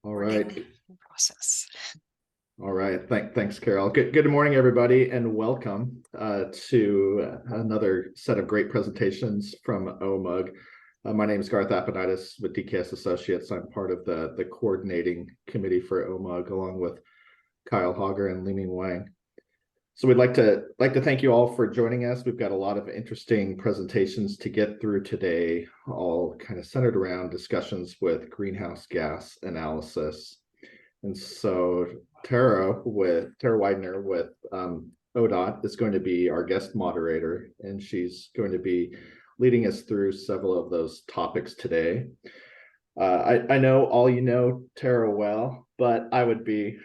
All right. Process. All right. Thanks, Carol. Good morning, everybody, and welcome to another set of great presentations from OMUG. My name is Garth Aponitis with DKS Associates. I'm part of the coordinating committee for OMUG, along with Kyle Hauger and Liming Wang. So we'd like to thank you all for joining us. We've got a lot of interesting presentations to get through today, all kind of centered around discussions with greenhouse gas analysis. And so Tara Widener with ODOT is going to be our guest moderator, and she's going to be leading us through several of those topics today. I know all you know Tara well, but I would be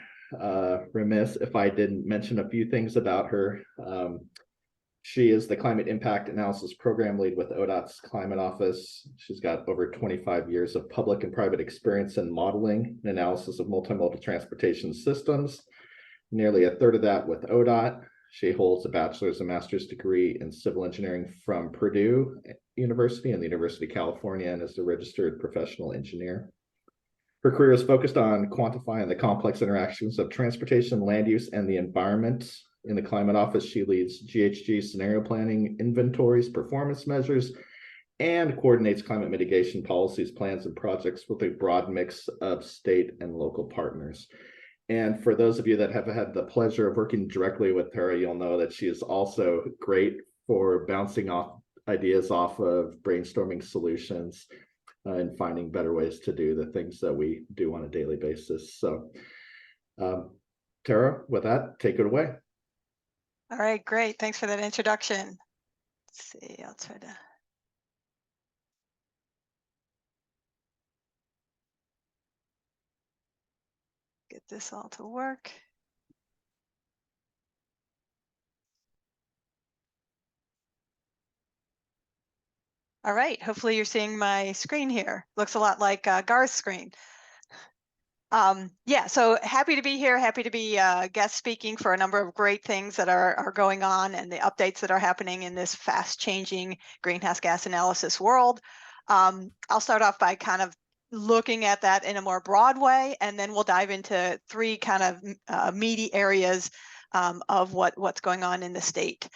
remiss if I didn't mention a few things about her. She is the Climate Impact Analysis Program Lead with ODOT's Climate Office. She's got over 25 years of public and private experience in modeling and analysis of multimodal transportation systems, nearly a third of that with ODOT. She holds a bachelor's and master's degree in civil engineering from Purdue University and the University of California, and is a registered professional engineer. Her career is focused on quantifying the complex interactions of transportation, land use, and the environment. In the Climate Office, she leads GHG scenario planning, inventories, performance measures, and coordinates climate mitigation policies, plans, and projects with a broad mix of state and local partners. And for those of you that have had the pleasure of working directly with Tara, you'll know that she is also great for bouncing off ideas off of brainstorming solutions and finding better ways to do the things that we do on a daily basis. So, Tara, with that, take it away. All right, great. Thanks for that introduction. Let's see, I'll try to. Get this all to work. All right, hopefully you're seeing my screen here. Looks a lot like Garth's screen. Yeah, so happy to be here, happy to be guest speaking for a number of great things that are going on and the updates that are happening in this fast changing greenhouse gas analysis world. I'll start off by kind of looking at that in a more broad way, and then we'll dive into three kind of meaty areas of what's going on in the state.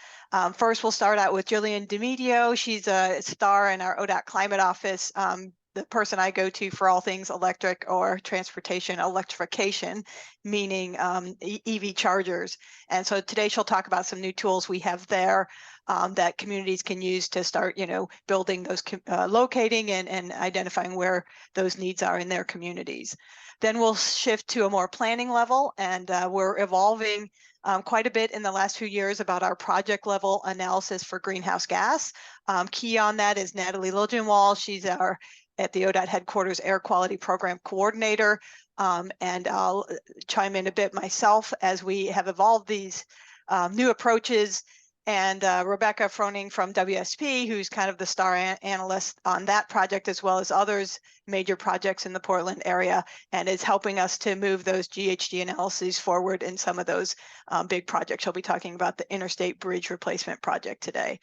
First, we'll start out with Jillian DiMedio. She's a star in our ODOT Climate Office. The person I go to for all things electric or transportation electrification, meaning EV chargers. And so today she'll talk about some new tools we have there that communities can use to start, building those, locating and identifying where those needs are in their communities. Then we'll shift to a more planning level, and we're evolving quite a bit in the last few years about our project level analysis for greenhouse gas. Key on that is Natalie Liljenwall. She's our at the ODOT headquarters air quality program coordinator, and I'll chime in a bit myself as we have evolved these new approaches. And Rebecca Froning from WSP, who's kind of the star analyst on that project, as well as others major projects in the Portland area, and is helping us to move those GHG analyses forward in some of those big projects. She'll be talking about the Interstate Bridge Replacement Project today.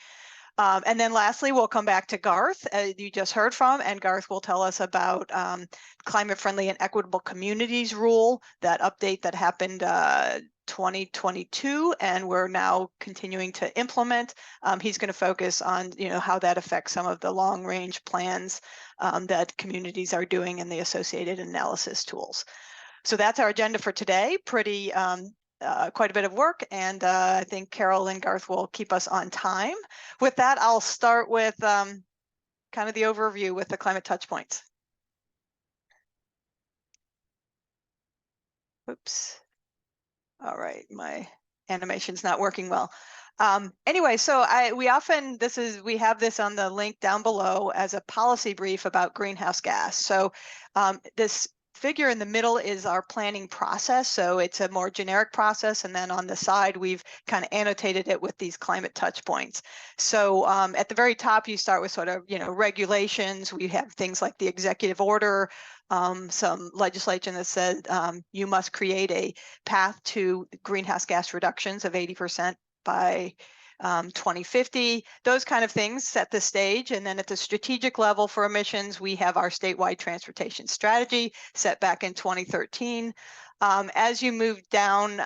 And then lastly, we'll come back to Garth, you just heard from, and Garth will tell us about climate friendly and equitable communities rule, that update that happened 2022, and we're now continuing to implement. He's going to focus on how that affects some of the long range plans that communities are doing and the associated analysis tools. So that's our agenda for today. Pretty quite a bit of work, and I think Carol and Garth will keep us on time. With that, I'll start with kind of the overview with the climate touch points. Oops. All right, my animation's not working well. Anyway, so we have this on the link down below as a policy brief about greenhouse gas. So this figure in the middle is our planning process. So it's a more generic process. And then on the side, we've kind of annotated it with these climate touch points. So at the very top, you start with sort of, regulations. We have things like the executive order, some legislation that said you must create a path to greenhouse gas reductions of 80% by 2050. Those kind of things set the stage. And then at the strategic level for emissions, we have our statewide transportation strategy set back in 2013. As you move down,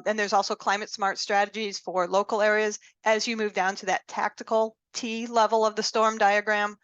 and there's also climate smart strategies for local areas. As you move down to that tactical T level of the storm diagram,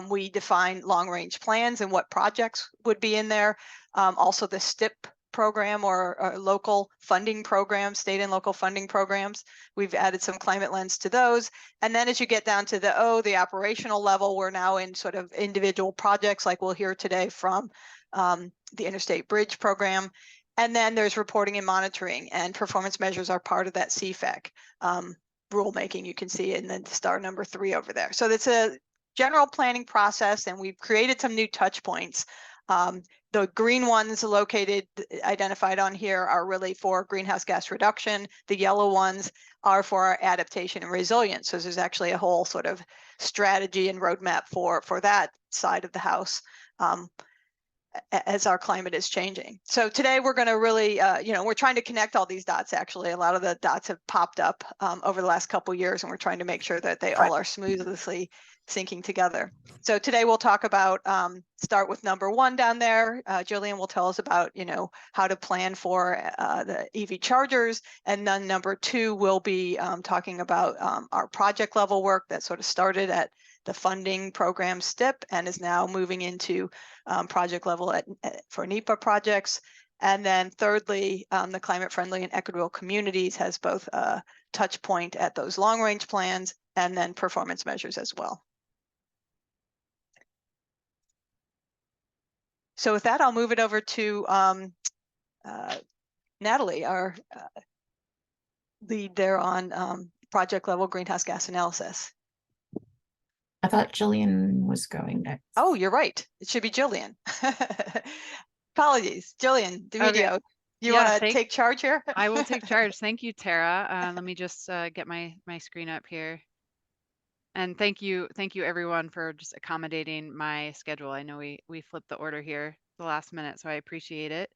we define long range plans and what projects would be in there. Also the STIP program or local funding programs, state and local funding programs. We've added some climate lens to those. And then as you get down to the operational level, we're now in sort of individual projects like we'll hear today from the Interstate Bridge Program. And then there's reporting and monitoring, and performance measures are part of that CFAC rulemaking. You can see it in the star number 3 over there. So it's a general planning process, and we've created some new touch points. The green ones identified on here are really for greenhouse gas reduction. The yellow ones are for our adaptation and resilience. So there's actually a whole sort of strategy and roadmap for that side of the house. As our climate is changing. So today we're going to really, we're trying to connect all these dots. Actually, a lot of the dots have popped up over the last couple of years, and we're trying to make sure that they all are smoothly syncing together. So today we'll talk about, start with number 1 down there. Jillian will tell us about, how to plan for the EV chargers. And then number 2 will be talking about our project level work that sort of started at the funding program STIP and is now moving into project level for NEPA projects. And then thirdly, the climate friendly and equitable communities has both a touch point at those long range plans and then performance measures as well. So with that, I'll move it over to Natalie, our lead there on project level greenhouse gas analysis. I thought Jillian was going next. Oh, you're right. It should be Jillian. Apologies. Jillian DeMedio, Okay. you want to take charge here? I will take charge. Thank you, Tara. Let me just get my screen up here. And thank you everyone for just accommodating my schedule. I know we flipped the order here the last minute, so I appreciate it.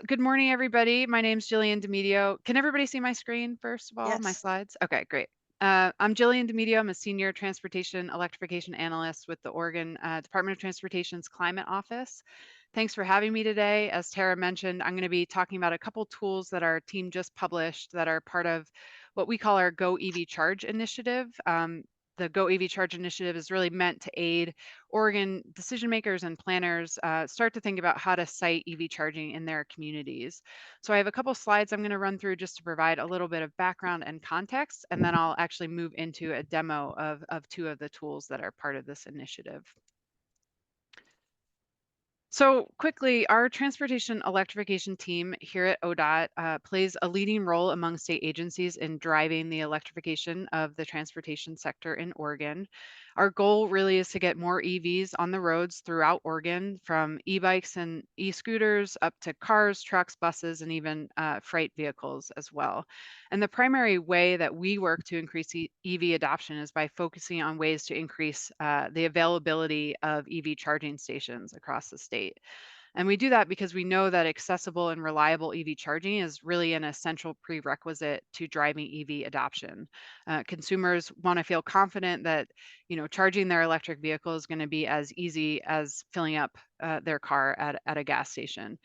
Good morning, everybody. My name's Jillian DeMedio. Can everybody see my screen first of all? Yes. My slides? Okay, great. I'm Jillian DeMedio. I'm a senior transportation electrification analyst with the Oregon Department of Transportation's Climate Office. Thanks for having me today. As Tara mentioned, I'm going to be talking about a couple tools that our team just published that are part of what we call our Go EV Charge initiative. The Go EV Charge initiative is really meant to aid Oregon decision makers and planners start to think about how to site EV charging in their communities. So I have a couple slides I'm going to run through just to provide a little bit of background and context, and then I'll actually move into a demo of 2 of the tools that are part of this initiative. So quickly, our transportation electrification team here at ODOT plays a leading role among state agencies in driving the electrification of the transportation sector in Oregon. Our goal really is to get more EVs on the roads throughout Oregon, from e-bikes and e-scooters up to cars, trucks, buses, and even freight vehicles as well. And the primary way that we work to increase EV adoption is by focusing on ways to increase the availability of EV charging stations across the state. And we do that because we know that accessible and reliable EV charging is really an essential prerequisite to driving EV adoption. Consumers want to feel confident that, charging their electric vehicle is going to be as easy as filling up their car at a gas station.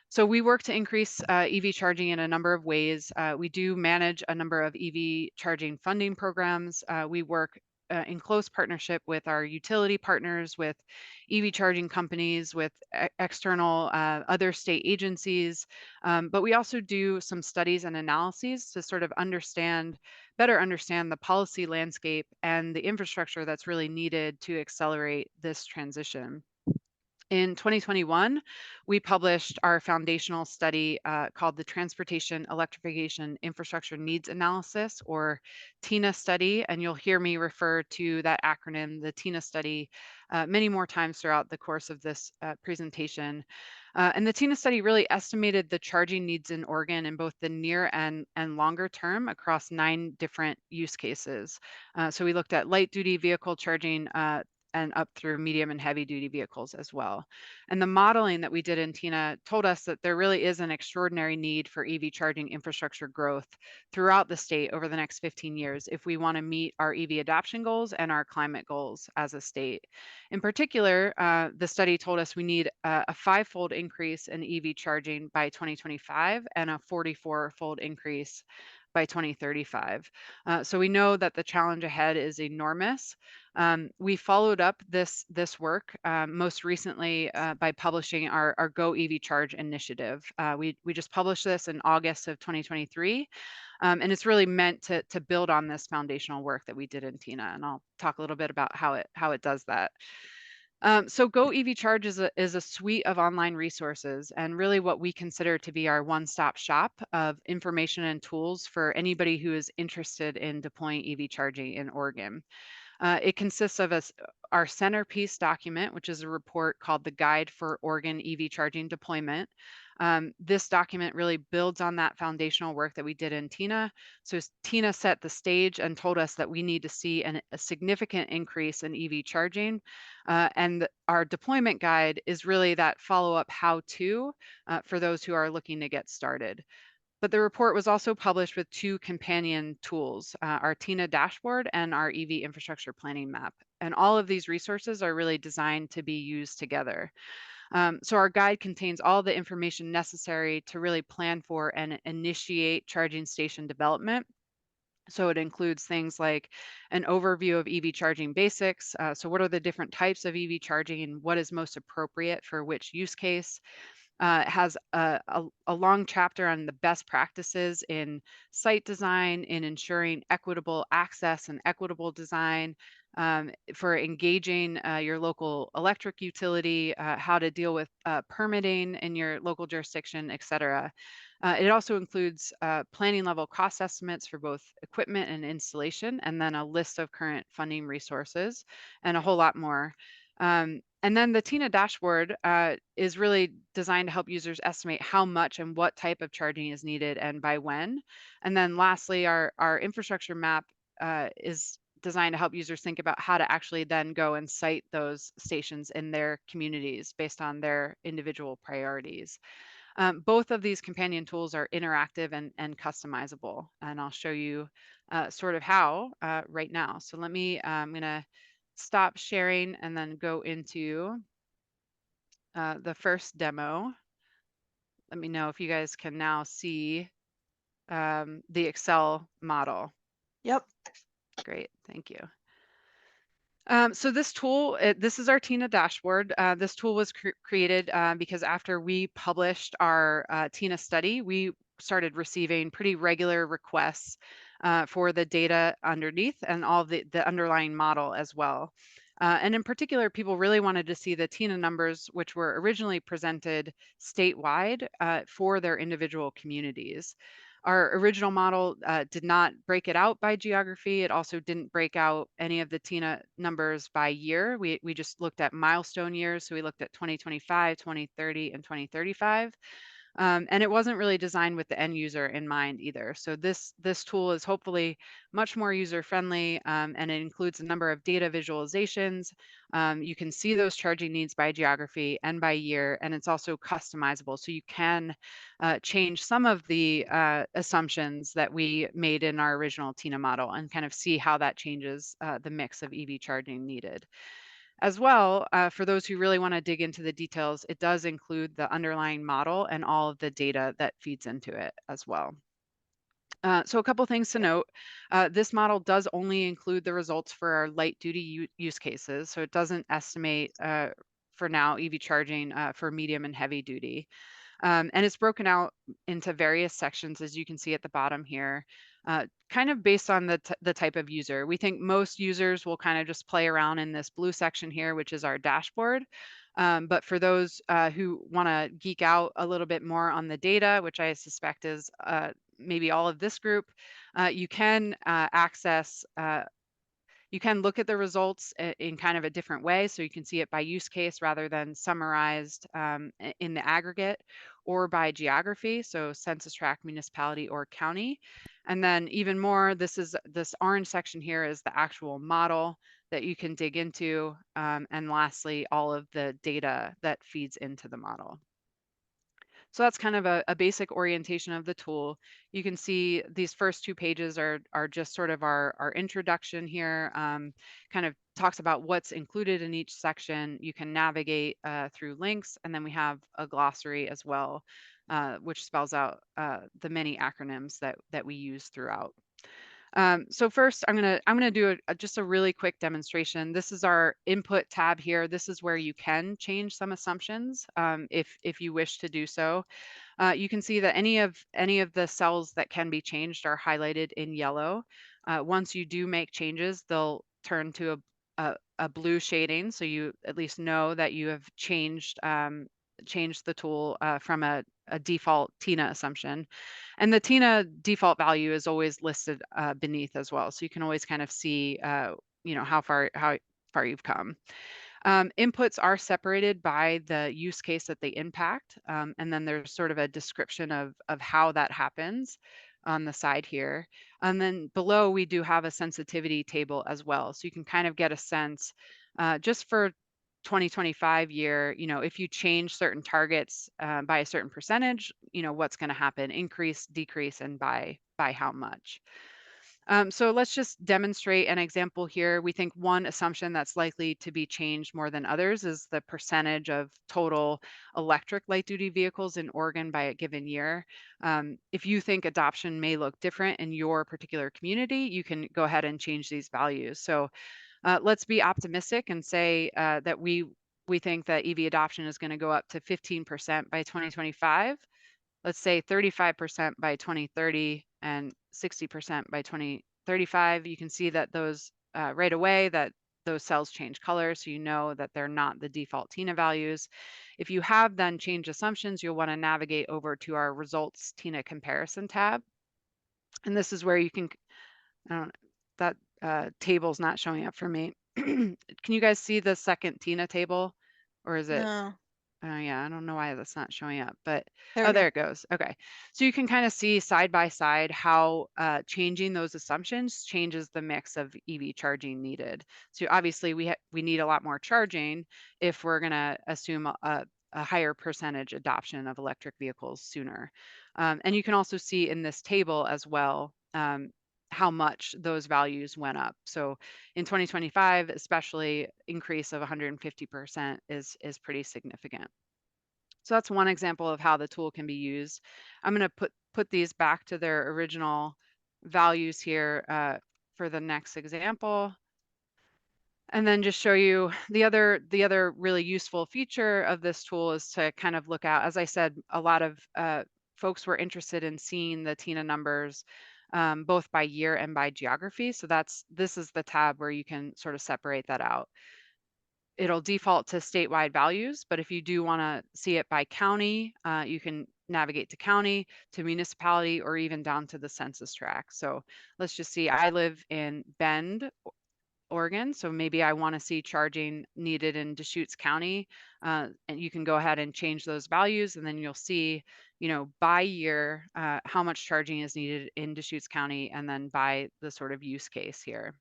So we work to increase EV charging in a number of ways. We do manage a number of EV charging funding programs. We work in close partnership with our utility partners, with EV charging companies, with external other state agencies. But we also do some studies and analyses to sort of better understand the policy landscape and the infrastructure that's really needed to accelerate this transition. In 2021, we published our foundational study called the Transportation Electrification Infrastructure Needs Analysis, or TINA study, and you'll hear me refer to that acronym, the TINA study, many more times throughout the course of this presentation. And the TINA study really estimated the charging needs in Oregon in both the near and longer term across 9 different use cases. So we looked at light duty vehicle charging and up through medium and heavy duty vehicles as well. And the modeling that we did in TINA told us that there really is an extraordinary need for EV charging infrastructure growth throughout the state over the next 15 years if we want to meet our EV adoption goals and our climate goals as a state. In particular, the study told us we need a 5-fold increase in EV charging by 2025 and a 44-fold increase by 2035. So we know that the challenge ahead is enormous. We followed up this work most recently by publishing our Go EV Charge initiative. We just published this in August of 2023. And it's really meant to build on this foundational work that we did in TINA. And I'll talk a little bit about how it does that. So Go EV Charge is a suite of online resources and really what we consider to be our one-stop shop of information and tools for anybody who is interested in deploying EV charging in Oregon. It consists of our centerpiece document, which is a report called the Guide for Oregon EV Charging Deployment. This document really builds on that foundational work that we did in TINA. So TINA set the stage and told us that we need to see a significant increase in EV charging. And our deployment guide is really that follow-up how-to for those who are looking to get started. But the report was also published with 2 companion tools, our TINA dashboard and our EV infrastructure planning map. And all of these resources are really designed to be used together. So our guide contains all the information necessary to really plan for and initiate charging station development. So it includes things like an overview of EV charging basics. So what are the different types of EV charging and what is most appropriate for which use case? It has a long chapter on the best practices in site design, in ensuring equitable access and equitable design, for engaging your local electric utility, how to deal with permitting in your local jurisdiction, et cetera. It also includes planning level cost estimates for both equipment and installation, and then a list of current funding resources, and a whole lot more. And then the TINA dashboard is really designed to help users estimate how much and what type of charging is needed and by when. And then lastly, our infrastructure map is designed to help users think about how to actually then go and site those stations in their communities based on their individual priorities. Both of these companion tools are interactive and customizable, and I'll show you sort of how right now. So let me, I'm gonna stop sharing and then go into the first demo. Let me know if you guys can now see the Excel model. Yep. Great, thank you. So this tool, this is our TINA dashboard. This tool was created because after we published our TINA study, we started receiving pretty regular requests for the data underneath and all the underlying model as well. And in particular, people really wanted to see the TINA numbers, which were originally presented statewide for their individual communities. Our original model did not break it out by geography. It also didn't break out any of the TINA numbers by year. We just looked at milestone years. So we looked at 2025, 2030, and 2035. And it wasn't really designed with the end user in mind either. So this tool is hopefully much more user friendly, and it includes a number of data visualizations. You can see those charging needs by geography and by year, and it's also customizable. So you can change some of the assumptions that we made in our original TINA model and kind of see how that changes the mix of EV charging needed. As well, for those who really want to dig into the details, it does include the underlying model and all of the data that feeds into it as well. So a couple things to note. This model does only include the results for our light duty use cases. So it doesn't estimate for now EV charging for medium and heavy duty. And it's broken out into various sections, as you can see at the bottom here, kind of based on the type of user. We think most users will kind of just play around in this blue section here, which is our dashboard. But for those who want to geek out a little bit more on the data, which I suspect is maybe all of this group, you can access you can look at the results in kind of a different way. So you can see it by use case rather than summarized in the aggregate, or by geography. So census tract, municipality, or county. And then even more, this orange section here is the actual model. that you can dig into, and lastly, all of the data that feeds into the model. So that's kind of a basic orientation of the tool. You can see these first 2 pages are just sort of our introduction here, kind of talks about what's included in each section. You can navigate through links, and then we have a glossary as well, which spells out the many acronyms that we use throughout. So first, I'm gonna do just a really quick demonstration. This is our input tab here. This is where you can change some assumptions if you wish to do so. You can see that any of the cells that can be changed are highlighted in yellow. Once you do make changes, they'll turn to a blue shading, so you at least know that you have changed the tool from a default TINA assumption. And the TINA default value is always listed beneath as well, so you can always kind of see how far you've come. Inputs are separated by the use case that they impact, and then there's sort of a description of how that happens on the side here. And then below we do have a sensitivity table as well, so you can kind of get a sense just for 2025 year, if you change certain targets by a certain percentage, what's going to happen, increase, decrease, and by how much. So let's just demonstrate an example here. We think one assumption that's likely to be changed more than others is the percentage of total electric light-duty vehicles in Oregon by a given year. If you think adoption may look different in your particular community, you can go ahead and change these values. So let's be optimistic and say that we think that EV adoption is going to go up to 15% by 2025. Let's say 35% by 2030 and 60% by 2035. You can see that those right away that those cells change color, so you know that they're not the default TINA values. If you have then changed assumptions, you'll want to navigate over to our results TINA comparison tab. And this is where you can, I don't know, that table's not showing up for me. Can you guys see the second TINA table, or is it? No, Oh yeah, I don't know why that's not showing up, but there we go. there it goes. Okay. So you can kind of see side by side how changing those assumptions changes the mix of EV charging needed. So obviously we need a lot more charging if we're going to assume a higher percentage adoption of electric vehicles sooner. And you can also see in this table as well how much those values went up. So in 2025, especially increase of 150% is pretty significant. So that's one example of how the tool can be used. I'm going to put these back to their original values here for the next example. And then just show you the other really useful feature of this tool is to kind of look at, as I said, a lot of folks were interested in seeing the TINA numbers both by year and by geography. So this is the tab where you can sort of separate that out. It'll default to statewide values, but if you do want to see it by county, you can navigate to county, to municipality, or even down to the census tract. So let's just see, I live in Bend, Oregon, so maybe I want to see charging needed in Deschutes County, and you can go ahead and change those values, and then you'll see, by year, how much charging is needed in Deschutes County, and then by the sort of use case here.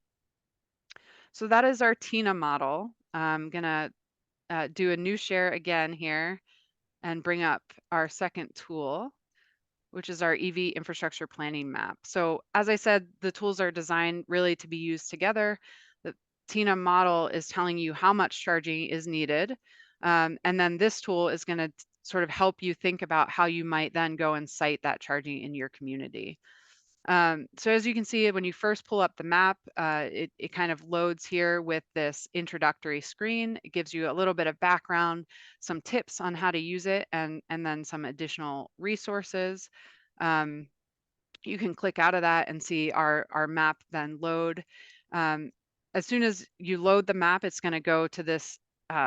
So that is our TINA model. I'm gonna do a new share again here and bring up our second tool, which is our EV infrastructure planning map. So as I said, the tools are designed really to be used together. The TINA model is telling you how much charging is needed. And then this tool is going to sort of help you think about how you might then go and site that charging in your community. So as you can see, when you first pull up the map, it kind of loads here with this introductory screen. It gives you a little bit of background, some tips on how to use it, and then some additional resources. You can click out of that and see our map then load. As soon as you load the map, it's going to go to this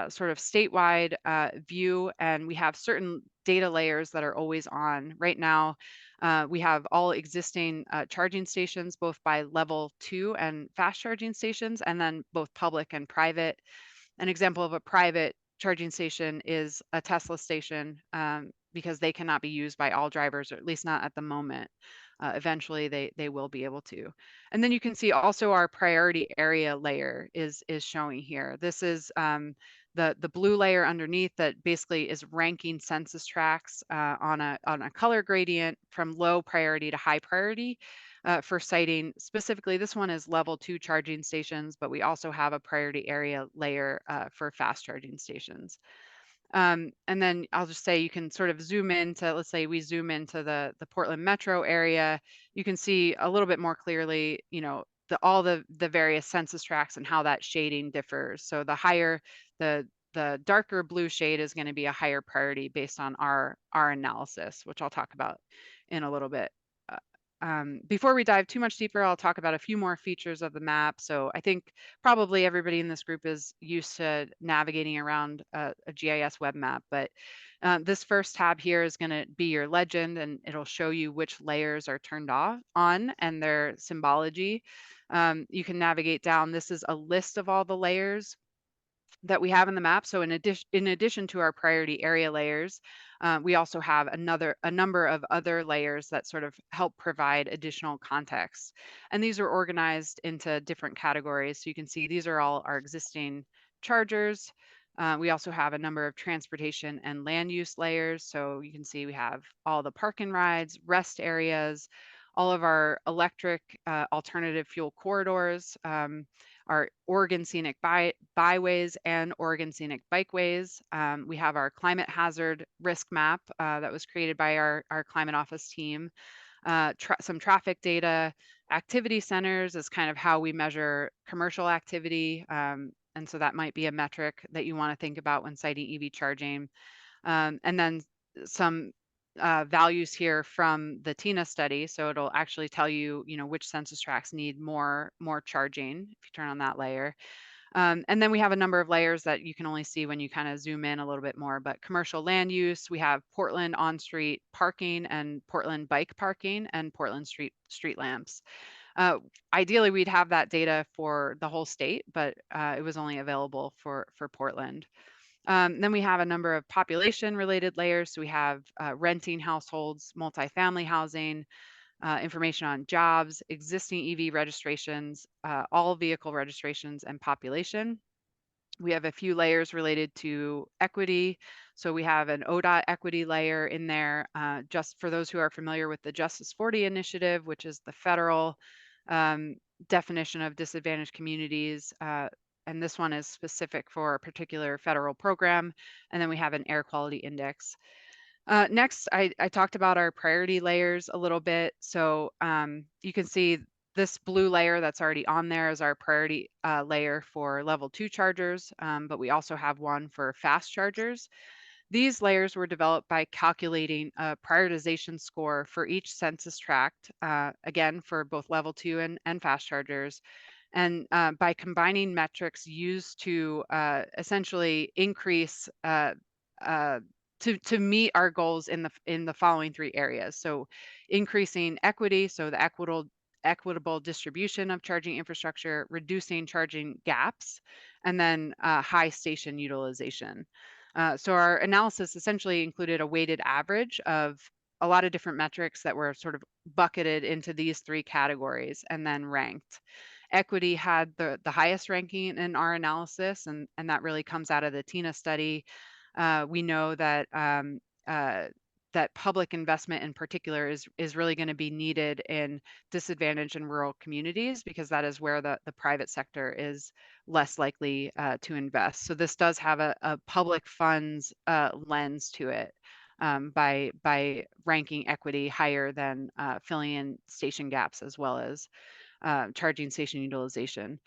sort of statewide view, and we have certain data layers that are always on. Right now, we have all existing charging stations, both by level 2 and fast charging stations, and then both public and private. An example of a private charging station is a Tesla station because they cannot be used by all drivers, or at least not at the moment. Eventually, they will be able to. And then you can see also our priority area layer is showing here. This is the blue layer underneath that basically is ranking census tracts on a color gradient from low priority to high priority for siting. Specifically, this one is level 2 charging stations, but we also have a priority area layer for fast charging stations. And then I'll just say you can sort of zoom into, let's say we zoom into the Portland metro area, you can see a little bit more clearly, all the various census tracts and how that shading differs. So the higher, the darker blue shade is going to be a higher priority based on our analysis, which I'll talk about in a little bit. Before we dive too much deeper, I'll talk about a few more features of the map. So I think probably everybody in this group is used to navigating around a GIS web map, but this first tab here is going to be your legend, and it'll show you which layers are turned on and their symbology. You can navigate down. This is a list of all the layers that we have in the map. So in addition to our priority area layers, we also have a number of other layers that sort of help provide additional context. And these are organized into different categories. So you can see these are all our existing chargers. We also have a number of transportation and land use layers. So you can see we have all the park and rides, rest areas, all of our electric alternative fuel corridors, our Oregon Scenic Byways and Oregon Scenic Bikeways. We have our climate hazard risk map that was created by our climate office team. Some traffic data, activity centers is kind of how we measure commercial activity. And so that might be a metric that you want to think about when citing EV charging. And then some values here from the TINA study. So it'll actually tell you, which census tracts need more charging if you turn on that layer. And then we have a number of layers that you can only see when you kind of zoom in a little bit more. But commercial land use, we have Portland on-street parking and Portland bike parking and Portland street lamps. Ideally, we'd have that data for the whole state, but it was only available for Portland. Then we have a number of population related layers. So we have renting households, multifamily housing, information on jobs, existing EV registrations, all vehicle registrations, and population. We have a few layers related to equity. So we have an ODOT equity layer in there, just for those who are familiar with the Justice 40 initiative, which is the federal definition of disadvantaged communities. And this one is specific for a particular federal program. And then we have an air quality index. Next, I talked about our priority layers a little bit. So you can see this blue layer that's already on there is our priority layer for level 2 chargers, but we also have one for fast chargers. These layers were developed by calculating a prioritization score for each census tract, again, for both level 2 and fast chargers. And by combining metrics used to essentially increase to meet our goals in the following 3 areas. So increasing equity, so the equitable distribution of charging infrastructure, reducing charging gaps, and then high station utilization. So our analysis essentially included a weighted average of a lot of different metrics that were sort of bucketed into these 3 categories and then ranked. Equity had the highest ranking in our analysis, and that really comes out of the TINA study. We know that that public investment in particular is really going to be needed in disadvantaged and rural communities, because that is where the private sector is less likely to invest. So this does have a public funds lens to it, by ranking equity higher than filling in station gaps as well as charging station utilization.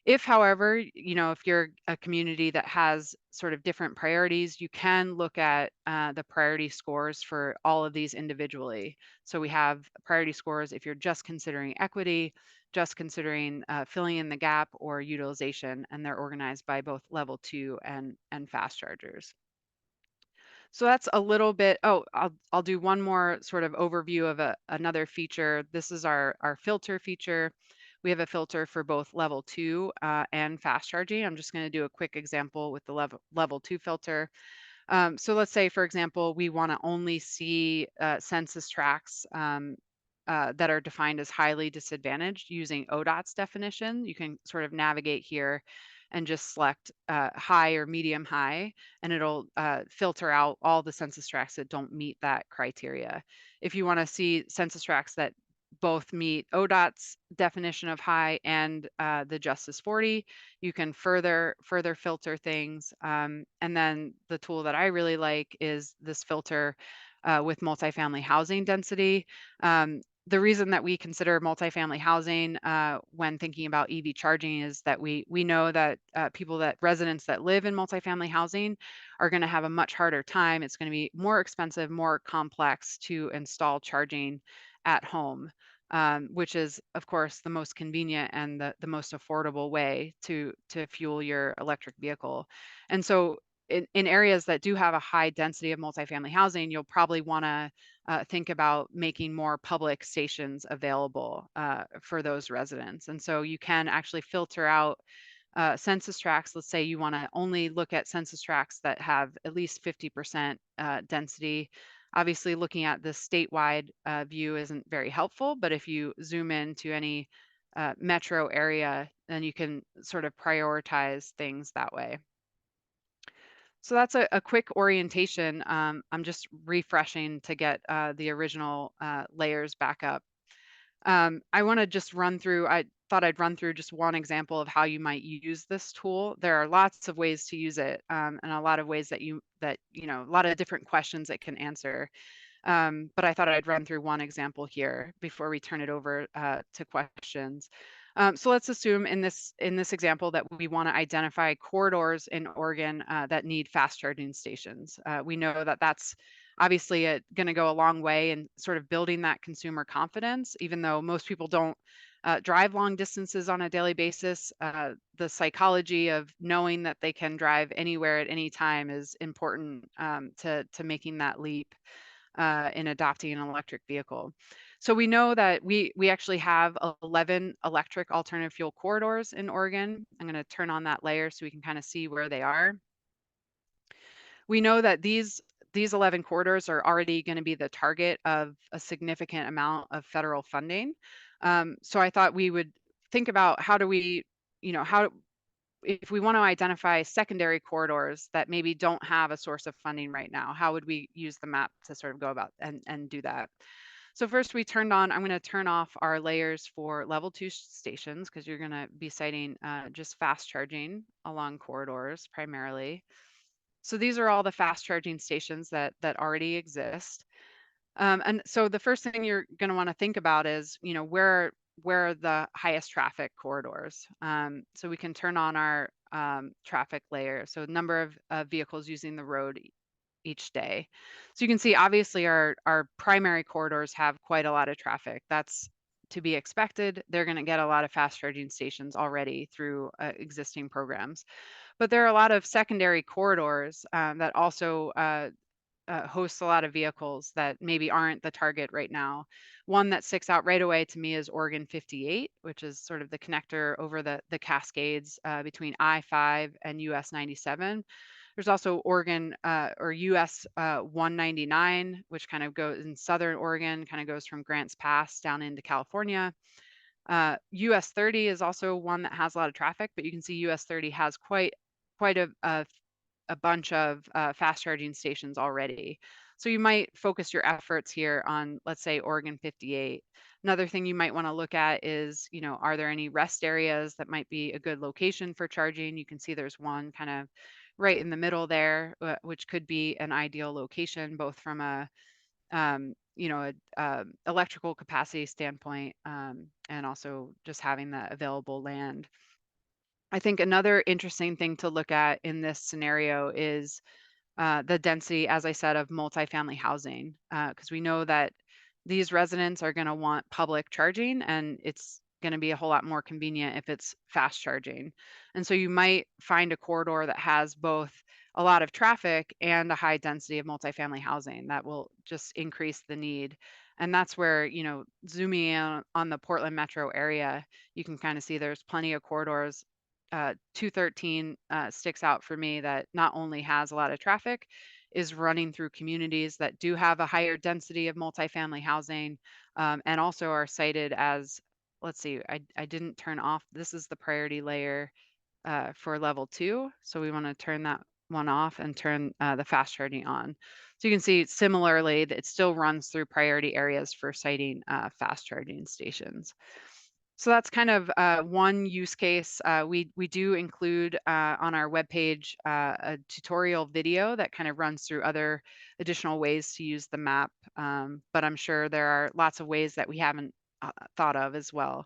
If, however, if you're a community that has sort of different priorities, you can look at the priority scores for all of these individually. So we have priority scores if you're just considering equity, just considering filling in the gap, or utilization, and they're organized by both level 2 and fast chargers. So that's a little bit. Oh, I'll do one more sort of overview of another feature. This is our filter feature. We have a filter for both level 2 and fast charging. I'm just going to do a quick example with the level 2 filter. So let's say, for example, we want to only see census tracts that are defined as highly disadvantaged using ODOT's definition. You can sort of navigate here and just select high or medium high, and it'll filter out all the census tracts that don't meet that criteria. If you want to see census tracts that both meet ODOT's definition of high and the Justice 40, you can further filter things. And then the tool that I really like is this filter with multifamily housing density. The reason that we consider multifamily housing when thinking about EV charging is that we know that residents that live in multifamily housing are going to have a much harder time. It's going to be more expensive, more complex to install charging at home, which is, of course, the most convenient and the most affordable way to fuel your electric vehicle. And so in areas that do have a high density of multifamily housing, you'll probably want to think about making more public stations available for those residents. And so you can actually filter out census tracts. Let's say you want to only look at census tracts that have at least 50% density. Obviously, looking at the statewide view isn't very helpful, but if you zoom in to any metro area, then you can sort of prioritize things that way. So that's a quick orientation. I'm just refreshing to get the original layers back up. I want to just run through, I thought I'd run through just one example of how you might use this tool. There are lots of ways to use it, and a lot of ways that a lot of different questions it can answer. But I thought I'd run through one example here before we turn it over to questions. So let's assume in this example that we want to identify corridors in Oregon that need fast charging stations. We know that that's obviously going to go a long way in sort of building that consumer confidence, even though most people don't drive long distances on a daily basis. The psychology of knowing that they can drive anywhere at any time is important to making that leap in adopting an electric vehicle. So we know that we actually have 11 electric alternative fuel corridors in Oregon. I'm going to turn on that layer so we can kind of see where they are. We know that these 11 corridors are already going to be the target of a significant amount of federal funding. So I thought we would think about how do we, if we want to identify secondary corridors that maybe don't have a source of funding right now, how would we use the map to sort of go about and do that? So first I'm going to turn off our layers for level 2 stations because you're going to be citing just fast charging along corridors primarily. So these are all the fast charging stations that already exist. And so the first thing you're going to want to think about is, where are the highest traffic corridors? So we can turn on our traffic layer. So number of vehicles using the road each day. So you can see, obviously, our primary corridors have quite a lot of traffic. That's to be expected. They're going to get a lot of fast charging stations already through existing programs. But there are a lot of secondary corridors that also hosts a lot of vehicles that maybe aren't the target right now. One that sticks out right away to me is Oregon 58, which is sort of the connector over the Cascades between I-5 and US 97. There's also Oregon or US 199, which kind of goes in southern Oregon, kind of goes from Grants Pass down into California. US 30 is also one that has a lot of traffic, but you can see US 30 has quite a bunch of fast charging stations already. So you might focus your efforts here on, let's say, Oregon 58. Another thing you might want to look at is, are there any rest areas that might be a good location for charging? You can see there's one kind of right in the middle there, which could be an ideal location, both from a electrical capacity standpoint and also just having the available land. I think another interesting thing to look at in this scenario is the density, as I said, of multifamily housing, because we know that these residents are going to want public charging, and it's going to be a whole lot more convenient if it's fast charging. And so you might find a corridor that has both a lot of traffic and a high density of multifamily housing that will just increase the need. And that's where, zooming in on the Portland metro area, you can kind of see there's plenty of corridors. 213 sticks out for me that not only has a lot of traffic, is running through communities that do have a higher density of multifamily housing, and also are cited as, let's see, I didn't turn off, this is the priority layer for level 2. So we want to turn that one off and turn the fast charging on. So you can see similarly that it still runs through priority areas for citing fast charging stations. So that's kind of one use case. We do include on our webpage a tutorial video that kind of runs through other additional ways to use the map. But I'm sure there are lots of ways that we haven't thought of as well.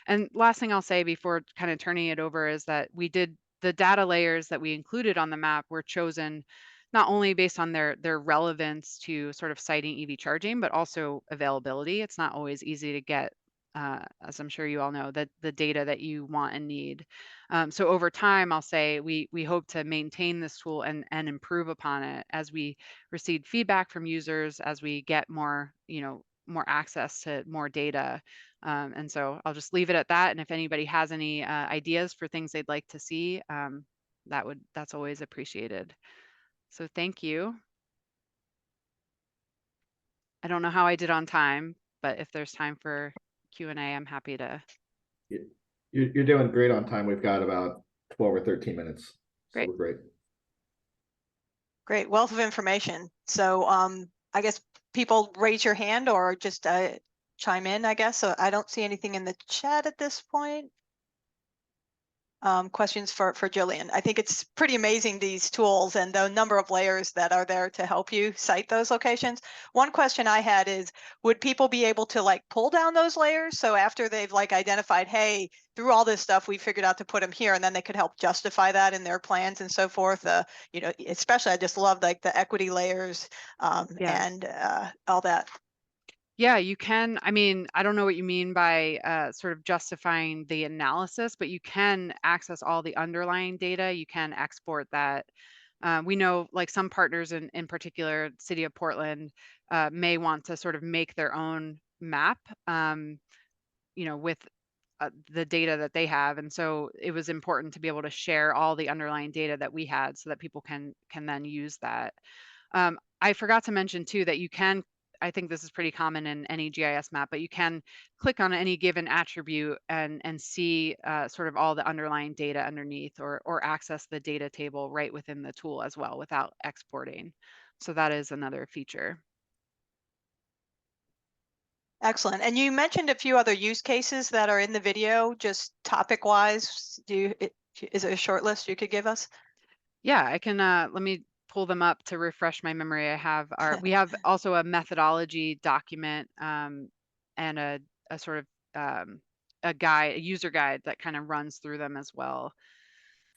And last thing I'll say before kind of turning it over is that the data layers that we included on the map were chosen not only based on their relevance to sort of citing EV charging, but also availability. It's not always easy to get, as I'm sure you all know, the data that you want and need. So over time, I'll say we hope to maintain this tool and improve upon it as we receive feedback from users, as we get more, more access to more data. And so I'll just leave it at that. And if anybody has any ideas for things they'd like to see, that's always appreciated. So thank you. I don't know how I did on time, but if there's time for Q&A, I'm happy to. You're doing great on time. We've got about 12 or 13 minutes. So Great. we're great. Great wealth of information. So I guess people raise your hand or just chime in, I guess. So I don't see anything in the chat at this point. Questions for Jillian. I think it's pretty amazing, these tools and the number of layers that are there to help you cite those locations. One question I had is, would people be able to like pull down those layers? So after they've like identified, hey, through all this stuff, we figured out to put them here, and then they could help justify that in their plans and so forth. Especially I just love like the equity layers and all that. Yeah, you can. I mean, I don't know what you mean by sort of justifying the analysis, but you can access all the underlying data. You can export that. We know like some partners in particular, City of Portland, may want to sort of make their own map, with the data that they have. And so it was important to be able to share all the underlying data that we had so that people can then use that. I forgot to mention too that you can, I think this is pretty common in any GIS map, but you can click on any given attribute and see sort of all the underlying data underneath, or access the data table right within the tool as well without exporting. So that is another feature. Excellent. And you mentioned a few other use cases that are in the video, just topic wise. Is it a short list you could give us? Yeah, I can, let me pull them up to refresh my memory. We have also a methodology document and a sort of a user guide that kind of runs through them as well.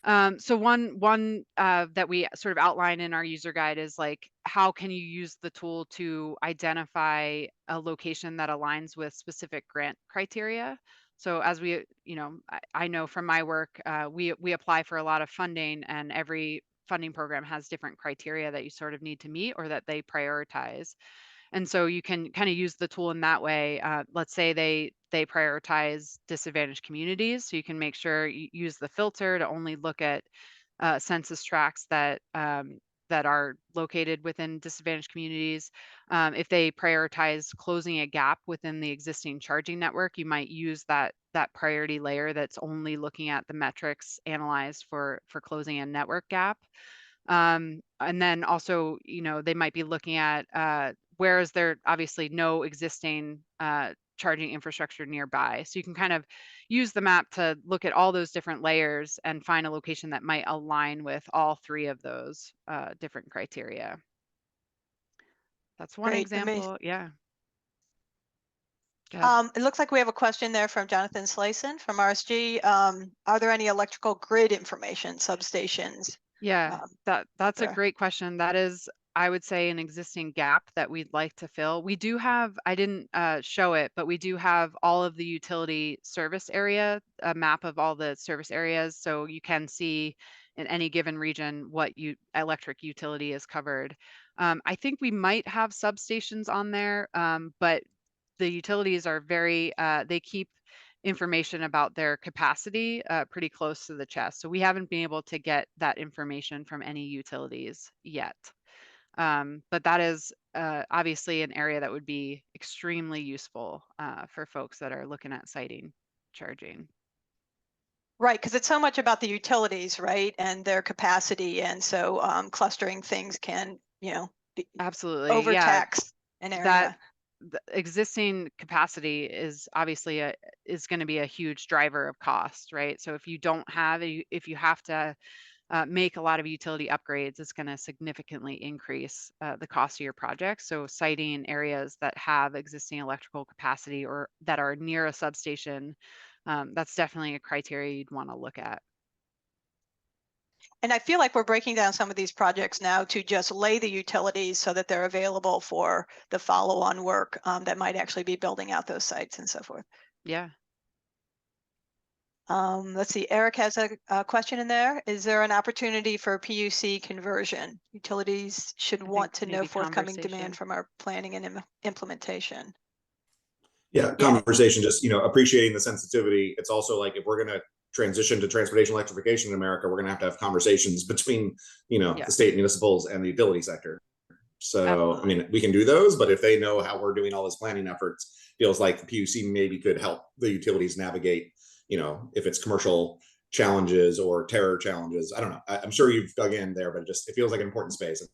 So one that we sort of outline in our user guide is like, how can you use the tool to identify a location that aligns with specific grant criteria? So as we, I know from my work, we apply for a lot of funding, and every funding program has different criteria that you sort of need to meet or that they prioritize. And so you can kind of use the tool in that way. Let's say they prioritize disadvantaged communities, so you can make sure you use the filter to only look at census tracts that are located within disadvantaged communities. If they prioritize closing a gap within the existing charging network, you might use that priority layer that's only looking at the metrics analyzed for closing a network gap. And then also, they might be looking at where is there obviously no existing charging infrastructure nearby. So you can kind of use the map to look at all those different layers and find a location that might align with all three of those different criteria. That's one example. Yeah. It looks like we have a question there from Jonathan Slayson from RSG. Are there any electrical grid information substations? Yeah, that's a great question. That is, I would say, an existing gap that we'd like to fill. We do have, I didn't show it, but we do have all of the utility service area, a map of all the service areas. So you can see in any given region what electric utility is covered. I think we might have substations on there, but the utilities are they keep information about their capacity pretty close to the chest. So we haven't been able to get that information from any utilities yet. But that is obviously an area that would be extremely useful for folks that are looking at siting charging. Right, because it's so much about the utilities, right, and their capacity, and so clustering things can, Absolutely, yeah. overtax an That area. the existing capacity is obviously is going to be a huge driver of cost, right? So if you don't have, if you have to make a lot of utility upgrades, it's going to significantly increase the cost of your project. So siting areas that have existing electrical capacity or that are near a substation, that's definitely a criteria you'd want to look at. And I feel like we're breaking down some of these projects now to just lay the utilities so that they're available for the follow-on work that might actually be building out those sites and so forth. Yeah. Let's see, Eric has a question in there. Is there an opportunity for PUC conversion? Utilities should I want think to know maybe forthcoming conversation. demand from our planning and implementation. Yeah, conversation, just, appreciating the sensitivity. It's also like, if we're going to transition to transportation electrification in America, we're going to have conversations between, Yeah. the state municipals and the utility sector. So, Absolutely. I mean, we can do those, but if they know how we're doing all this planning efforts, feels like the PUC maybe could help the utilities navigate, if it's commercial challenges or terror challenges. I don't know. I'm sure you've dug in there, but it feels like an important space.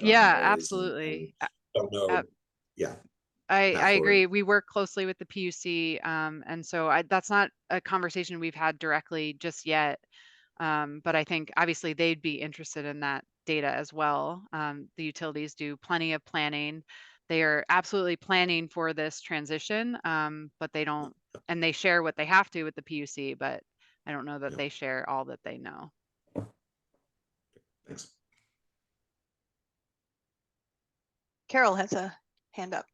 Yeah, absolutely. Don't know. Yeah. I agree. We work closely with the PUC, and so that's not a conversation we've had directly just yet. But I think obviously they'd be interested in that data as well. The utilities do plenty of planning. They are absolutely planning for this transition, but they don't, and they share what they have to with the PUC, but I don't know that they share all that they know. Thanks. Carol has a hand up.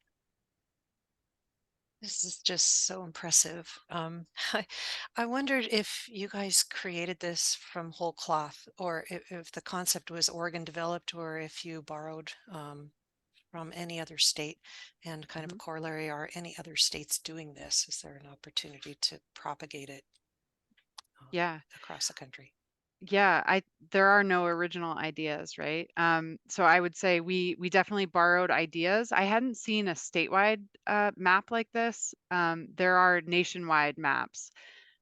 This is just so impressive. I wondered if you guys created this from whole cloth, or if the concept was Oregon developed, or if you borrowed from any other state, and kind of a corollary, are any other states doing this? Is there an opportunity to propagate it across the country? Yeah, there are no original ideas, right? So I would say we definitely borrowed ideas. I hadn't seen a statewide map like this. There are nationwide maps,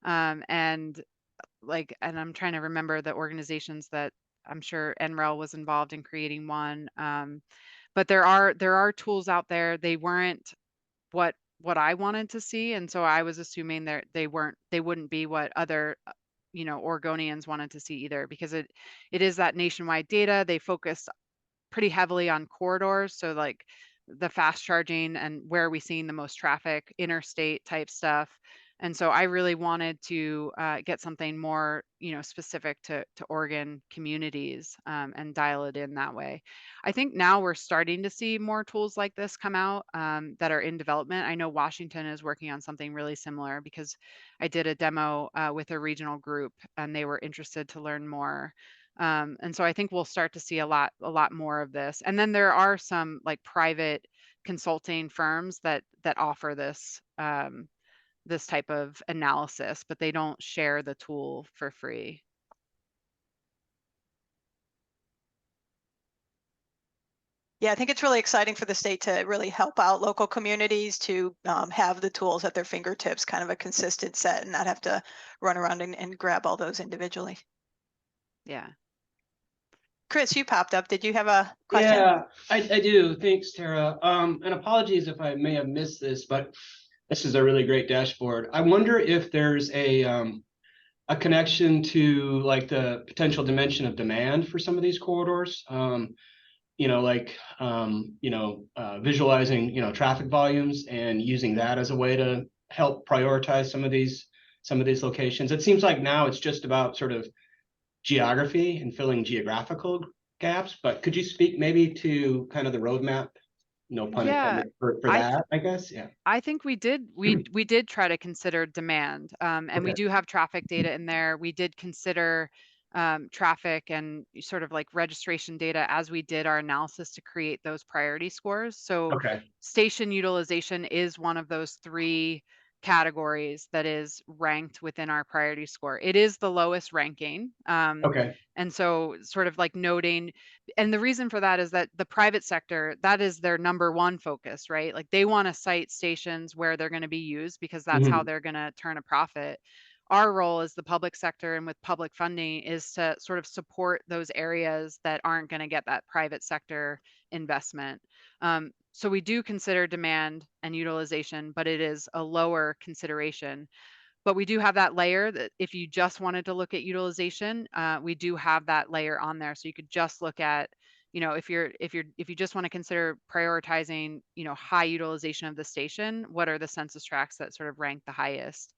and I'm trying to remember the organizations that I'm sure NREL was involved in creating one. But there are tools out there. They weren't what I wanted to see, and so I was assuming they wouldn't be what other Oregonians wanted to see either, because it is that nationwide data. They focused pretty heavily on corridors, so like the fast charging and where are we seeing the most traffic, interstate type stuff. And so I really wanted to get something more, specific to Oregon communities, and dial it in that way. I think now we're starting to see more tools like this come out that are in development. I know Washington is working on something really similar, because I did a demo with a regional group and they were interested to learn more. And so I think we'll start to see a lot more of this. And then there are some like private consulting firms that offer this this type of analysis, but they don't share the tool for free. Yeah, I think it's really exciting for the state to really help out local communities to have the tools at their fingertips, kind of a consistent set, and not have to run around and grab all those individually. Yeah. Chris, you popped up. Did you have a question? Yeah, I do. Thanks, Tara. And apologies if I may have missed this, but this is a really great dashboard. I wonder if there's a connection to like the potential dimension of demand for some of these corridors. Visualizing, traffic volumes and using that as a way to help prioritize some of these locations. It seems like now it's just about sort of geography and filling geographical gaps, but could you speak maybe to kind of the roadmap, no pun intended, for that, I guess? Yeah. I think we did try to consider demand, and we do have traffic data in there. We did consider traffic and sort of like registration data as we did our analysis to create those priority scores. So station utilization is one of those 3 categories that is ranked within our priority score. It is the lowest ranking. Okay. And so sort of like noting, and the reason for that is that the private sector, that is their number one focus, right? Like they want to cite stations where they're going to be used because that's how they're going to turn a profit. Our role as the public sector and with public funding is to sort of support those areas that aren't going to get that private sector investment. So we do consider demand and utilization, but it is a lower consideration. But we do have that layer that if you just wanted to look at utilization, we do have that layer on there. So you could just look at, you know, if you just want to consider prioritizing, you know, high utilization of the station, what are the census tracts that sort of rank the highest?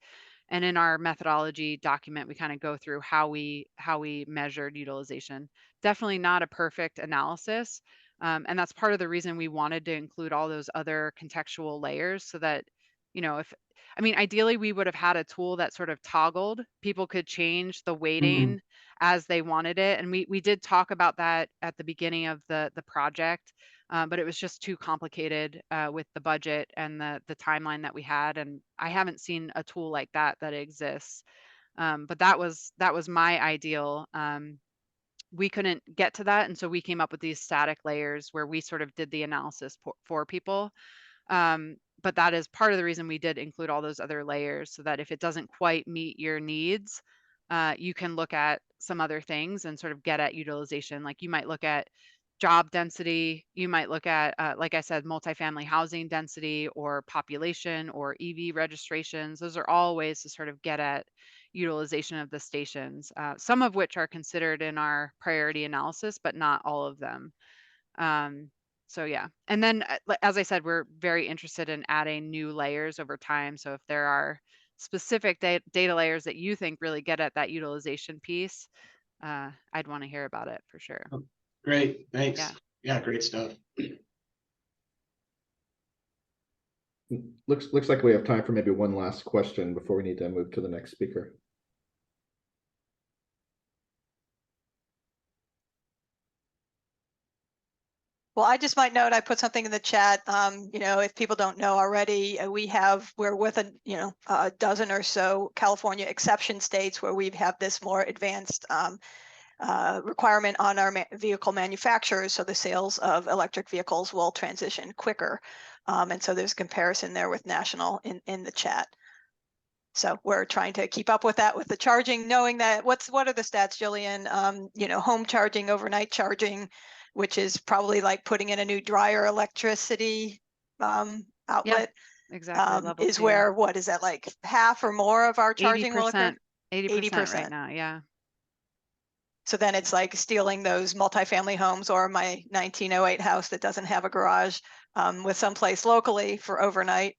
And in our methodology document, we kind of go through how we measured utilization. Definitely not a perfect analysis. And that's part of the reason we wanted to include all those other contextual layers so that, you know, ideally we would have had a tool that sort of toggled. People could change the weighting as they wanted it. And we did talk about that at the beginning of the project, but it was just too complicated with the budget and the timeline that we had. And I haven't seen a tool like that exists. But that was my ideal. We couldn't get to that. And so we came up with these static layers where we sort of did the analysis for people. But that is part of the reason we did include all those other layers so that if it doesn't quite meet your needs, you can look at some other things and sort of get at utilization. Like you might look at job density, you might look at, like I said, multifamily housing density or population or EV registrations. Those are all ways to sort of get at utilization of the stations, some of which are considered in our priority analysis, but not all of them. So yeah, and then as I said, we're very interested in adding new layers over time. So if there are specific data layers that you think really get at that utilization piece, I'd want to hear about it for sure. Oh, great, thanks. Yeah. Yeah, great stuff. Looks like we have time for maybe one last question before we need to move to the next speaker. Well, I just might note, I put something in the chat. You know, if people don't know already, we're with a dozen or so California exception states where we have this more advanced requirement on our vehicle manufacturers, so the sales of electric vehicles will transition quicker. And so there's a comparison there with national in the chat. So we're trying to keep up with that with the charging, knowing that what are the stats, Jillian? You know, home charging, overnight charging, which is probably like putting in a new dryer electricity outlet. Exactly. Level is 2. where, what is that, like half or more of our charging will occur? 80% right now, yeah. So then it's like stealing those multifamily homes or my 1908 house that doesn't have a garage with someplace locally for overnight.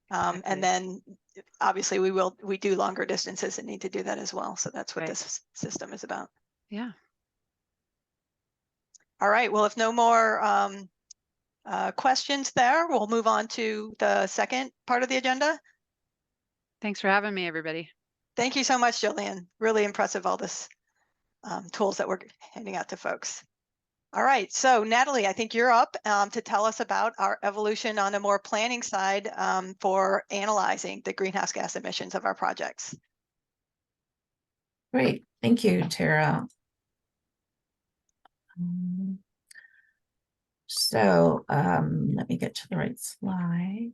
Exactly. And then obviously we do longer distances and need to do that as well. So that's what this system is about. Yeah. All right, well, if no more questions there, we'll move on to the second part of the agenda. Thanks for having me, everybody. Thank you so much, Jillian. Really impressive, all this tools that we're handing out to folks. All right, so Natalie, I think you're up to tell us about our evolution on a more planning side for analyzing the greenhouse gas emissions of our projects. Great, thank you, Tara. So let me get to the right slide.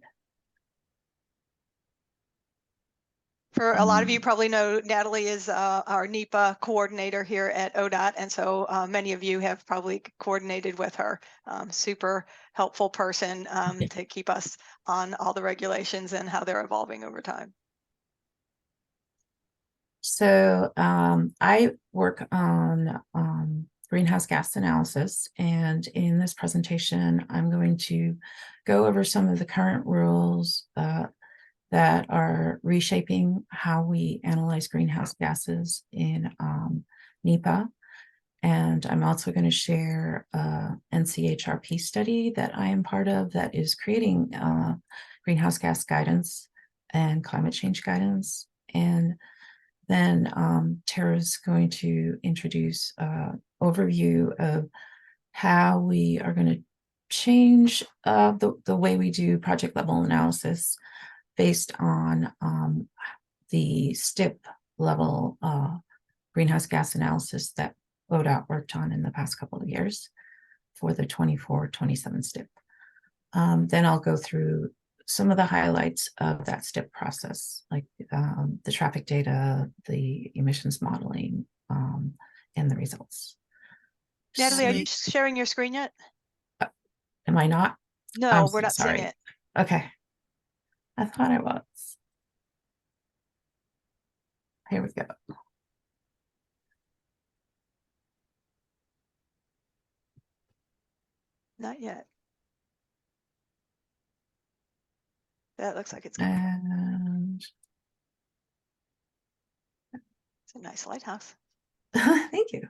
For a lot of you probably know, Natalie is our NEPA coordinator here at ODOT, and so many of you have probably coordinated with her. Super helpful person to keep us on all the regulations and how they're evolving over time. So I work on greenhouse gas analysis, and in this presentation, I'm going to go over some of the current rules that are reshaping how we analyze greenhouse gases in NEPA. And I'm also going to share an NCHRP study that I am part of that is creating greenhouse gas guidance and climate change guidance. And then Tara's going to introduce an overview of how we are going to change the way we do project level analysis based on the STIP level greenhouse gas analysis that ODOT worked on in the past couple of years for the 24-27 STIP. Then I'll go through some of the highlights of that STIP process, like the traffic data, the emissions modeling, and the results. Natalie, are So- you sharing your screen yet? Am I not? No, I'm we're so not seeing sorry. it. Okay. I thought I was. Here we go. Not yet. That looks like it's And a nice lighthouse. thank you.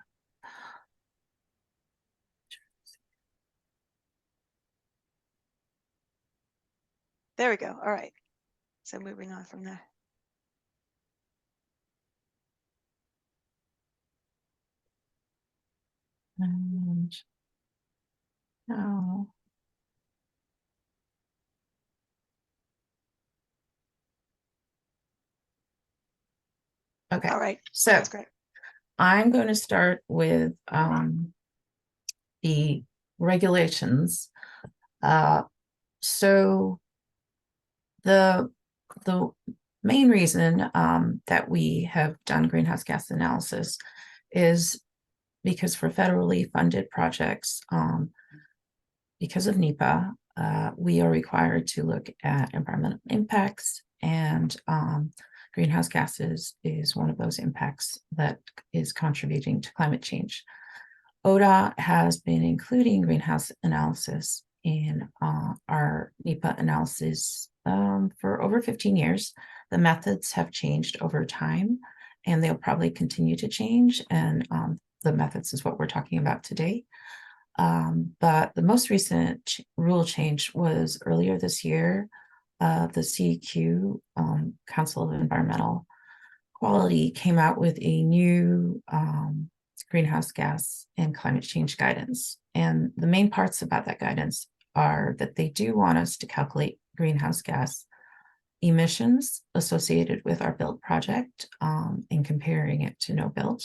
There we go. All right. So moving on from there. And now, okay. All right. So That's great. I'm going to start with the regulations. So the main reason that we have done greenhouse gas analysis is because for federally funded projects, because of NEPA, we are required to look at environmental impacts, and greenhouse gases is one of those impacts that is contributing to climate change. ODOT has been including greenhouse analysis in our NEPA analysis for over 15 years. The methods have changed over time, and they'll probably continue to change, and the methods is what we're talking about today. But the most recent rule change was earlier this year. The CEQ, Council of Environmental Quality, came out with a new greenhouse gas and climate change guidance. And the main parts about that guidance are that they do want us to calculate greenhouse gas emissions associated with our build project and comparing it to no build.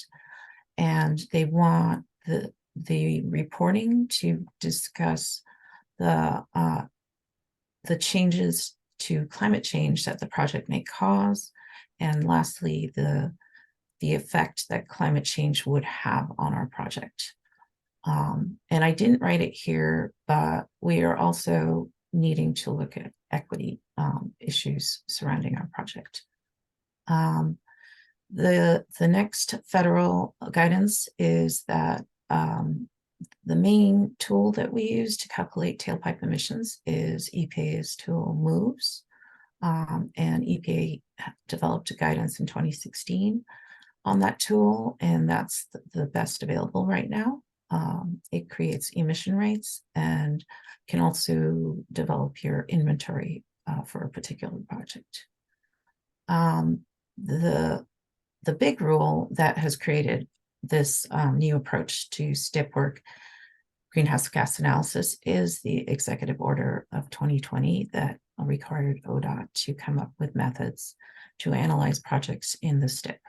And they want the reporting to discuss the changes to climate change that the project may cause, and lastly, the effect that climate change would have on our project. And I didn't write it here, but we are also needing to look at equity issues surrounding our project. The next federal guidance is that the main tool that we use to calculate tailpipe emissions is EPA's tool MOVES. And EPA developed a guidance in 2016 on that tool, and that's the best available right now. It creates emission rates and can also develop your inventory for a particular project. The big rule that has created this new approach to STIP work, greenhouse gas analysis, is the executive order of 2020 that required ODOT to come up with methods to analyze projects in the STIP.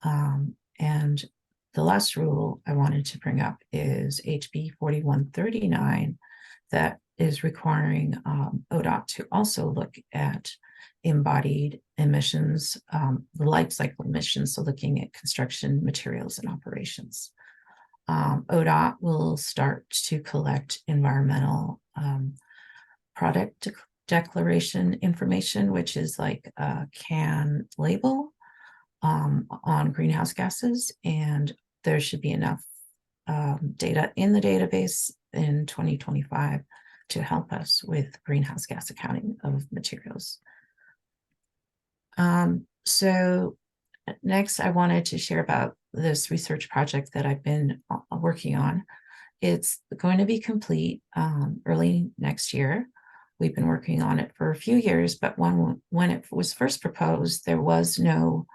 And the last rule I wanted to bring up is HB 4139 that is requiring ODOT to also look at embodied emissions, the life cycle emissions, so looking at construction materials and operations. ODOT will start to collect environmental product declaration information, which is like a CAN label on greenhouse gases, and there should be enough data in the database in 2025 to help us with greenhouse gas accounting of materials. So next, I wanted to share about this research project that I've been working on. It's going to be complete early next year. We've been working on it for a few years, but when it was first proposed, there was no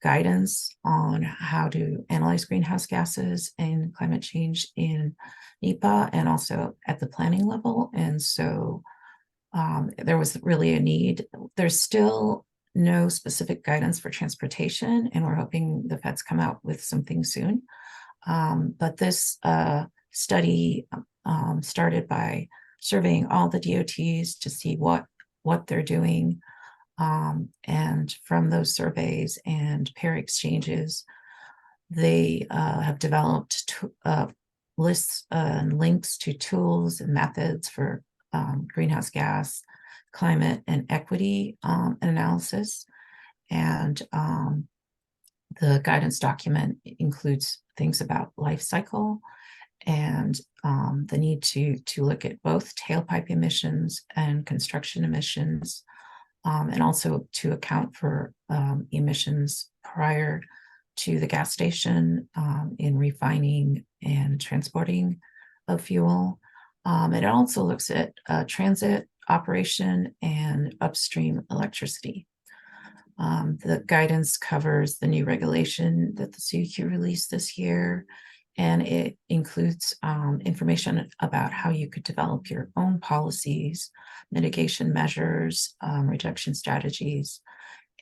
guidance on how to analyze greenhouse gases and climate change in NEPA and also at the planning level. And so there was really a need. There's still no specific guidance for transportation, and we're hoping the feds come out with something soon. But this study started by surveying all the DOTs to see what they're doing. And from those surveys and pair exchanges, they have developed lists and links to tools and methods for greenhouse gas, climate, and equity analysis. And the guidance document includes things about life cycle and the need to look at both tailpipe emissions and construction emissions, and also to account for emissions prior to the gas station in refining and transporting of fuel. It also looks at transit operation and upstream electricity. The guidance covers the new regulation that the CEQ released this year, and it includes information about how you could develop your own policies, mitigation measures, reduction strategies,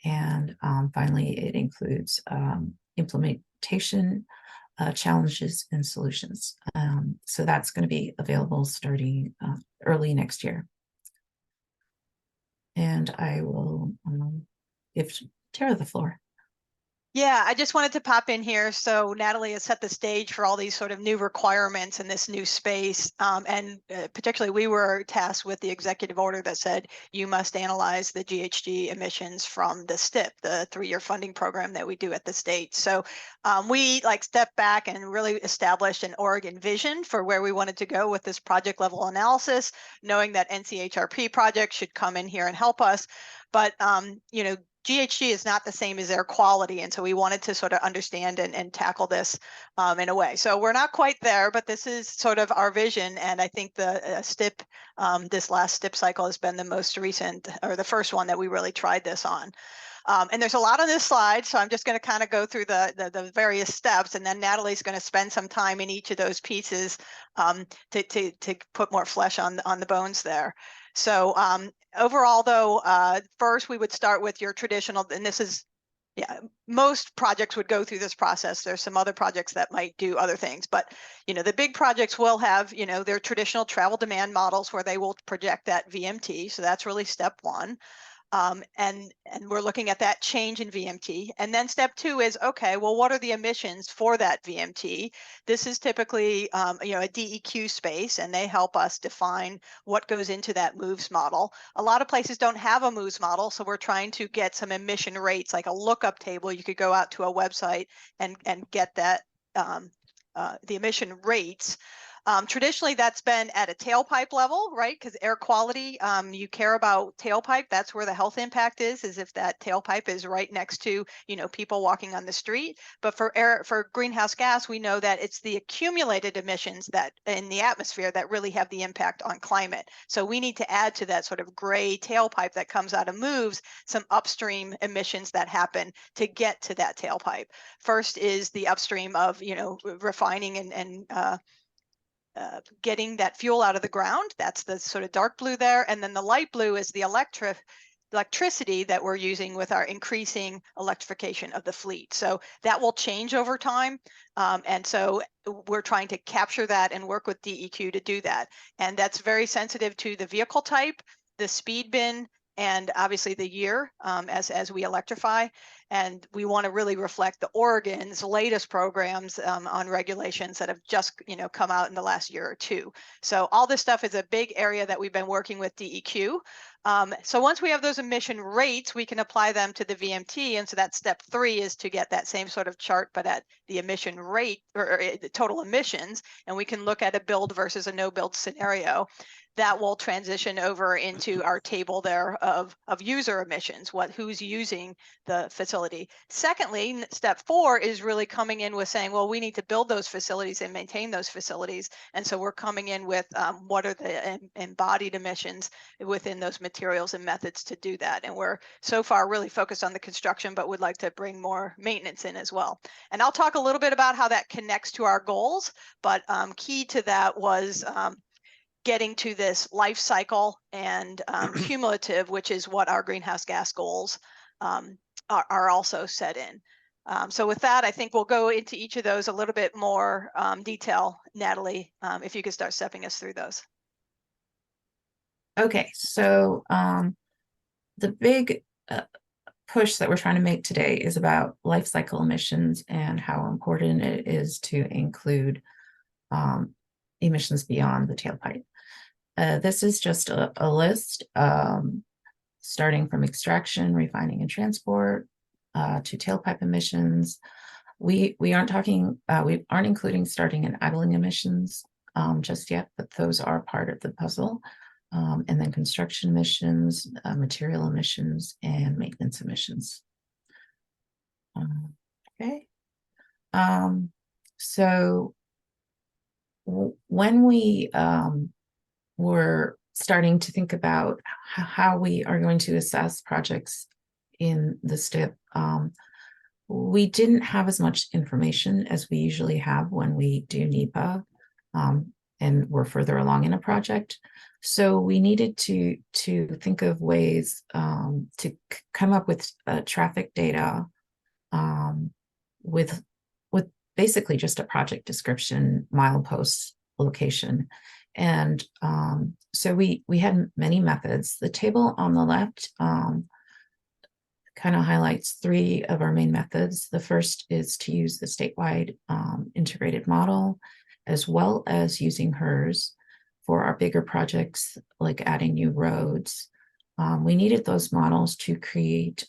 and finally, it includes implementation challenges and solutions. So that's going to be available starting early next year. And I will give Tara the floor. Yeah, I just wanted to pop in here. So Natalie has set the stage for all these sort of new requirements in this new space. And particularly we were tasked with the executive order that said you must analyze the GHG emissions from the STIP, the 3-year funding program that we do at the state. So we stepped back and really established an Oregon vision for where we wanted to go with this project level analysis, knowing that NCHRP projects should come in here and help us. But, GHG is not the same as air quality. And so we wanted to sort of understand and tackle this in a way. So we're not quite there, but this is sort of our vision. And I think the STIP, this last STIP cycle has been the most recent, or the first one that we really tried this on. And there's a lot on this slide, so I'm just going to kind of go through the various steps, and then Natalie's going to spend some time in each of those pieces to put more flesh on the bones there. So overall, though, first we would start with your traditional, and this is, most projects would go through this process. There's some other projects that might do other things, but the big projects will have their traditional travel demand models where they will project that VMT. So that's really step one. And we're looking at that change in VMT. And then step 2 is, okay, well, what are the emissions for that VMT? This is typically, a DEQ space, and they help us define what goes into that MOVES model. A lot of places don't have a MOVES model, so we're trying to get some emission rates, like a lookup table. You could go out to a website and get that, the emission rates. Traditionally, that's been at a tailpipe level, right? Because air quality, you care about tailpipe. That's where the health impact is if that tailpipe is right next to, people walking on the street. But for greenhouse gas, we know that it's the accumulated emissions that in the atmosphere that really have the impact on climate. So we need to add to that sort of gray tailpipe that comes out of MOVES some upstream emissions that happen to get to that tailpipe. First is the upstream of, refining and getting that fuel out of the ground. That's the sort of dark blue there. And then the light blue is the electricity that we're using with our increasing electrification of the fleet. So that will change over time. And so we're trying to capture that and work with DEQ to do that. And that's very sensitive to the vehicle type, the speed bin, and obviously the year as we electrify. And we want to really reflect the Oregon's latest programs on regulations that have just come out in the last year or two. So all this stuff is a big area that we've been working with DEQ. So once we have those emission rates, we can apply them to the VMT. And so that step 3 is to get that same sort of chart, but at the emission rate or the total emissions. And we can look at a build versus a no build scenario. That will transition over into our table there of user emissions, who's using the facility. Secondly, step 4 is really coming in with saying, well, we need to build those facilities and maintain those facilities. And so we're coming in with what are the embodied emissions within those materials and methods to do that. And we're so far really focused on the construction, but would like to bring more maintenance in as well. And I'll talk a little bit about how that connects to our goals, but key to that was getting to this life cycle and cumulative, which is what our greenhouse gas goals are also set in. So with that, I think we'll go into each of those a little bit more detail. Natalie, if you could start stepping us through those. Okay, so the big push that we're trying to make today is about life cycle emissions and how important it is to include emissions beyond the tailpipe. This is just a list starting from extraction, refining, and transport to tailpipe emissions. We aren't including starting and idling emissions just yet, but those are part of the puzzle. And then construction emissions, material emissions, and maintenance emissions. Okay. So when we were starting to think about how we are going to assess projects in the STIP, we didn't have as much information as we usually have when we do NEPA and we're further along in a project. So we needed to think of ways to come up with traffic data with basically just a project description, mileposts, location. And so we had many methods. The table on the left kind of highlights 3 of our main methods. The first is to use the statewide integrated model, as well as using HERS for our bigger projects, like adding new roads. We needed those models to create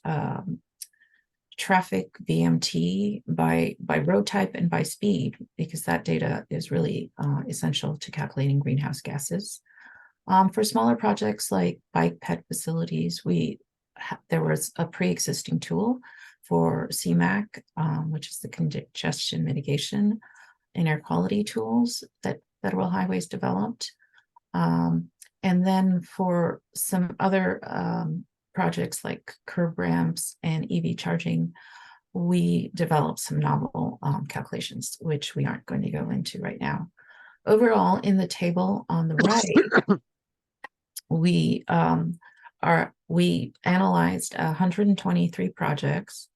traffic VMT by road type and by speed, because that data is really essential to calculating greenhouse gases. For smaller projects like bike ped facilities, there was a pre-existing tool for CMAQ, which is the congestion mitigation and air quality tools that Federal Highways developed. And then for some other projects like curb ramps and EV charging, we developed some novel calculations, which we aren't going to go into right now. Overall, in the table on the right, we analyzed 123 projects.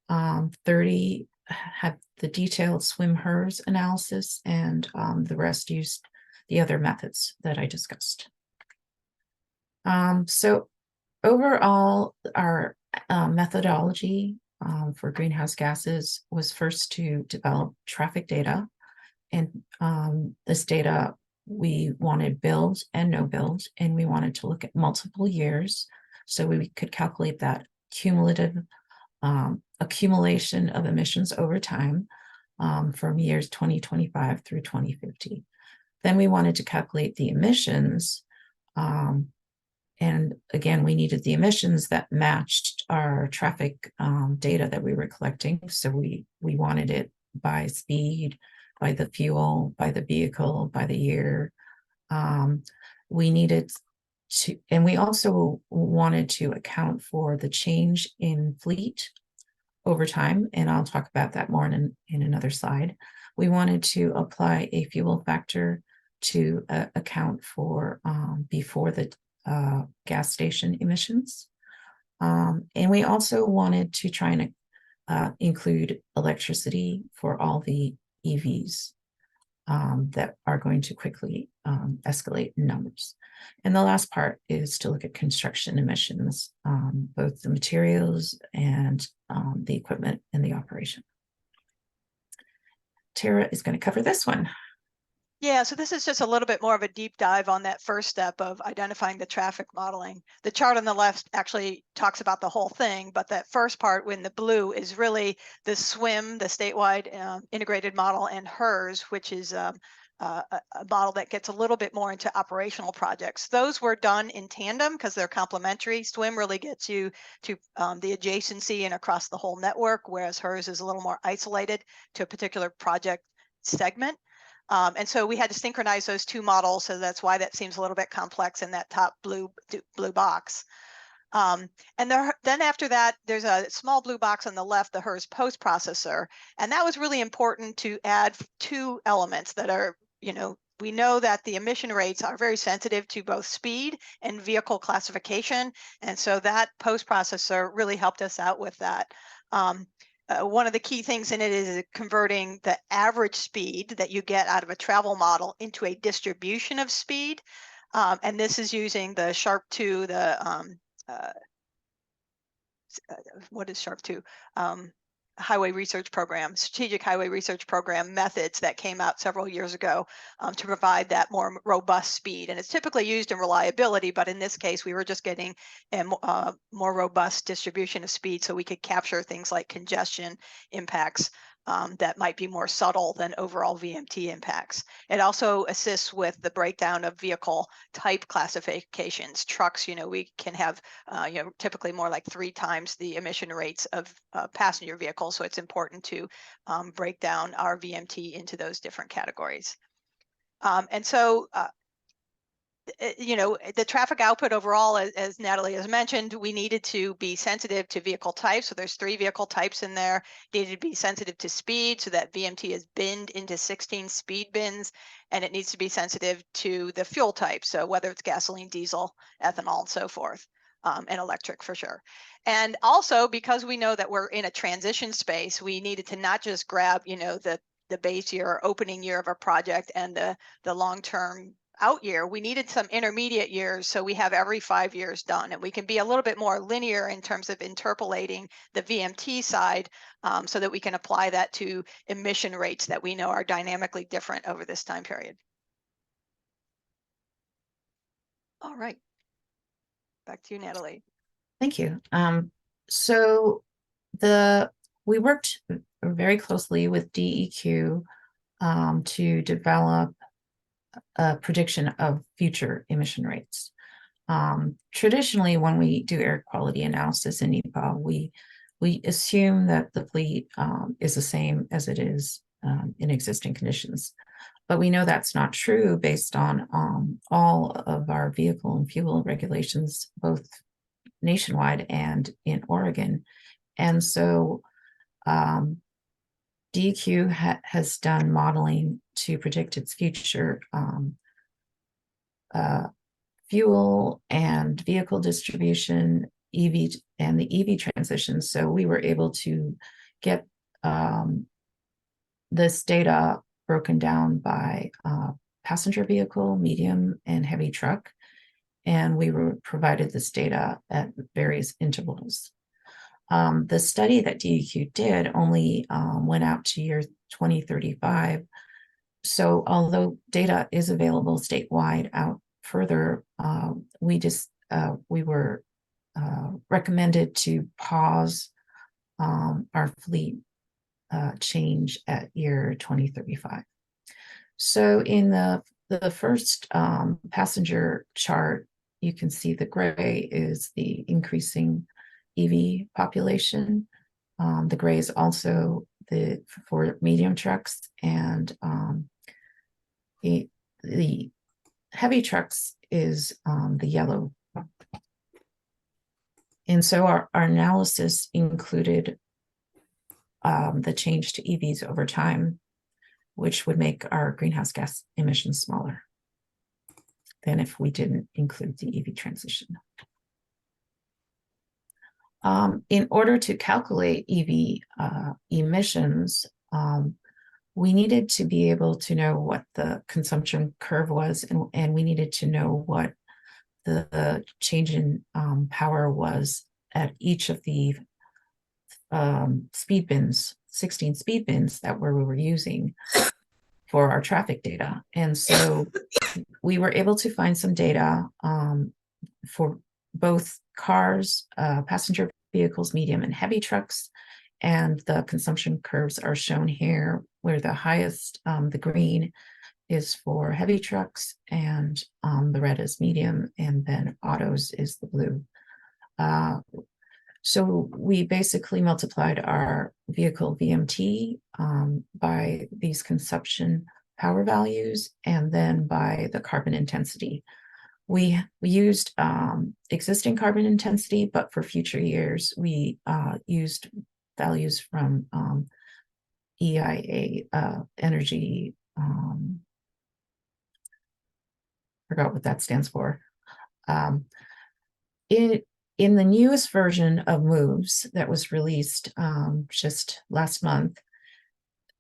30 had the detailed swim HERS analysis, and the rest used the other methods that I discussed. So overall, our methodology for greenhouse gases was first to develop traffic data. And this data, we wanted build and no build, and we wanted to look at multiple years so we could calculate that cumulative accumulation of emissions over time from years 2025 through 2050. Then we wanted to calculate the emissions. And again, we needed the emissions that matched our traffic data that we were collecting. So we wanted it by speed, by the fuel, by the vehicle, by the year. We needed to, and we also wanted to account for the change in fleet over time. And I'll talk about that more in another slide. We wanted to apply a fuel factor to account for before the gas station emissions. And we also wanted to try and include electricity for all the EVs that are going to quickly escalate in numbers. And the last part is to look at construction emissions, both the materials and the equipment and the operation. Tara is going to cover this one. Yeah, so this is just a little bit more of a deep dive on that first step of identifying the traffic modeling. The chart on the left actually talks about the whole thing, but that first part in the blue is really the SWIM, the statewide integrated model, and HERS, which is a model that gets a little bit more into operational projects. Those were done in tandem because they're complementary. SWIM really gets you to the adjacency and across the whole network, whereas HERS is a little more isolated to a particular project segment. And so we had to synchronize those 2 models, so that's why that seems a little bit complex in that top blue box. And then after that, there's a small blue box on the left, the HERS post processor, and that was really important to add 2 elements that are, we know that the emission rates are very sensitive to both speed and vehicle classification. And so that post-processor really helped us out with that. One of the key things in it is converting the average speed that you get out of a travel model into a distribution of speed. And this is using the SHARP2, what is SHARP2? Highway Research Program, Strategic Highway Research Program methods that came out several years ago to provide that more robust speed. And it's typically used in reliability, but in this case, we were just getting a more robust distribution of speed so we could capture things like congestion impacts that might be more subtle than overall VMT impacts. It also assists with the breakdown of vehicle type classifications. Trucks, we can have, typically more like 3 times the emission rates of passenger vehicles. So it's important to break down our VMT into those different categories. And so the traffic output overall, as Natalie has mentioned, we needed to be sensitive to vehicle types. So there's 3 vehicle types in there. Needed to be sensitive to speed, so that VMT is binned into 16 speed bins, and it needs to be sensitive to the fuel type. So whether it's gasoline, diesel, ethanol, and so forth, and electric for sure. And also, because we know that we're in a transition space, we needed to not just grab, the base year or opening year of a project and the long-term out year. We needed some intermediate years, so we have every 5 years done, and we can be a little bit more linear in terms of interpolating the VMT side, so that we can apply that to emission rates that we know are dynamically different over this time period. All right, back to you, Natalie. Thank you. So we worked very closely with DEQ to develop a prediction of future emission rates. Traditionally, when we do air quality analysis in NEPA, we assume that the fleet is the same as it is in existing conditions. But we know that's not true based on all of our vehicle and fuel regulations, both nationwide and in Oregon. And so DEQ has done modeling to predict its future fuel and vehicle distribution, EV and the EV transition. So we were able to get this data broken down by passenger vehicle, medium, and heavy truck. And we were provided this data at various intervals. The study that DEQ did only went out to year 2035. So although data is available statewide out further, we were recommended to pause our fleet change at year 2035. So in the first passenger chart, you can see the gray is the increasing EV population. The gray is also for medium trucks, and the heavy trucks is the yellow. And so our analysis included the change to EVs over time, which would make our greenhouse gas emissions smaller than if we didn't include the EV transition. In order to calculate EV emissions, we needed to be able to know what the consumption curve was, and we needed to know what the change in power was at each of the speed bins, 16 speed bins that we were using for our traffic data. And so we were able to find some data for both cars, passenger vehicles, medium and heavy trucks, and the consumption curves are shown here, where the highest, the green, is for heavy trucks, and the red is medium, and then autos is the blue. So we basically multiplied our vehicle VMT by these consumption power values, and then by the carbon intensity. We used existing carbon intensity, but for future years, we used values from EIA energy forgot what that stands for. In the newest version of MOVES that was released just last month,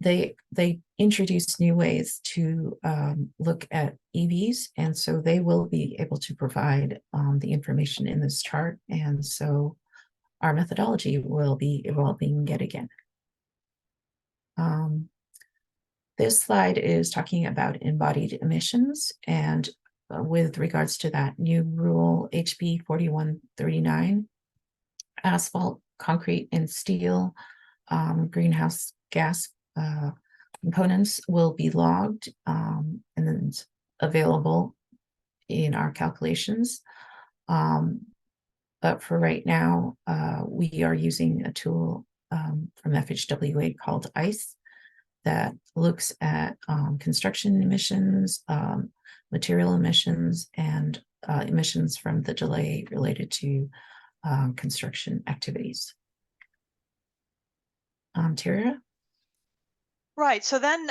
they introduced new ways to look at EVs, and so they will be able to provide the information in this chart, and so our methodology will be evolving yet again. This slide is talking about embodied emissions, and with regards to that new rule HB 4139, asphalt, concrete, and steel greenhouse gas components will be logged and then available in our calculations. But for right now, we are using a tool from FHWA called ICE that looks at construction emissions, material emissions, and emissions from the delay related to construction activities. Tyria? Right. So then,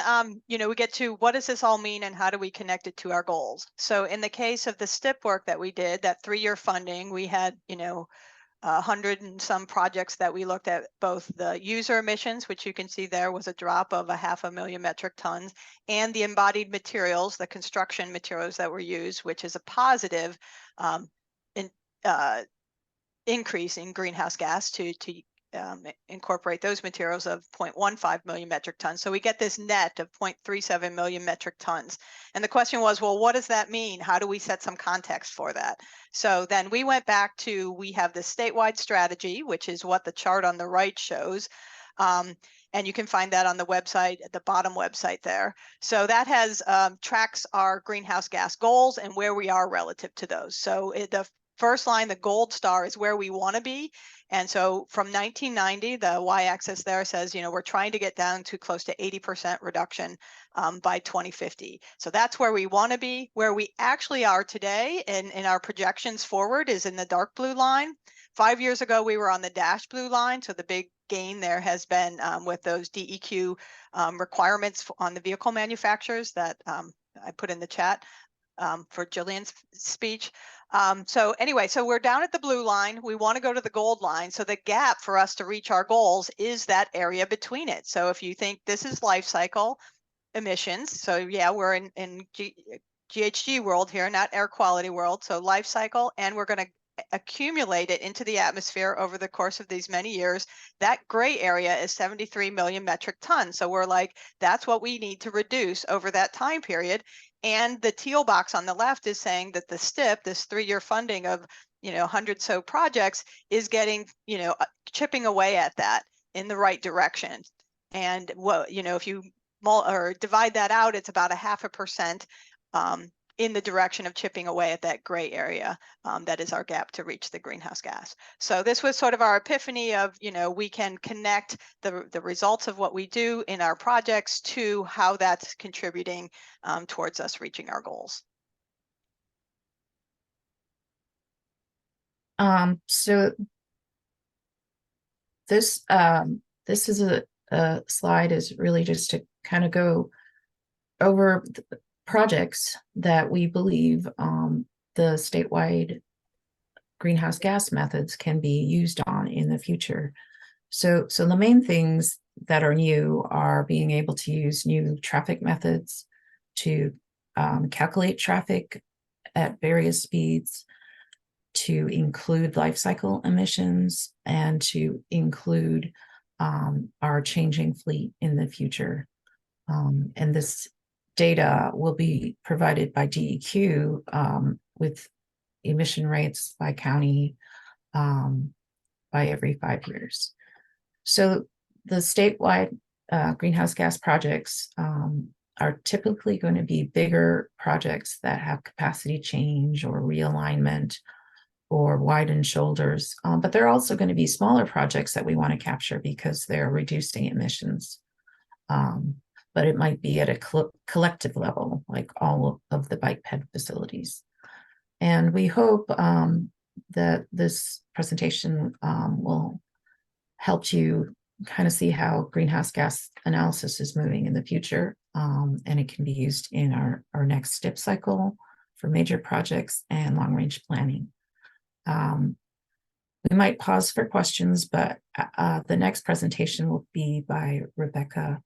we get to what does this all mean and how do we connect it to our goals? So in the case of the STIP work that we did, that 3-year funding, we had, 100 and some projects that we looked at, both the user emissions, which you can see there was a drop of 500,000 metric tons, and the embodied materials, the construction materials that were used, which is a positive increase in greenhouse gas to incorporate those materials of 0.15 million metric tons. So we get this net of 0.37 million metric tons. And the question was, well, what does that mean? How do we set some context for that? So then we went back to, we have the statewide strategy, which is what the chart on the right shows. And you can find that on the website, at the bottom website there. So that has tracks our greenhouse gas goals and where we are relative to those. So the first line, the gold star, is where we want to be. And so from 1990, the y-axis there says, we're trying to get down to close to 80% reduction by 2050. So that's where we want to be. Where we actually are today in our projections forward is in the dark blue line. 5 years ago, we were on the dash blue line. So the big gain there has been with those DEQ requirements on the vehicle manufacturers that I put in the chat for Jillian's speech. So anyway, so we're down at the blue line. We want to go to the gold line. So the gap for us to reach our goals is that area between it. So if you think this is life cycle emissions, so yeah, we're in GHG world here, not air quality world. So life cycle, and we're going to accumulate it into the atmosphere over the course of these many years. That gray area is 73 million metric tons. So we're like, that's what we need to reduce over that time period. And the teal box on the left is saying that the STIP, this 3-year funding of 100 so projects, is getting chipping away at that in the right direction. And if you divide that out, it's about 0.5% in the direction of chipping away at that gray area. That is our gap to reach the greenhouse gas. So this was sort of our epiphany of, we can connect the results of what we do in our projects to how that's contributing towards us reaching our goals. So this is a slide is really just to kind of go over projects that we believe the statewide greenhouse gas methods can be used on in the future. So the main things that are new are being able to use new traffic methods to calculate traffic at various speeds, to include life cycle emissions, and to include our changing fleet in the future. And this data will be provided by DEQ with emission rates by county by every 5 years. So the statewide greenhouse gas projects are typically going to be bigger projects that have capacity change or realignment or widened shoulders, but they're also going to be smaller projects that we want to capture because they're reducing emissions. But it might be at a collective level, like all of the bike ped facilities. And we hope that this presentation will help you kind of see how greenhouse gas analysis is moving in the future, and it can be used in our next STIP cycle for major projects and long-range planning. We might pause for questions, but the next presentation will be by Rebecca,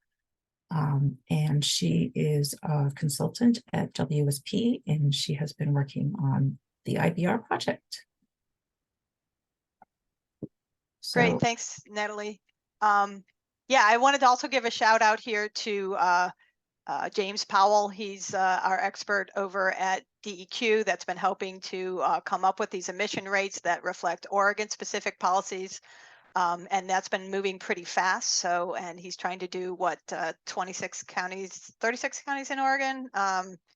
and she is a consultant at WSP, and she has been working on the IBR project. Great, thanks, Natalie. Yeah, I wanted to also give a shout out here to James Powell. He's our expert over at DEQ that's been helping to come up with these emission rates that reflect Oregon-specific policies. And that's been moving pretty fast. So, and he's trying to do what 36 counties in Oregon,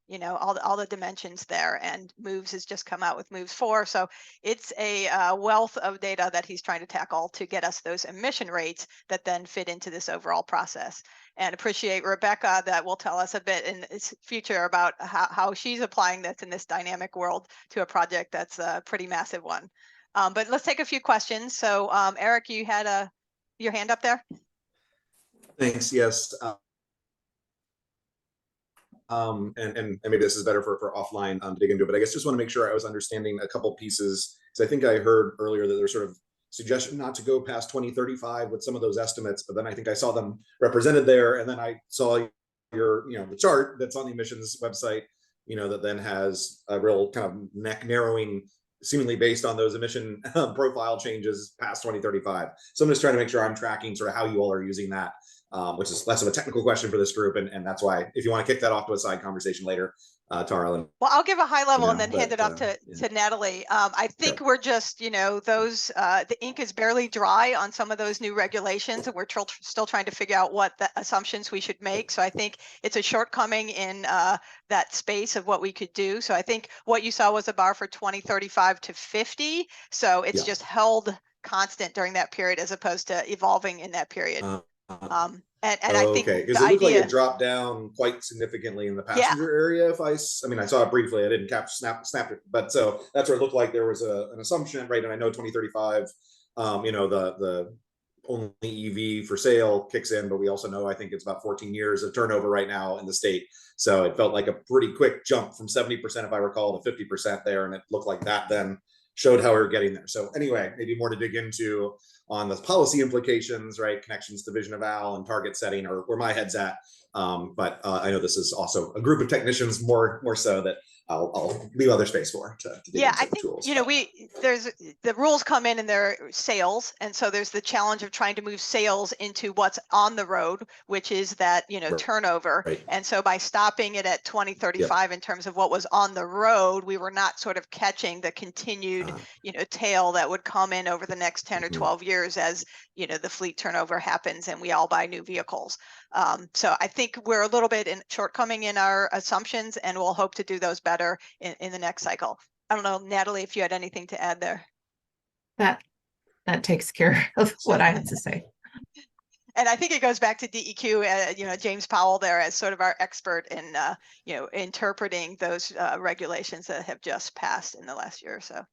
you know, all the dimensions there, and MOVES has just come out with MOVES 4. So it's a wealth of data that he's trying to tackle to get us those emission rates that then fit into this overall process. And appreciate Rebecca that will tell us a bit in the future about how she's applying this in this dynamic world to a project that's a pretty massive one. But let's take a few questions. So Eric, you had your hand up there. Thanks. Yes. And maybe this is better for offline to dig into, but I guess just want to make sure I was understanding a couple pieces. So I think I heard earlier that there's sort of suggestion not to go past 2035 with some of those estimates, but then I think I saw them represented there, and then I saw your, you know, the chart that's on the emissions website, you know, that then has a real kind of neck narrowing, seemingly based on those emission profile changes past 2035. So I'm just trying to make sure I'm tracking sort of how you all are using that, which is less of a technical question for this group. And that's why, if you want to kick that off to a side conversation later, Tara. Well, I'll give a high level, you know, and then hand it off to Natalie. I think Okay. we're just, you know, those, the ink is barely dry on some of those new regulations, and we're still trying to figure out what the assumptions we should make. So I think it's a shortcoming in that space of what we could do. So I think what you saw was a bar for 2035 to 50. So it's just held constant during that period as opposed to evolving in that period. And I think okay, because the it looked idea, like it dropped down quite significantly in the Yeah. passenger area. If I mean, I saw it briefly. I didn't snap it, but so that's where it looked like there was an assumption, right? And I know 2035, you know, the only EV for sale kicks in, but we also know I think it's about 14 years of turnover right now in the state. So it felt like a pretty quick jump from 70%, if I recall, to 50% there, and it looked like that then showed how we were getting there. So anyway, maybe more to dig into on the policy implications, right? Connections to vision eval and target setting, or where my head's at. But I know this is also a group of technicians more so that I'll leave other space for to dig yeah, into I think, tools. you know, there's the rules come in and they're sales. And so there's the challenge of trying to move sales into what's on the road, which is that, you know, Right. turnover. Right. And so by stopping it at 2035 in terms of what was on the road, we were not sort of catching the continued, you know, tail that would come in over the next 10 or 12 years as, you know, the fleet turnover happens and we all buy new vehicles. So I think we're a little bit shortcoming in our assumptions, and we'll hope to do those better in the next cycle. I don't know, Natalie, if you had anything to add there. That takes care of what I had to say. And I think it goes back to DEQ, you know, James Powell there as sort of our expert in, you know, interpreting those regulations that have just passed in the last year or so.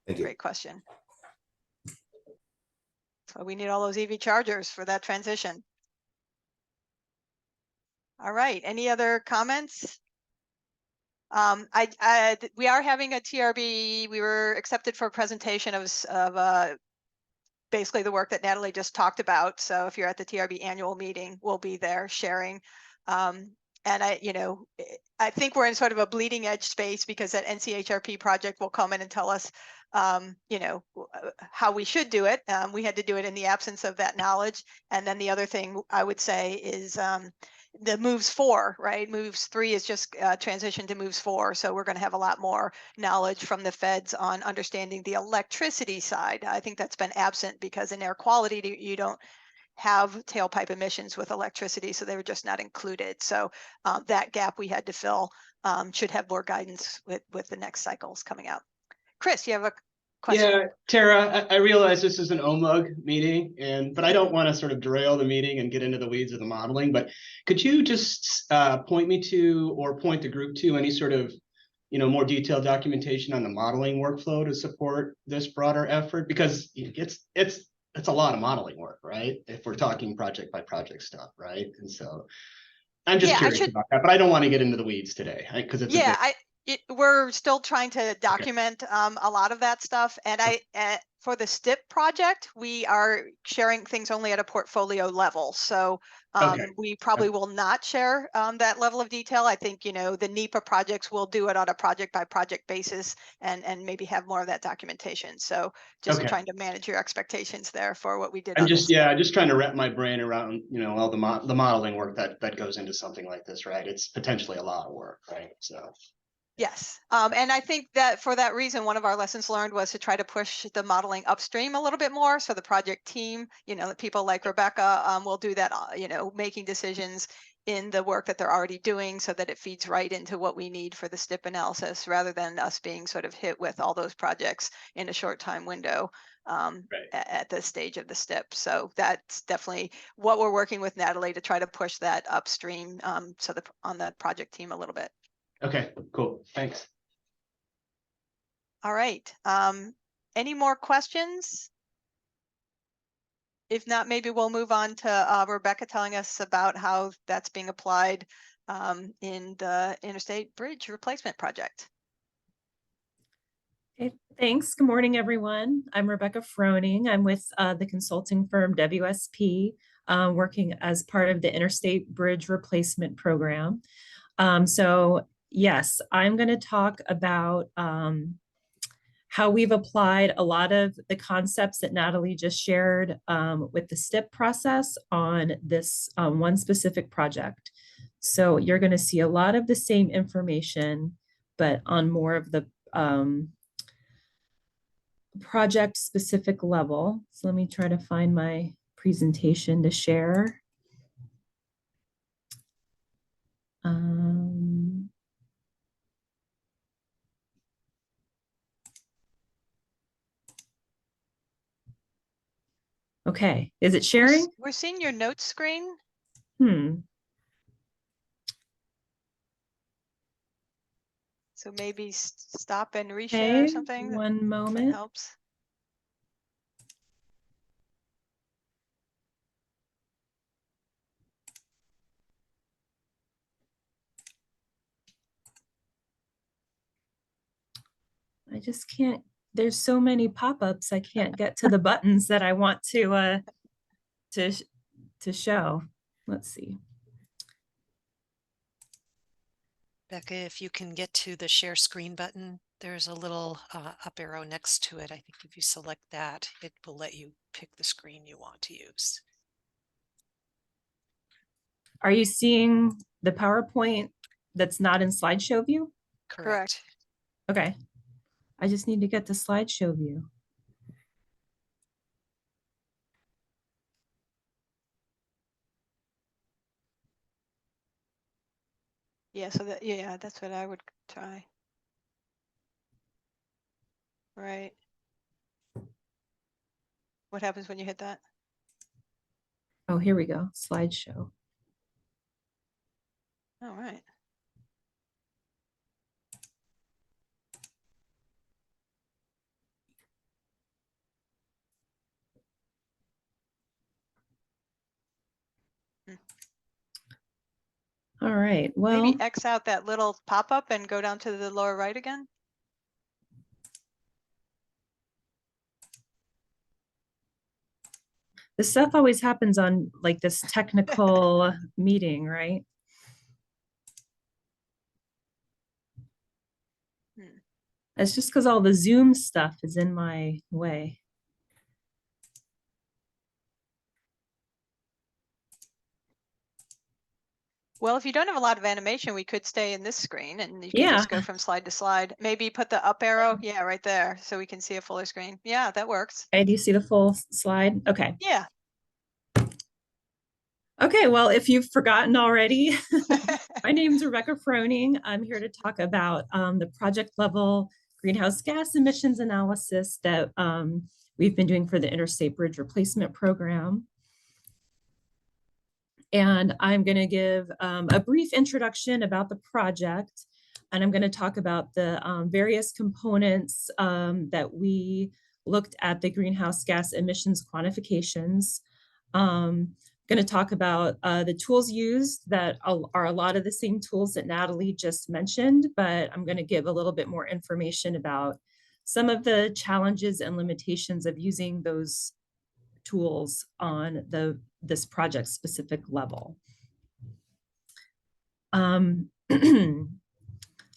Thank you. Great question. So we need all those EV chargers for that transition. All right, any other comments? We are having a TRB. We were accepted for a presentation of basically the work that Natalie just talked about. So if you're at the TRB annual meeting, we'll be there sharing. And I think we're in sort of a bleeding edge space because that NCHRP project will come in and tell us, you know, how we should do it. We had to do it in the absence of that knowledge. And then the other thing I would say is the MOVES 4, right? MOVES 3 is just transitioned to MOVES 4. So we're going to have a lot more knowledge from the feds on understanding the electricity side. I think that's been absent because in air quality, you don't have tailpipe emissions with electricity, so they were just not included. So that gap we had to fill should have more guidance with the next cycles coming out. Chris, you have a question? Yeah, Tara, I realize this is an OMUG meeting, but I don't want to sort of derail the meeting and get into the weeds of the modeling, but could you just point me to, or point the group to, any sort of, you know, more detailed documentation on the modeling workflow to support this broader effort? Because it's a lot of modeling work, right? If we're talking project by project stuff, right? And so I'm just Yeah, curious about that, but I don't want to get into the weeds today because it's a Yeah, bit. we're still trying to document a lot of that stuff. And for the STIP project, we are sharing things only at a portfolio level. So Okay. we probably will not share that level of detail. I think, you know, the NEPA projects will do it on a project by project basis and maybe have more of that documentation. So just Okay. trying to manage your expectations there for what we did. I'm on just, this. yeah, just trying to wrap my brain around, you know, all the modeling work that goes into something like this, right? It's potentially a lot of work, right? So. Yes. And I think that for that reason, one of our lessons learned was to try to push the modeling upstream a little bit more. So the project team, you know, people like Rebecca will do that, you know, making decisions in the work that they're already doing so that it feeds right into what we need for the STIP analysis rather than us being sort of hit with all those projects in a short time window at this stage of the STIP. So that's definitely what we're working with Natalie to try to push that upstream so on the project team a little bit. Okay, cool. Thanks. All right. Any more questions? If not, maybe we'll move on to Rebecca telling us about how that's being applied in the Interstate Bridge Replacement Project. Okay, thanks. Good morning, everyone. I'm Rebecca Froning. I'm with the consulting firm WSP, working as part of the Interstate Bridge Replacement Program. So yes, I'm going to talk about how we've applied a lot of the concepts that Natalie just shared with the STIP process on this one specific project. So you're going to see a lot of the same information, but on more of the project specific level. So let me try to find my presentation to share. Okay, is it sharing? We're seeing your notes screen. So maybe stop and reshare or something. One moment. That helps. I just can't, there's so many pop-ups. I can't get to the buttons that I want to show. Let's see. Becca, if you can get to the share screen button, there's a little up arrow next to it. I think if you select that, it will let you pick the screen you want to use. Are you seeing the PowerPoint that's not in slideshow view? Correct. Okay. I just need to get to slideshow view. Yeah, so that, yeah, that's what I would try. Right. What happens when you hit that? Oh, here we go. Slideshow. All right. All right. Well, maybe X out that little pop-up and go down to the lower right again. this stuff always happens on like this technical meeting, right? It's just because all the Zoom stuff is in my way. Well, if you don't have a lot of animation, we could stay in this screen and you can Yeah. just go from slide to slide. Maybe put the up arrow, yeah, right there, so we can see a fuller screen. Yeah, that works. Okay, do you see the full slide? Okay. Yeah. Okay, well, if you've forgotten already, my name's Rebecca Froning. I'm here to talk about the project level greenhouse gas emissions analysis that we've been doing for the Interstate Bridge Replacement Program. And I'm going to give a brief introduction about the project, and I'm going to talk about the various components that we looked at the greenhouse gas emissions quantifications. going to talk about the tools used that are a lot of the same tools that Natalie just mentioned, but I'm going to give a little bit more information about some of the challenges and limitations of using those tools on this project specific level.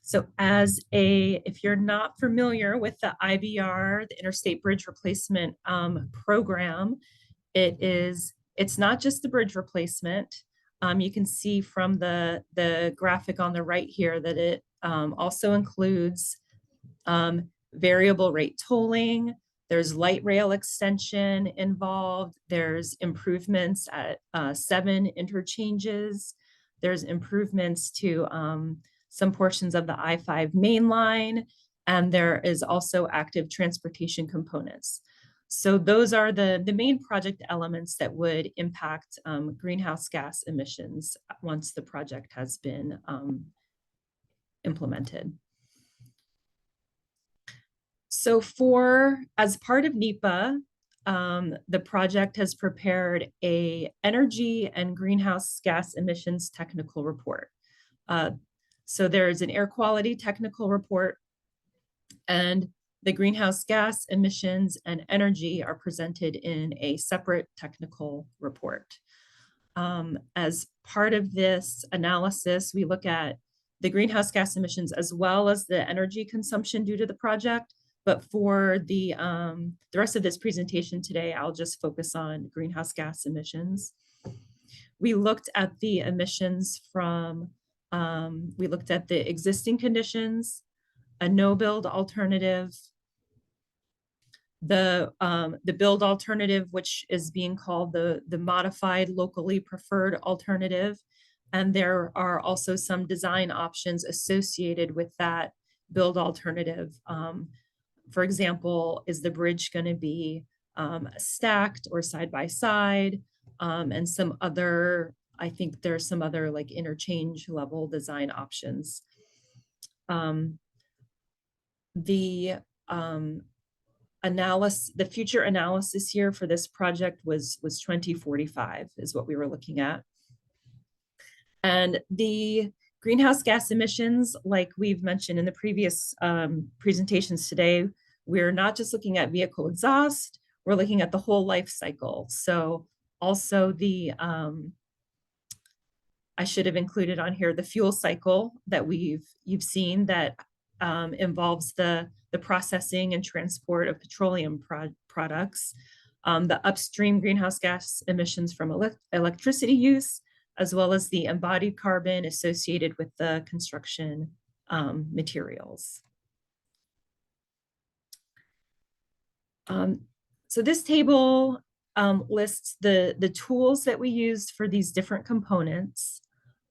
So if you're not familiar with the IBR, the Interstate Bridge Replacement Program, it's not just the bridge replacement. You can see from the graphic on the right here that it also includes variable rate tolling. There's light rail extension involved. There's improvements at 7 interchanges. There's improvements to some portions of the I-5 main line, and there is also active transportation components. So those are the main project elements that would impact greenhouse gas emissions once the project has been implemented. So as part of NEPA, the project has prepared a energy and greenhouse gas emissions technical report. So there's an air quality technical report, and the greenhouse gas emissions and energy are presented in a separate technical report. As part of this analysis, we look at the greenhouse gas emissions as well as the energy consumption due to the project. But for the rest of this presentation today, I'll just focus on greenhouse gas emissions. We looked at the emissions we looked at the existing conditions, a no-build alternative, the build alternative, which is being called the modified locally preferred alternative. And there are also some design options associated with that build alternative. For example, is the bridge going to be stacked or side by side? And some other, I think there's some other like interchange level design options. The future analysis here for this project was 2045 is what we were looking at. And the greenhouse gas emissions, like we've mentioned in the previous presentations today, we're not just looking at vehicle exhaust, we're looking at the whole life cycle. So also I should have included on here the fuel cycle that you've seen that involves the processing and transport of petroleum products, the upstream greenhouse gas emissions from electricity use, as well as the embodied carbon associated with the construction materials. So this table lists the tools that we used for these different components.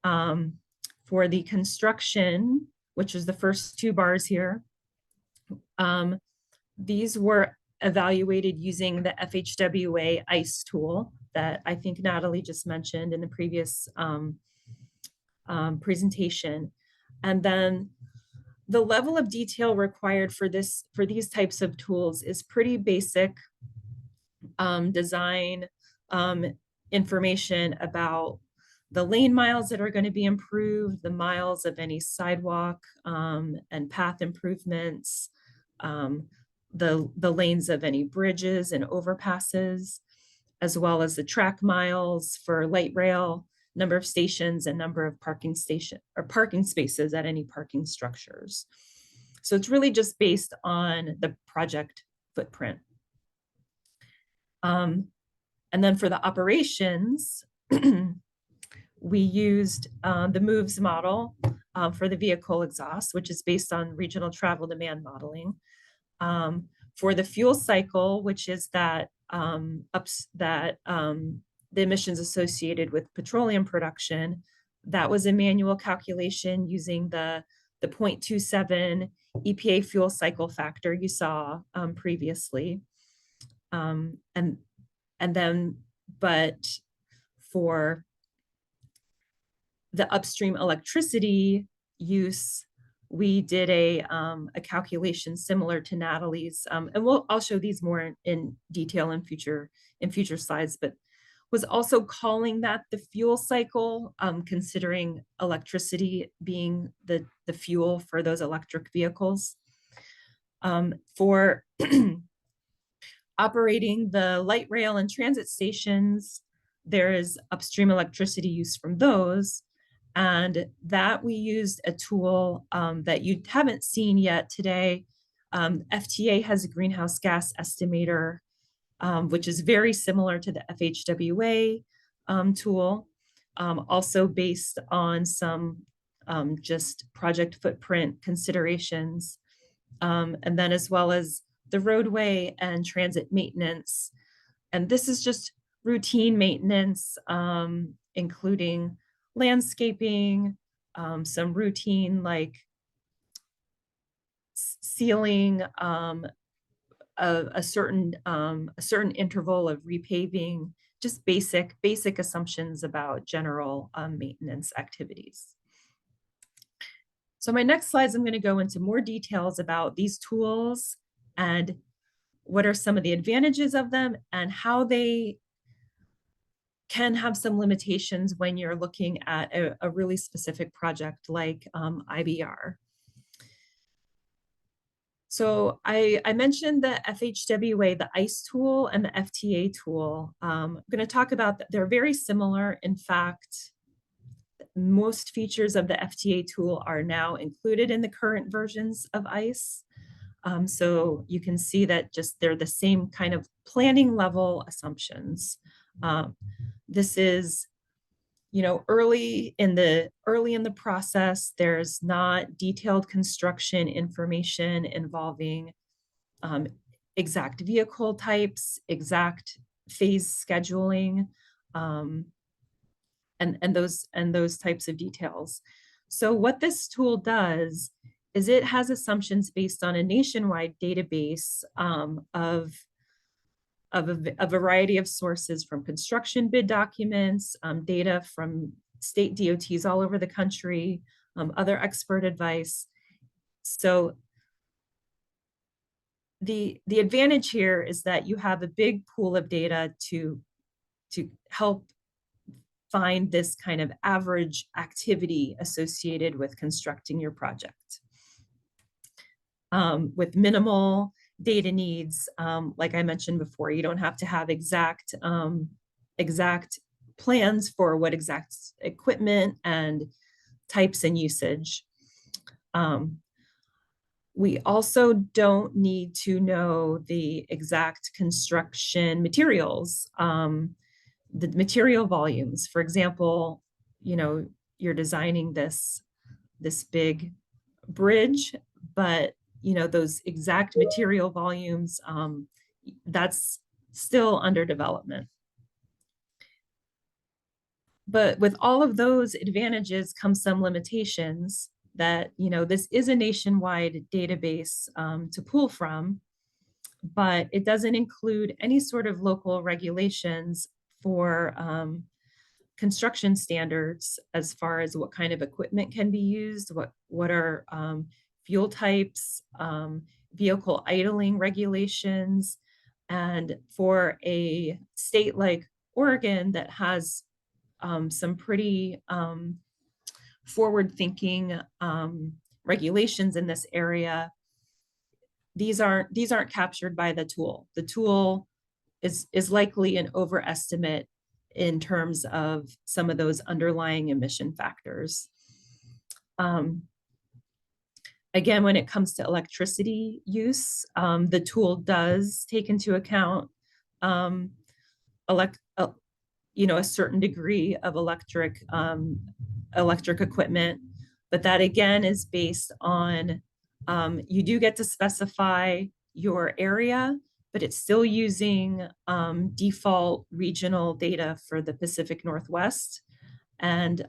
For the construction, which is the first 2 bars here, these were evaluated using the FHWA ICE tool that I think Natalie just mentioned in the previous presentation. And then the level of detail required for these types of tools is pretty basic design information about the lane miles that are going to be improved, the miles of any sidewalk and path improvements, the lanes of any bridges and overpasses, as well as the track miles for light rail, number of stations, and number of parking spaces at any parking structures. So it's really just based on the project footprint. And then for the operations, we used the MOVES model for the vehicle exhaust, which is based on regional travel demand modeling. For the fuel cycle, which is the emissions associated with petroleum production, that was a manual calculation using the 0.27 EPA fuel cycle factor you saw previously. But for the upstream electricity use, we did a calculation similar to Natalie's, and I'll show these more in detail in future slides. But was also calling that the fuel cycle, considering electricity being the fuel for those electric vehicles. For operating the light rail and transit stations, there is upstream electricity use from those. And that we used a tool that you haven't seen yet today. FTA has a greenhouse gas estimator, which is very similar to the FHWA tool, also based on some just project footprint considerations. And then as well as the roadway and transit maintenance. And this is just routine maintenance, including landscaping, some routine like sealing, a certain interval of repaving, just basic assumptions about general maintenance activities. So my next slides, I'm going to go into more details about these tools and what are some of the advantages of them and how they can have some limitations when you're looking at a really specific project like IBR. So I mentioned the FHWA, the ICE tool, and the FTA tool. I'm going to talk about that. They're very similar. In fact, most features of the FTA tool are now included in the current versions of ICE. So you can see that just they're the same kind of planning level assumptions. This is, you know, early in the process. There's not detailed construction information involving exact vehicle types, exact phase scheduling, and those types of details. So what this tool does is it has assumptions based on a nationwide database of a variety of sources, from construction bid documents, data from state DOTs all over the country, other expert advice. So the advantage here is that you have a big pool of data to help find this kind of average activity associated with constructing your project. With minimal data needs, like I mentioned before, you don't have to have exact plans for what exact equipment and types and usage. We also don't need to know the exact construction materials, the material volumes. For example, you know, you're designing this big bridge, but you know, those exact material volumes, that's still under development. But with all of those advantages come some limitations that, you know, this is a nationwide database to pull from, but it doesn't include any sort of local regulations for construction standards as far as what kind of equipment can be used, what are fuel types, vehicle idling regulations. And for a state like Oregon that has some pretty forward-thinking regulations in this area, these aren't captured by the tool. The tool is likely an overestimate in terms of some of those underlying emission factors. Again, when it comes to electricity use, the tool does take into account you know, a certain degree of electric equipment, but that again is based on, you do get to specify your area, but it's still using default regional data for the Pacific Northwest. And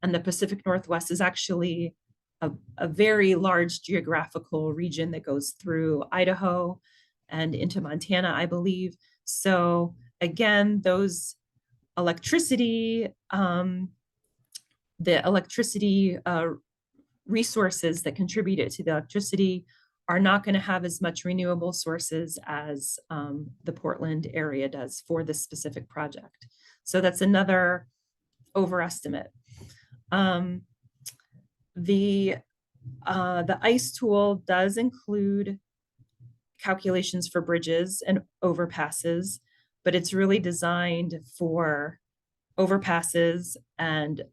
the Pacific Northwest is actually a very large geographical region that goes through Idaho and into Montana, I believe. So again, those electricity, the electricity resources that contributed to the electricity are not going to have as much renewable sources as the Portland area does for this specific project. So that's another overestimate. The ICE tool does include calculations for bridges and overpasses, but it's really designed for overpasses and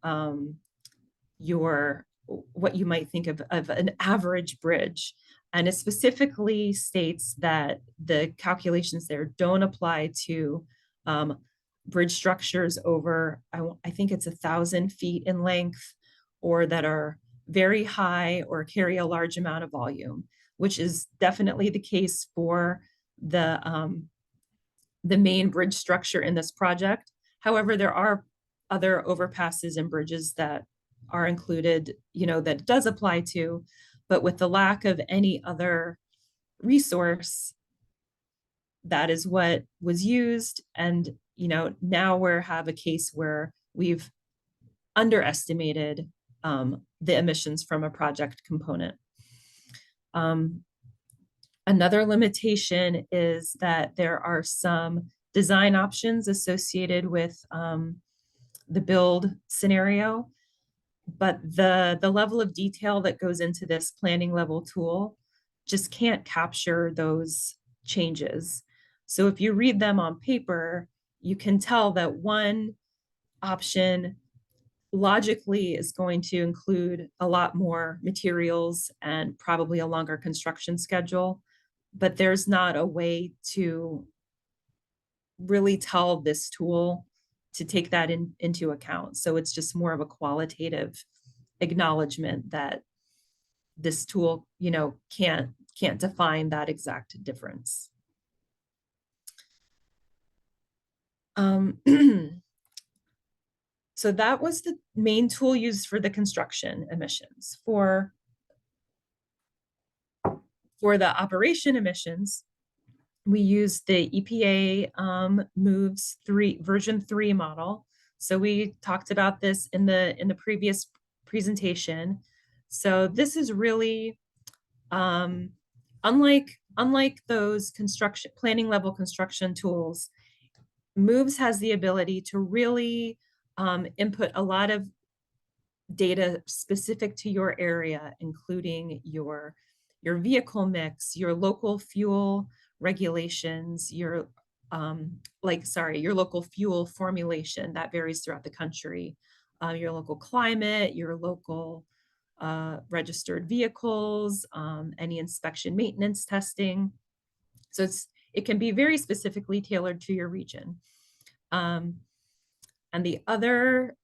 what you might think of an average bridge. And it specifically states that the calculations there don't apply to bridge structures over, I think it's 1,000 feet in length, or that are very high or carry a large amount of volume, which is definitely the case for the main bridge structure in this project. However, there are other overpasses and bridges that are included, that it does apply to, but with the lack of any other resource, that is what was used. And, now we have a case where we've underestimated the emissions from a project component. Another limitation is that there are some design options associated with the build scenario, but the level of detail that goes into this planning level tool just can't capture those changes. So if you read them on paper, you can tell that one option logically is going to include a lot more materials and probably a longer construction schedule, but there's not a way to really tell this tool to take that into account. So it's just more of a qualitative acknowledgement that this tool, can't define that exact difference. So that was the main tool used for the construction emissions. For the operation emissions, we used the EPA MOVES version 3 model. So we talked about this in the previous presentation. So this is really unlike those planning level construction tools. MOVES has the ability to really input a lot of data specific to your area, including your vehicle mix, your local fuel regulations, your local fuel formulation that varies throughout the country, your local climate, your local registered vehicles, any inspection maintenance testing. So it can be very specifically tailored to your region. And the other,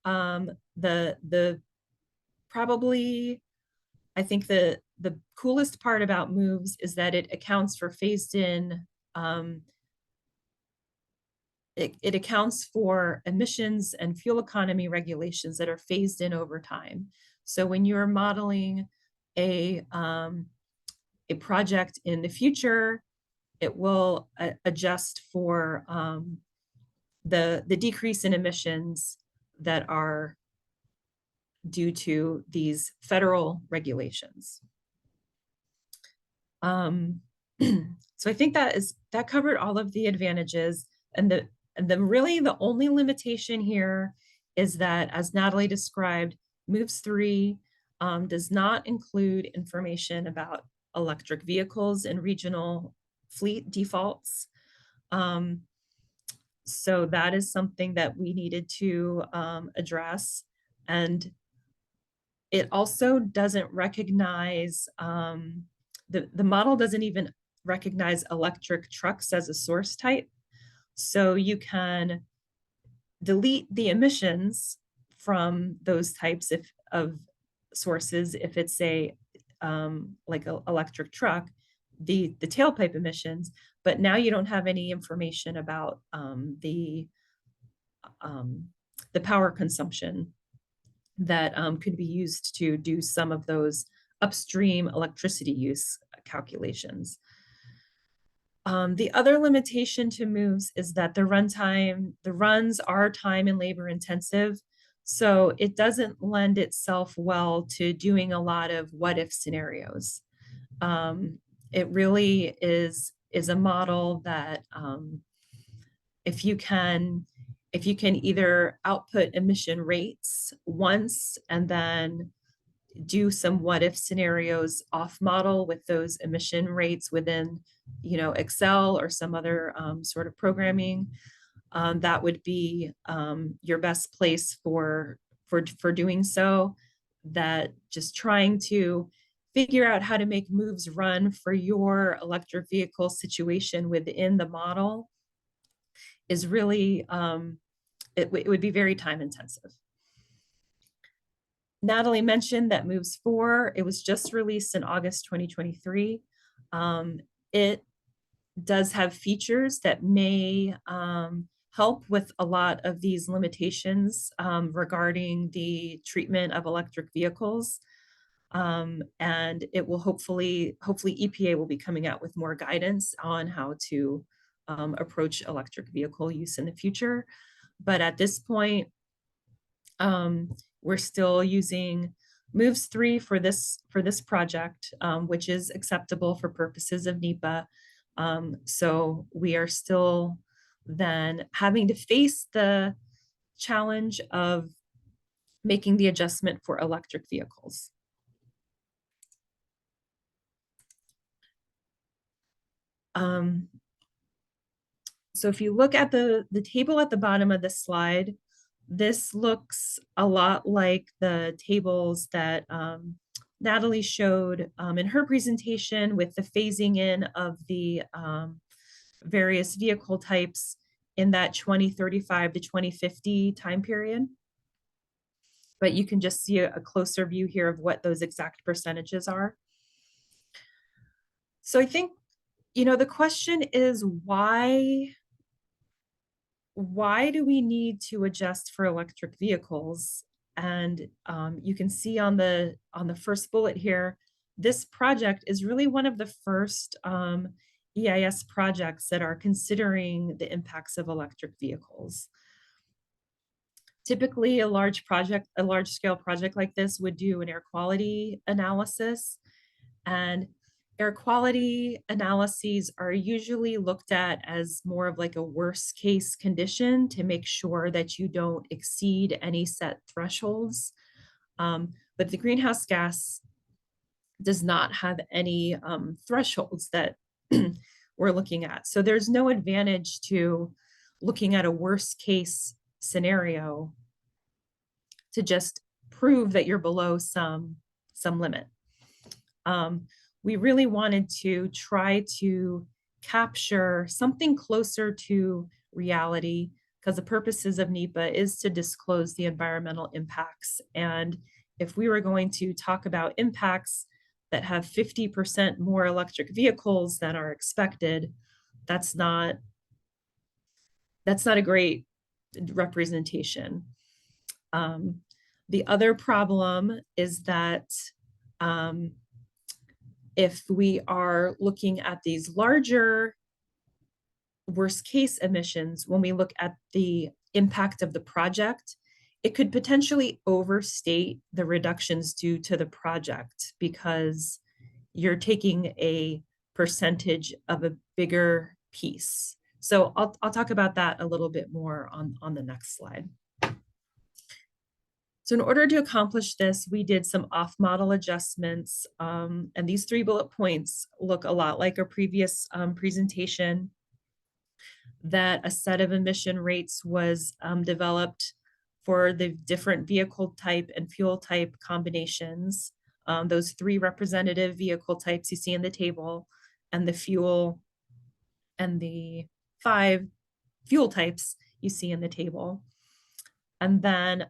probably, I think the coolest part about MOVES is that it accounts for phased in, it accounts for emissions and fuel economy regulations that are phased in over time. So when you're modeling a project in the future, it will adjust for the decrease in emissions that are due to these federal regulations. So I think that covered all of the advantages, and really the only limitation here is that, as Natalie described, MOVES 3 does not include information about electric vehicles and regional fleet defaults. So that is something that we needed to address. And it also doesn't recognize, the model doesn't even recognize electric trucks as a source type. So you can delete the emissions from those types of sources if it's like an electric truck, the tailpipe emissions, but now you don't have any information about the power consumption that could be used to do some of those upstream electricity use calculations. The other limitation to MOVES is that the runs are time and labor intensive. So it doesn't lend itself well to doing a lot of what if scenarios. it really is a model that if you can either output emission rates once and then do some what if scenarios off model with those emission rates within, Excel or some other sort of programming, that would be your best place for doing so. That just trying to figure out how to make moves run for your electric vehicle situation within the model is really, it would be very time intensive. Natalie mentioned that Moves 4, it was just released in August 2023. It does have features that may help with a lot of these limitations regarding the treatment of electric vehicles. And it will hopefully EPA will be coming out with more guidance on how to approach electric vehicle use in the future. But at this point, we're still using Moves 3 for this project, which is acceptable for purposes of NEPA. So we are still then having to face the challenge of making the adjustment for electric vehicles. So if you look at the table at the bottom of this slide, this looks a lot like the tables that Natalie showed in her presentation with the phasing in of the various vehicle types in that 2035 to 2050 time period. But you can just see a closer view here of what those exact percentages are. So I think, the question is why do we need to adjust for electric vehicles? And you can see on the first bullet here, this project is really one of the first EIS projects that are considering the impacts of electric vehicles. Typically, a large scale project like this would do an air quality analysis, and air quality analyses are usually looked at as more of like a worst case condition to make sure that you don't exceed any set thresholds. But the greenhouse gas does not have any thresholds that we're looking at. So there's no advantage to looking at a worst case scenario to just prove that you're below some limit. We really wanted to try to capture something closer to reality, because the purposes of NEPA is to disclose the environmental impacts. And if we were going to talk about impacts that have 50% more electric vehicles than are expected, that's not a great representation. The other problem is that if we are looking at these larger worst case emissions, when we look at the impact of the project, it could potentially overstate the reductions due to the project because you're taking a percentage of a bigger piece. So I'll talk about that a little bit more on the next slide. So in order to accomplish this, we did some off-model adjustments, and these 3 bullet points look a lot like a previous presentation, that a set of emission rates was developed for the different vehicle type and fuel type combinations. Those 3 representative vehicle types you see in the table, and the fuel and the 5 fuel types you see in the table. And then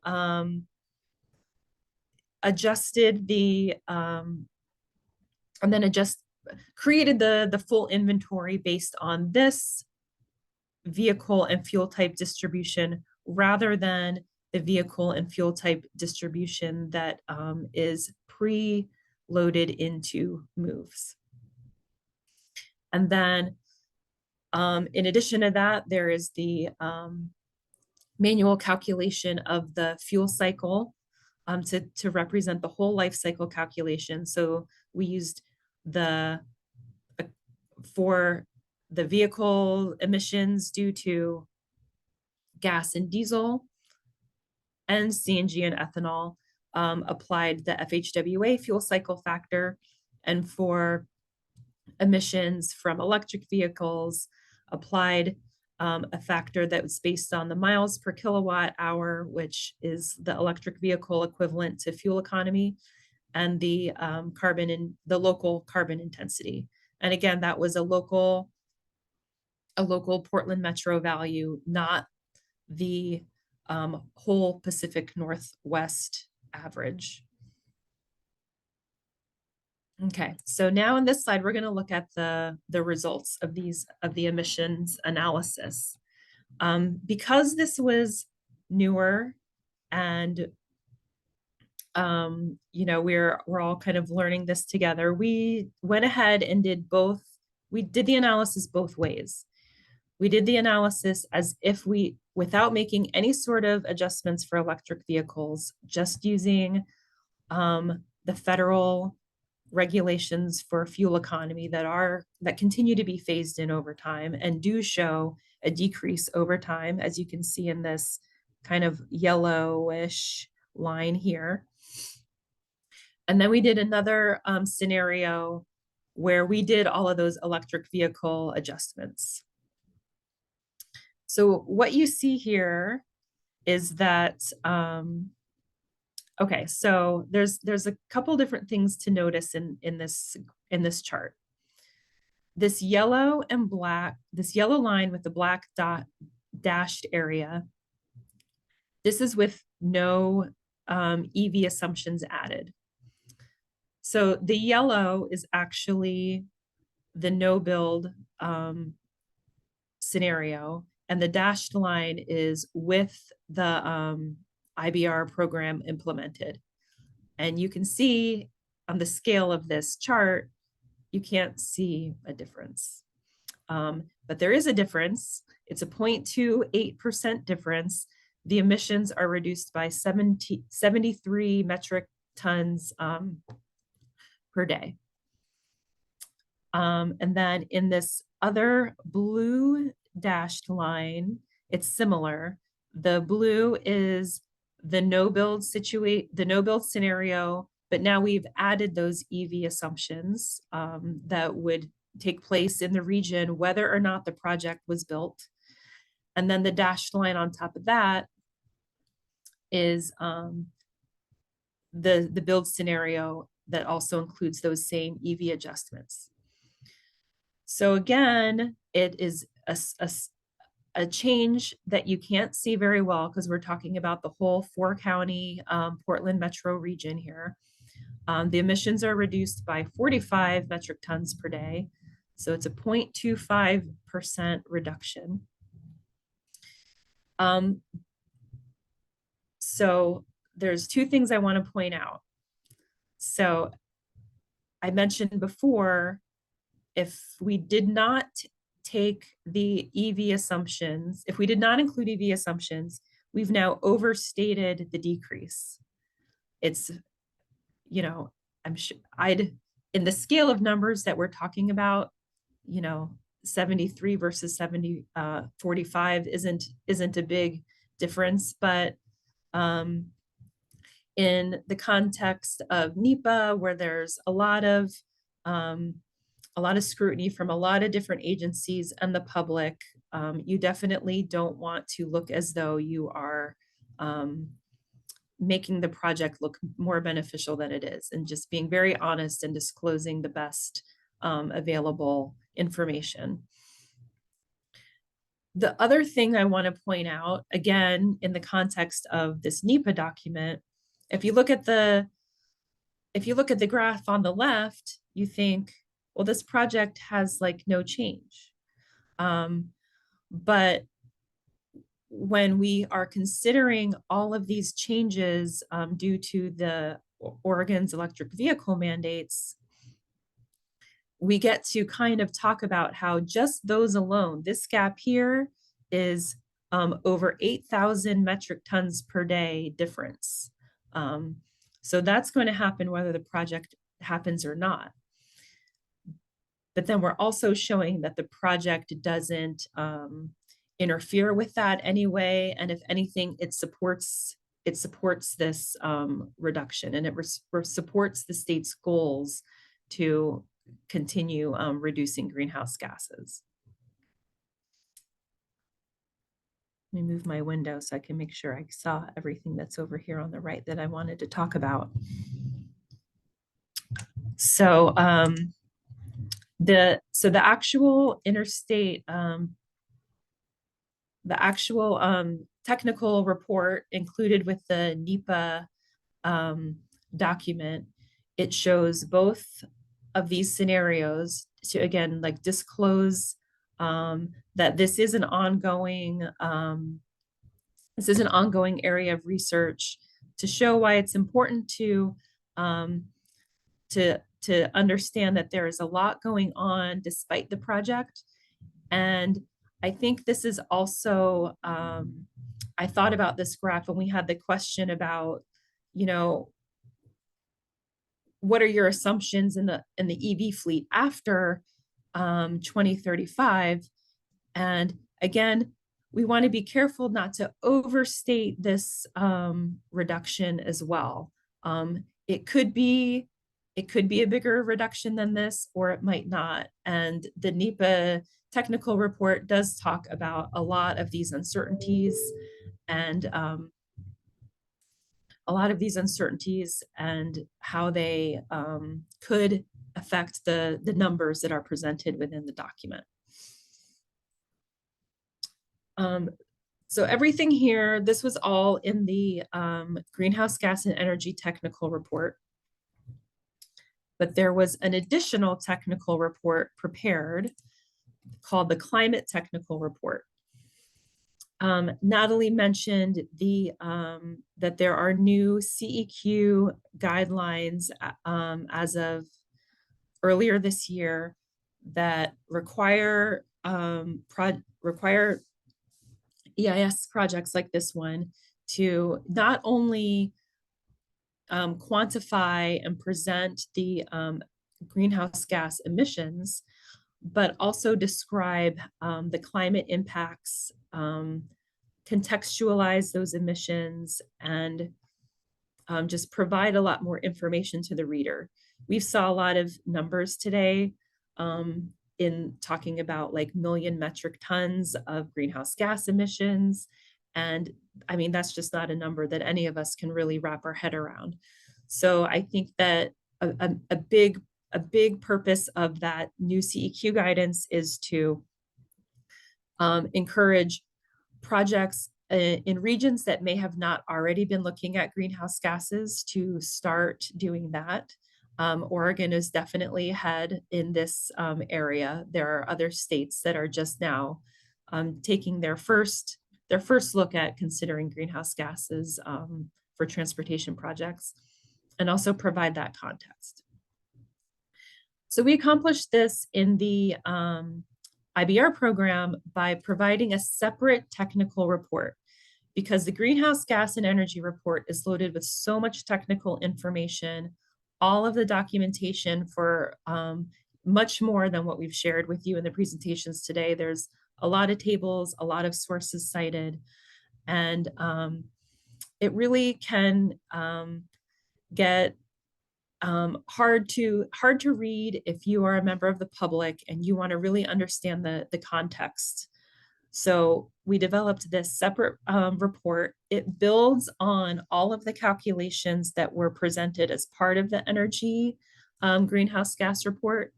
created the full inventory based on this vehicle and fuel type distribution rather than the vehicle and fuel type distribution that is pre-loaded into moves. And then in addition to that, there is the manual calculation of the fuel cycle to represent the whole life cycle calculation. So we used a for the vehicle emissions due to gas and diesel and CNG and ethanol, applied the FHWA fuel cycle factor. And for emissions from electric vehicles, applied a factor that was based on the miles per kilowatt hour, which is the electric vehicle equivalent to fuel economy, and the local carbon intensity. And again, that was a local Portland Metro value, not the whole Pacific Northwest average. Okay, so now in this slide, we're going to look at the results of the emissions analysis. Because this was newer and we're all kind of learning this together, we went ahead and did both. We did the analysis both ways. We did the analysis as if without making any sort of adjustments for electric vehicles, just using the federal regulations for fuel economy that continue to be phased in over time and do show a decrease over time, as you can see in this kind of yellowish line here. And then we did another scenario where we did all of those electric vehicle adjustments. So what you see here is that, okay, so there's a couple different things to notice in this chart. This yellow and black, this yellow line with the black dashed area, this is with no EV assumptions added. So the yellow is actually the no build scenario, and the dashed line is with the IBR program implemented. And you can see on the scale of this chart, you can't see a difference. But there is a difference. It's a 0.28% difference. The emissions are reduced by 73 metric tons per day. And then in this other blue dashed line, it's similar. The blue is the no build scenario, but now we've added those EV assumptions that would take place in the region, whether or not the project was built. And then the dashed line on top of that is the build scenario that also includes those same EV adjustments. So again, it is a change that you can't see very well because we're talking about the whole 4-county Portland metro region here. The emissions are reduced by 45 metric tons per day. So it's a 0.25% reduction. So there's two things I want to point out. So I mentioned before, if we did not take the EV assumptions, if we did not include EV assumptions, we've now overstated the decrease. It's, I'm sure in the scale of numbers that we're talking about, 73 versus 45 isn't a big difference, but in the context of NEPA, where there's a lot of scrutiny from a lot of different agencies and the public, you definitely don't want to look as though you are making the project look more beneficial than it is, and just being very honest and disclosing the best available information. The other thing I want to point out, again, in the context of this NEPA document, if you look at the graph on the left, you think, well, this project has like no change. But when we are considering all of these changes due to the Oregon's electric vehicle mandates, we get to kind of talk about how just those alone, this gap here is over 8,000 metric tons per day difference. So that's going to happen whether the project happens or not. but then we're also showing that the project doesn't interfere with that anyway. And if anything, it supports this reduction, and it supports the state's goals to continue reducing greenhouse gases. Let me move my window so I can make sure I saw everything that's over here on the right that I wanted to talk about. So the actual interstate, the actual technical report included with the NEPA document, it shows both of these scenarios to, again, like disclose that this is an ongoing area of research, to show why it's important to understand that there is a lot going on despite the project. And I think this is also, I thought about this graph when we had the question about, you know, what are your assumptions in the EV fleet after 2035? And again, we want to be careful not to overstate this reduction as well. It could be a bigger reduction than this, or it might not. And the NEPA technical report does talk about a lot of these uncertainties and how they could affect the numbers that are presented within the document. So everything here, this was all in the greenhouse gas and energy technical report. But there was an additional technical report prepared called the climate technical report. Natalie mentioned that there are new CEQ guidelines as of earlier this year that require EIS projects like this one to not only quantify and present the greenhouse gas emissions, but also describe the climate impacts, contextualize those emissions, and just provide a lot more information to the reader. We saw a lot of numbers today in talking about like million metric tons of greenhouse gas emissions. And I mean, that's just not a number that any of us can really wrap our head around. So I think that a big purpose of that new CEQ guidance is to encourage projects in regions that may have not already been looking at greenhouse gases to start doing that. Oregon is definitely ahead in this area. There are other states that are just now taking their first look at considering greenhouse gases for transportation projects, and also provide that context. So we accomplished this in the IBR program by providing a separate technical report, because the greenhouse gas and energy report is loaded with so much technical information, all of the documentation for much more than what we've shared with you in the presentations today. There's a lot of tables, a lot of sources cited, and it really can get hard to read if you are a member of the public and you want to really understand the context. So we developed this separate report. It builds on all of the calculations that were presented as part of the energy greenhouse gas report.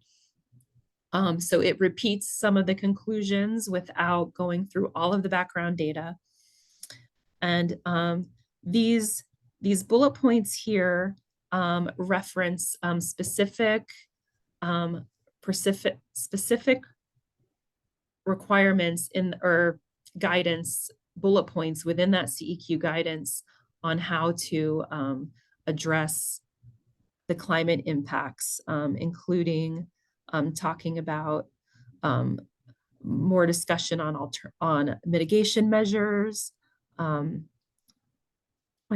So it repeats some of the conclusions without going through all of the background data. And these bullet points here reference specific requirements or guidance bullet points within that CEQ guidance on how to address the climate impacts, including talking about more discussion on mitigation measures. Like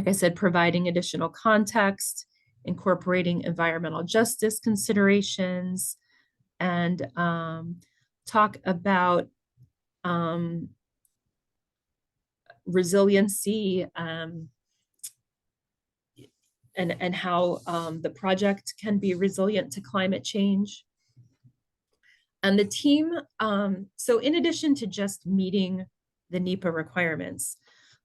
I said, providing additional context, incorporating environmental justice considerations, and talk about resiliency and how the project can be resilient to climate change. And the team, so in addition to just meeting the NEPA requirements,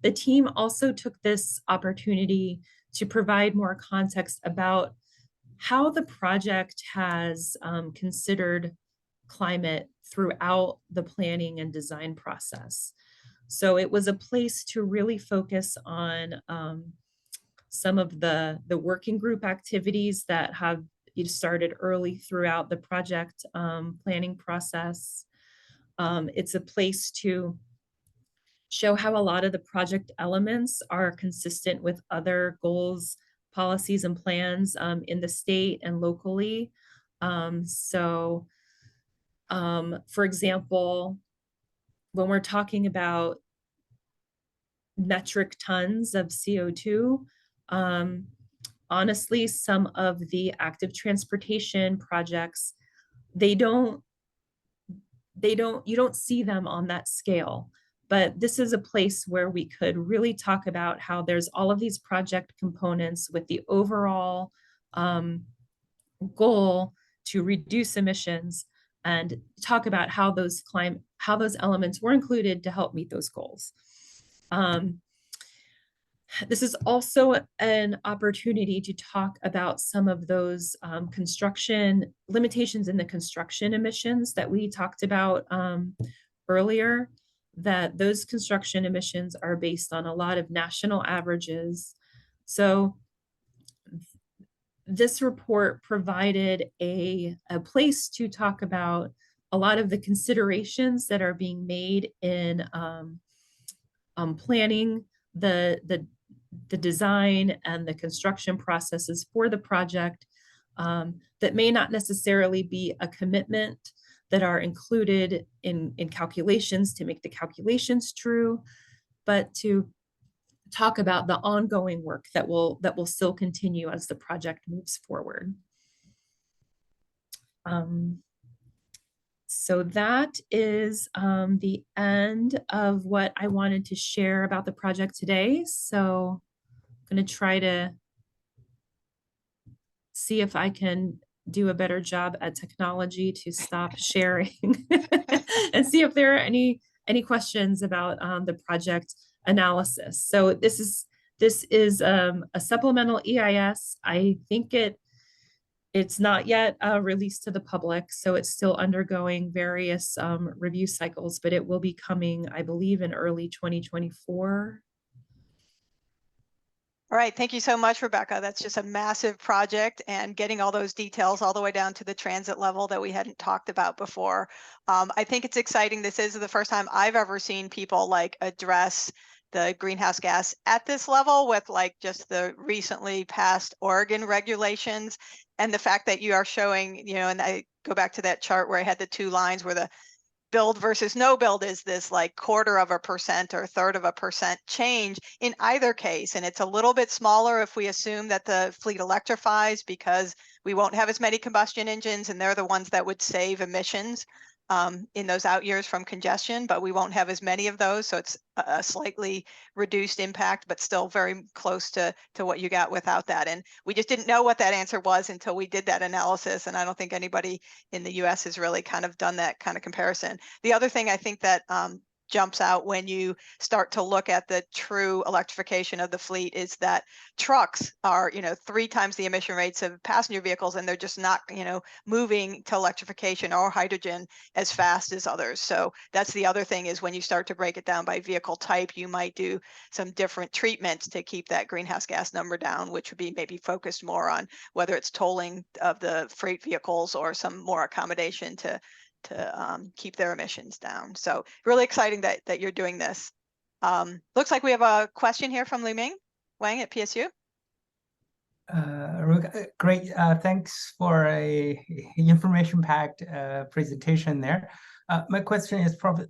the team also took this opportunity to provide more context about how the project has considered climate throughout the planning and design process. So it was a place to really focus on some of the working group activities that have started early throughout the project planning process. It's a place to show how a lot of the project elements are consistent with other goals, policies, and plans in the state and locally. For example, when we're talking about metric tons of CO2, honestly, some of the active transportation projects, you don't see them on that scale. But this is a place where we could really talk about how there's all of these project components with the overall goal to reduce emissions, and talk about how those elements were included to help meet those goals. This is also an opportunity to talk about some of those construction limitations in the construction emissions that we talked about earlier, that those construction emissions are based on a lot of national averages. So this report provided a place to talk about a lot of the considerations that are being made in planning the design and the construction processes for the project that may not necessarily be a commitment that are included in calculations to make the calculations true, but to talk about the ongoing work that will still continue as the project moves forward. So that is the end of what I wanted to share about the project today. So I'm going to try to see if I can do a better job at technology to stop sharing and see if there are any questions about the project analysis. So this is a supplemental EIS. I think it's not yet released to the public, so it's still undergoing various review cycles, but it will be coming, I believe, in early 2024. All right, thank you so much, Rebecca. That's just a massive project, and getting all those details all the way down to the transit level that we hadn't talked about before. I think it's exciting. This is the first time I've ever seen people like address the greenhouse gas at this level with like just the recently passed Oregon regulations, and the fact that you are showing, and I go back to that chart where I had the two lines where the build versus no build is this like 1/4% or 1/3% change in either case. And it's a little bit smaller if we assume that the fleet electrifies, because we won't have as many combustion engines, and they're the ones that would save emissions in those out years from congestion, but we won't have as many of those. So it's a slightly reduced impact, but still very close to what you got without that. And we just didn't know what that answer was until we did that analysis. And I don't think anybody in the US has really kind of done that kind of comparison. The other thing I think that jumps out when you start to look at the true electrification of the fleet is that trucks are 3 times the emission rates of passenger vehicles, and they're just not moving to electrification or hydrogen as fast as others. So that's the other thing, is when you start to break it down by vehicle type, you might do some different treatments to keep that greenhouse gas number down, which would be maybe focused more on whether it's tolling of the freight vehicles or some more accommodation to keep their emissions down. So really exciting that you're doing this. Looks like we have a question here from Li-Ming Wang at PSU. Great. Thanks for a information-packed presentation there. My question is probably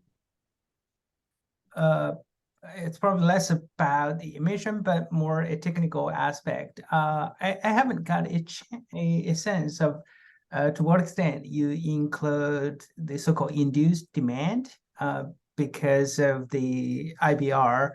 less about the emission, but more a technical aspect. I haven't got a sense of to what extent you include the so-called induced demand because of the IBR.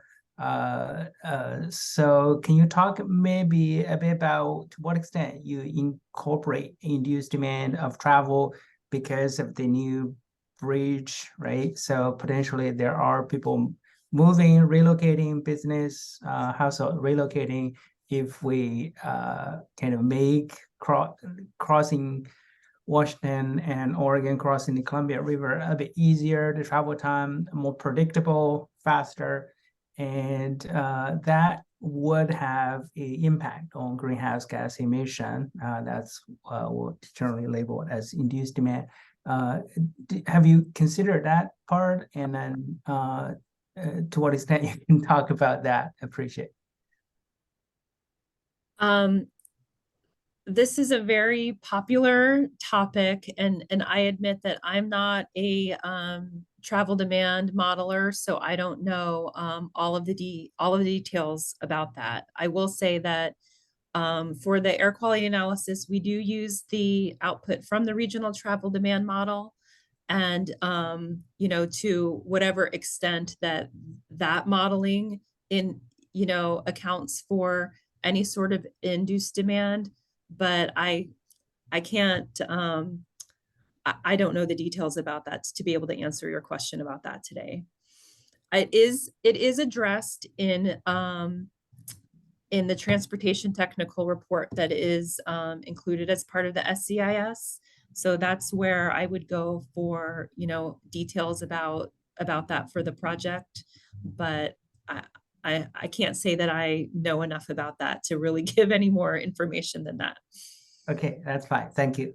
So can you talk maybe a bit about to what extent you incorporate induced demand of travel because of the new bridge, right? So potentially there are people moving, relocating business, household relocating. If we kind of make crossing Washington and Oregon, crossing the Columbia River a bit easier, the travel time more predictable, faster, and that would have an impact on greenhouse gas emission. That's what generally labeled as induced demand. Have you considered that part? And then to what extent you can talk about that? Appreciate. This is a very popular topic, and I admit that I'm not a travel demand modeler, so I don't know all of the details about that. I will say that for the air quality analysis, we do use the output from the regional travel demand model, and you know, to whatever extent that modeling accounts for any sort of induced demand. But I can't, I don't know the details about that to be able to answer your question about that today. It is addressed in the transportation technical report that is included as part of the SCIS. So that's where I would go for, you know, details about that for the project. But I can't say that I know enough about that to really give any more information than that. Okay, that's fine. Thank you.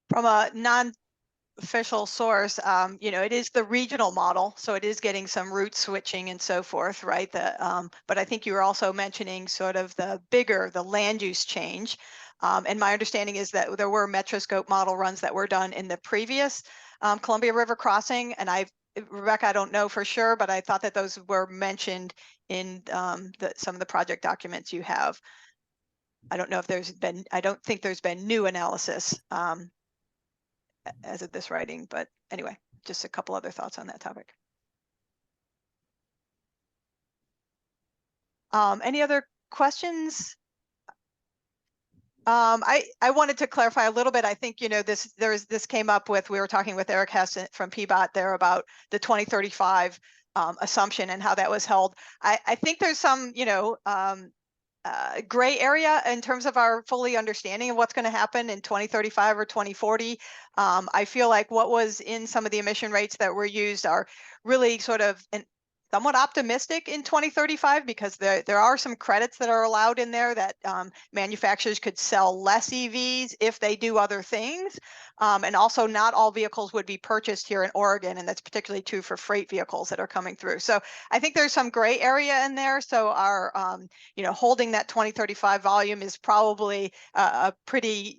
From a non-official source, you know, it is the regional model, so it is getting some route switching and so forth, right? But I think you were also mentioning sort of the land use change. And my understanding is that there were Metroscope model runs that were done in the previous Columbia River crossing, and Rebecca, I don't know for sure, but I thought that those were mentioned in some of the project documents you have. I don't know if I don't think there's been new analysis as of this writing, but anyway, just a couple other thoughts on that topic. Any other questions? I wanted to clarify a little bit. I think, you know, this came up with, we were talking with Eric Hess from PBOT there about the 2035 assumption and how that was held. I think there's some, you know, gray area in terms of our fully understanding of what's going to happen in 2035 or 2040. I feel like what was in some of the emission rates that were used are really sort of somewhat optimistic in 2035, because there are some credits that are allowed in there that manufacturers could sell less EVs if they do other things. And also not all vehicles would be purchased here in Oregon, and that's particularly true for freight vehicles that are coming through. So I think there's some gray area in there. So our, you know, holding that 2035 volume is probably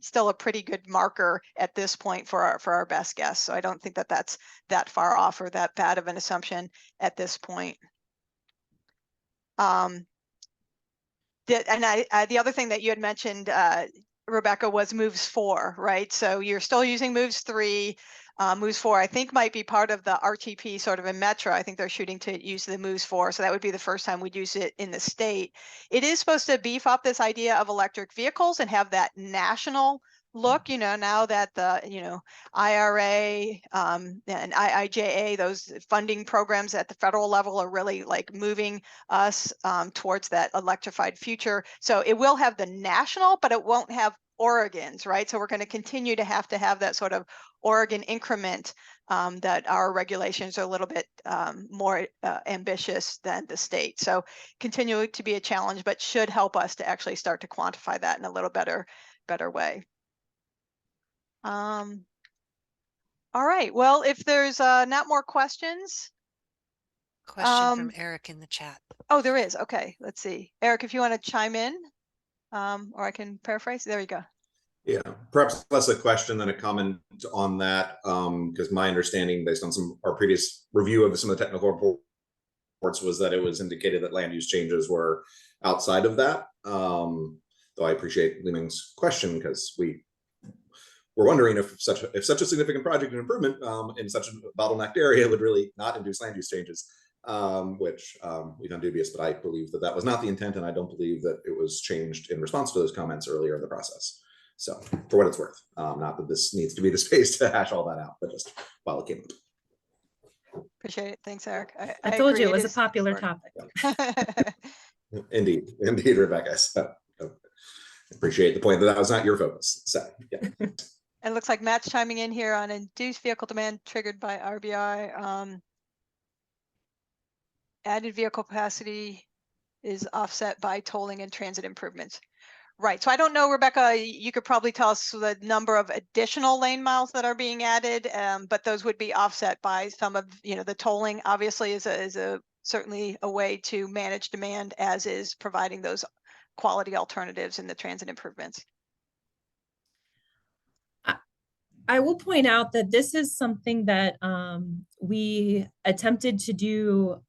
still a pretty good marker at this point for our best guess. So I don't think that that's that far off or that bad of an assumption at this point. The other thing that you had mentioned, Rebecca, was moves 4, right? So you're still using moves 3. Moves 4, I think, might be part of the RTP sort of in Metro. I think they're shooting to use the moves 4. So that would be the first time we'd use it in the state. It is supposed to beef up this idea of electric vehicles and have that national look, you know, now that the, you know, IRA and IIJA, those funding programs at the federal level are really like moving us towards that electrified future. So it will have the national, but it won't have Oregon's, right? So we're going to continue to have that sort of Oregon increment, that our regulations are a little bit more ambitious than the state. So continuing to be a challenge, but should help us to actually start to quantify that in a little better way. All right, well, if there's not more questions. Question from Eric in the chat. Oh, there is. Okay, let's see. Eric, if you want to chime in, or I can paraphrase. There you go. Yeah, perhaps less a question than a comment on that, because my understanding, based on our previous review of some of the technical reports, was that it was indicated that land use changes were outside of that. Though I appreciate Li Ming's question, because we we're wondering if such a significant project and improvement in such a bottlenecked area would really not induce land use changes, which we found dubious. But I believe that was not the intent, and I don't believe that it was changed in response to those comments earlier in the process. So, for what it's worth, not that this needs to be the space to hash all that out, but just while it came up. Appreciate it. Thanks, Eric. I told agree. you it was a popular topic. Indeed, Rebecca. So, appreciate the point that was not your focus. So, yeah. And it looks like Matt's chiming in here on induced vehicle demand triggered by RBI. Added vehicle capacity is offset by tolling and transit improvements. Right. So I don't know, Rebecca, you could probably tell us the number of additional lane miles that are being added, but those would be offset by some of, the tolling obviously is a certainly a way to manage demand, as is providing those quality alternatives in the transit improvements. I will point out that this is something that we attempted to do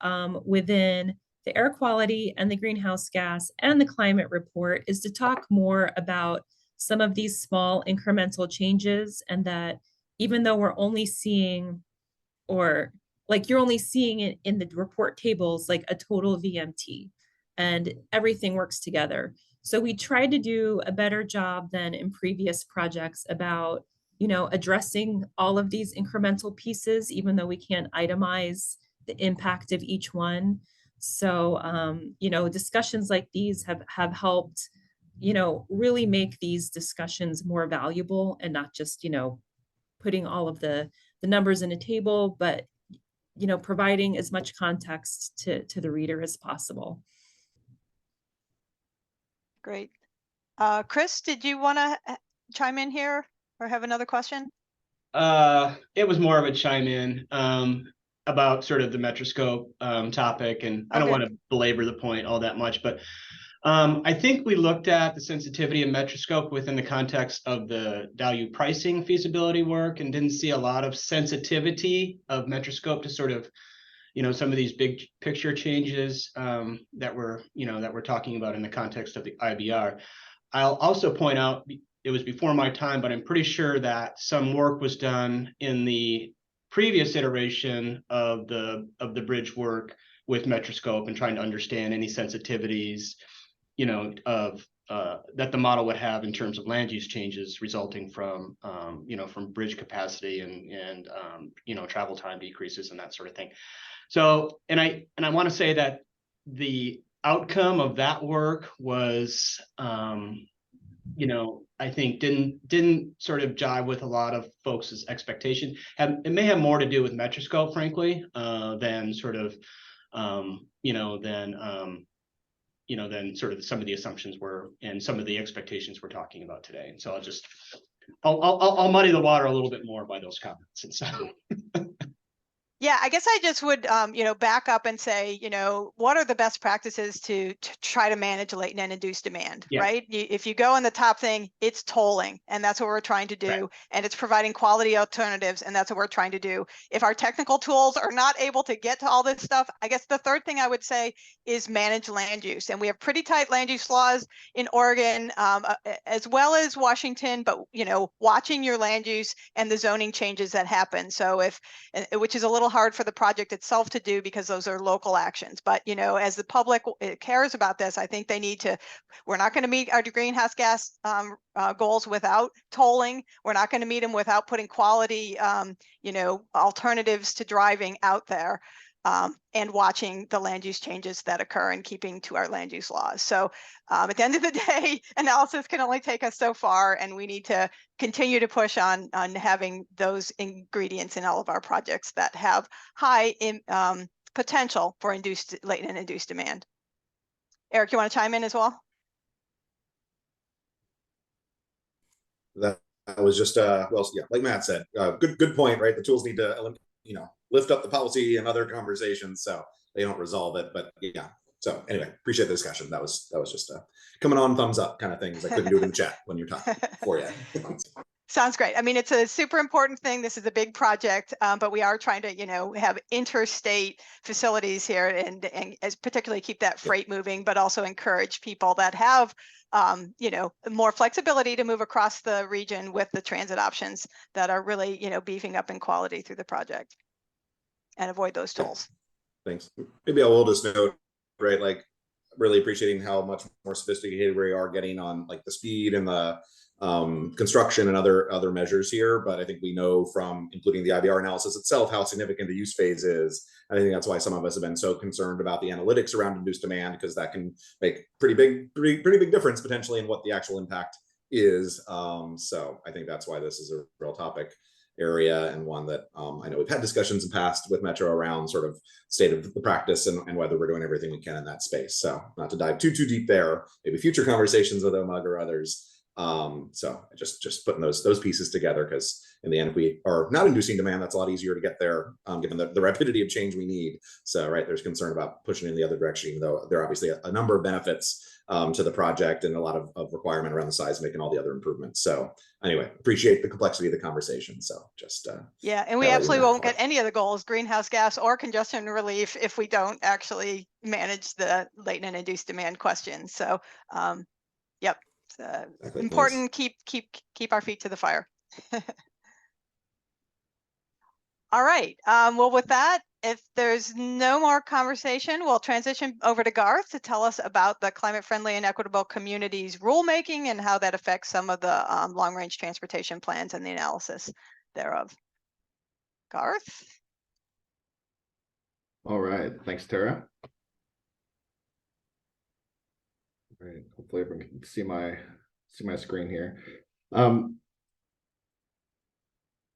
within the air quality and the greenhouse gas and the climate report, is to talk more about some of these small incremental changes, and that even though we're only seeing, or like you're only seeing it in the report tables, like a total VMT, and everything works together. So we tried to do a better job than in previous projects about, addressing all of these incremental pieces, even though we can't itemize the impact of each one. So, discussions like these have helped, really make these discussions more valuable, and not just, putting all of the numbers in a table, but, providing as much context to the reader as possible. Great. Chris, did you want to chime in here or have another question? It was more of a chime in about sort of the Metroscope topic, and I don't want to belabor the point all that much, but I think we looked at the sensitivity of Metroscope within the context of the value pricing feasibility work, and didn't see a lot of sensitivity of Metroscope to sort of, some of these big picture changes that we're talking about in the context of the IBR. I'll also point out, it was before my time, but I'm pretty sure that some work was done in the previous iteration of the bridge work with Metroscope, and trying to understand any sensitivities, of that the model would have in terms of land use changes resulting from, from bridge capacity and travel time decreases and that sort of thing. So, and I want to say that the outcome of that work was, I think didn't sort of jive with a lot of folks' expectation. It may have more to do with Metroscope, frankly, than sort of, than sort of some of the assumptions were and some of the expectations we're talking about today. And so I'll muddy the water a little bit more by those comments. And so. Yeah, I guess I just would, back up and say, what are the best practices to try to manage latent and induced demand, right? If you go in the top thing, it's tolling, and that's what we're trying to do. Right. And it's providing quality alternatives, and that's what we're trying to do. If our technical tools are not able to get to all this stuff, I guess the third thing I would say is manage land use. And we have pretty tight land use laws in Oregon, as well as Washington, but, watching your land use and the zoning changes that happen. So which is a little hard for the project itself to do, because those are local actions. But, as the public cares about this, I think they need to, we're not going to meet our greenhouse gas goals without tolling. We're not going to meet them without putting quality, alternatives to driving out there. And watching the land use changes that occur and keeping to our land use laws. So at the end of the day, analysis can only take us so far, and we need to continue to push on having those ingredients in all of our projects that have high potential for latent and induced demand. Eric, you want to chime in as well? That was just like Matt said, good point, right? The tools need to lift up the policy and other conversations, so they don't resolve it. But yeah, so anyway, appreciate the discussion. That was just coming on thumbs up kind of thing, because I couldn't do it in chat when you're talking for you. Sounds great. I mean, it's a super important thing. This is a big project, but we are trying to, you know, have interstate facilities here and as particularly keep that freight moving, but also encourage people that have, you know, more flexibility to move across the region with the transit options that are really, you know, beefing up in quality through the project and avoid those tolls. Thanks. Maybe I will just note, right, like really appreciating how much more sophisticated we are getting on like the speed and the construction and other measures here. But I think we know from including the IBR analysis itself how significant the use phase is. I think that's why some of us have been so concerned about the analytics around induced demand, because that can make pretty big difference potentially in what the actual impact is. So I think that's why this is a real topic area, and one that I know we've had discussions in past with Metro around sort of state of the practice and whether we're doing everything we can in that space. So not to dive too deep there, maybe future conversations with OMUG or others. So just putting those pieces together, because in the end, if we are not inducing demand, that's a lot easier to get there, given the rapidity of change we need. So right, there's concern about pushing in the other direction, even though there are obviously a number of benefits to the project and a lot of requirement around the seismic and all the other improvements. So anyway, appreciate the complexity of the conversation. So just yeah, and we absolutely won't get any of the goals, greenhouse gas or congestion relief, if we don't actually manage the latent and induced demand questions. So yep, exactly. Important. Nice. Keep our feet to the fire. All right. Well, with that, if there's no more conversation, we'll transition over to Garth to tell us about the climate-friendly and equitable communities rulemaking and how that affects some of the long-range transportation plans and the analysis thereof. Garth? All right. Thanks, Tara. All right. Hopefully everyone can see my screen here.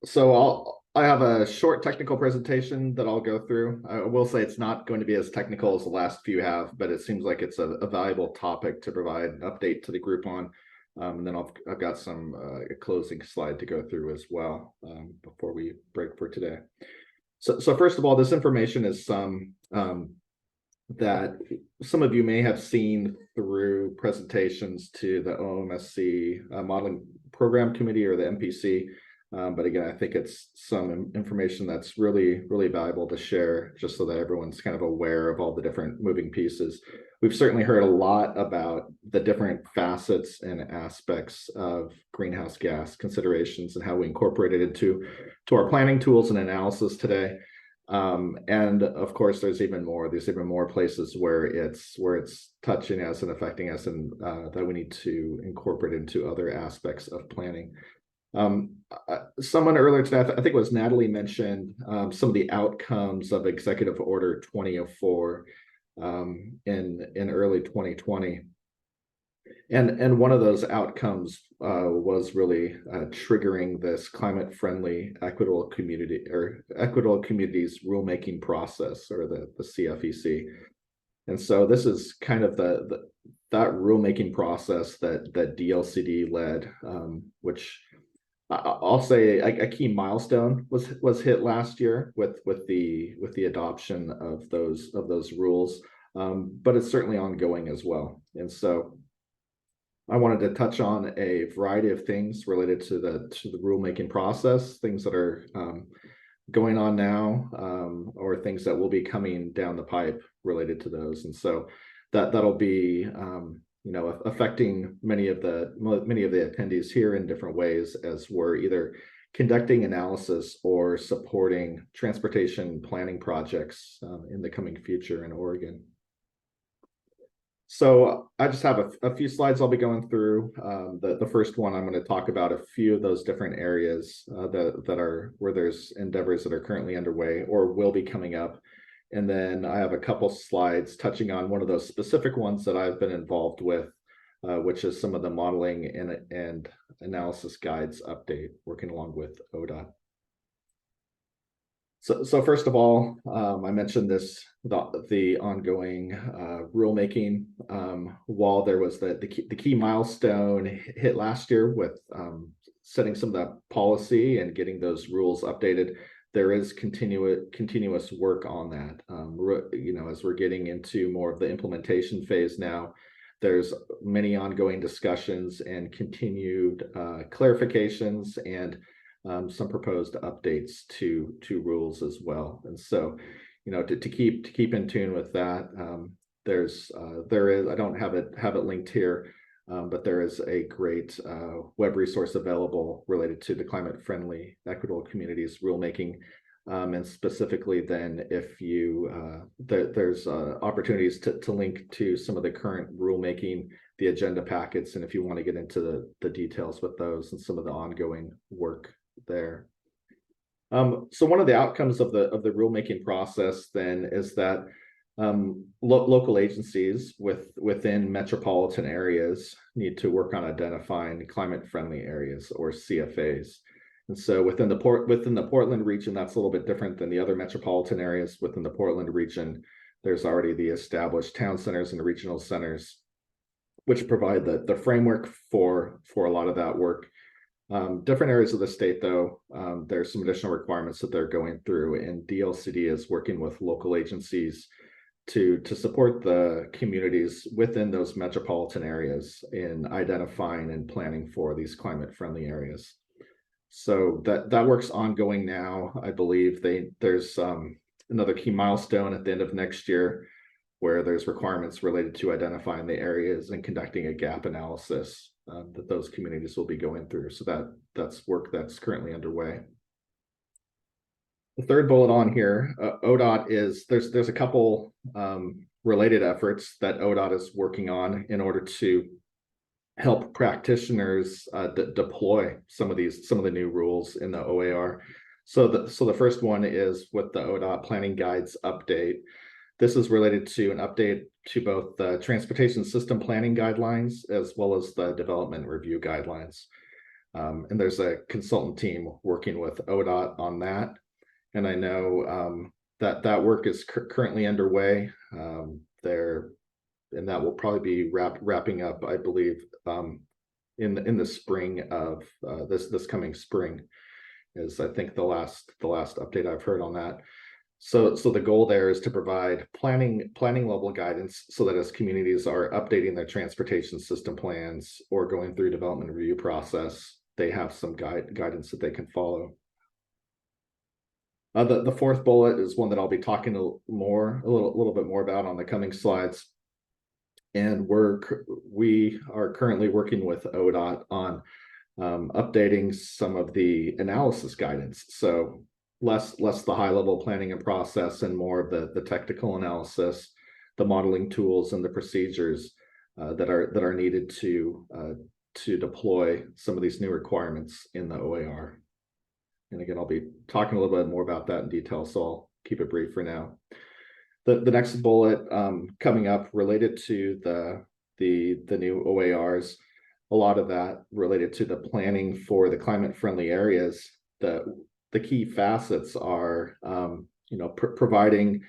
So I have a short technical presentation that I'll go through. I will say it's not going to be as technical as the last few have, but it seems like it's a valuable topic to provide an update to the group on. And then I've got some a closing slide to go through as well before we break for today. So first of all, this information is some that some of you may have seen through presentations to the OMSC Modeling Program Committee or the MPC. But again, I think it's some information that's really valuable to share, just so that everyone's kind of aware of all the different moving pieces. We've certainly heard a lot about the different facets and aspects of greenhouse gas considerations and how we incorporate it into our planning tools and analysis today. And of course, there's even more places where it's touching us and affecting us, and that we need to incorporate into other aspects of planning. Someone earlier today, I think it was Natalie, mentioned some of the outcomes of Executive Order 2004 in early 2020, and one of those outcomes was really triggering this climate-friendly equitable communities rulemaking process, or the CFEC. And so this is kind of that rulemaking process that DLCD led, which I'll say a key milestone was hit last year with the adoption of those rules, but it's certainly ongoing as well. And so I wanted to touch on a variety of things related to the rulemaking process, things that are going on now, or things that will be coming down the pipe related to those. And so that'll be affecting many of the attendees here in different ways, as we're either conducting analysis or supporting transportation planning projects in the coming future in Oregon. So I just have a few slides I'll be going through. The first one, I'm going to talk about a few of those different areas that are where there's endeavors that are currently underway or will be coming up. And then I have a couple slides touching on one of those specific ones that I've been involved with, which is some of the modeling and analysis guides update, working along with ODOT. So first of all, I mentioned the ongoing rulemaking. While there was the key milestone hit last year with setting some of that policy and getting those rules updated, there is continuous work on that. As we're getting into more of the implementation phase now, there's many ongoing discussions and continued clarifications and some proposed updates to rules as well. And so, to keep in tune with that, there is, I don't have it linked here, but there is a great web resource available related to the climate friendly equitable communities rulemaking. And specifically then if you, there's opportunities to link to some of the current rulemaking, the agenda packets, and if you want to get into the details with those and some of the ongoing work there. So one of the outcomes of the rulemaking process then is that local agencies within metropolitan areas need to work on identifying climate friendly areas, or CFAs. And so within the Portland region, that's a little bit different than the other metropolitan areas. Within the Portland region, there's already the established town centers and regional centers, which provide the framework for a lot of that work. Different areas of the state, though, there's some additional requirements that they're going through, and DLCD is working with local agencies to support the communities within those metropolitan areas in identifying and planning for these climate friendly areas. So that work's ongoing now. I believe there's another key milestone at the end of next year where there's requirements related to identifying the areas and conducting a gap analysis that those communities will be going through. So that's work that's currently underway. The third bullet on here, ODOT is, there's a couple related efforts that ODOT is working on in order to help practitioners deploy some of the new rules in the OAR. So the first one is with the ODOT Planning Guides update. This is related to an update to both the transportation system planning guidelines as well as the development review guidelines. And there's a consultant team working with ODOT on that. And I know that work is currently underway. And that will probably be wrapping up, I believe, in the spring of this coming spring, is I think the last update I've heard on that. So the goal there is to provide planning level guidance so that as communities are updating their transportation system plans or going through development review process, they have some guidance that they can follow. The fourth bullet is one that I'll be talking a little bit more about on the coming slides. And we are currently working with ODOT on updating some of the analysis guidance. So less the high level planning and process and more of the technical analysis, the modeling tools and the procedures that are needed to deploy some of these new requirements in the OAR. And again, I'll be talking a little bit more about that in detail, so I'll keep it brief for now. The next bullet coming up related to the new OARs, a lot of that related to the planning for the climate friendly areas. The key facets are providing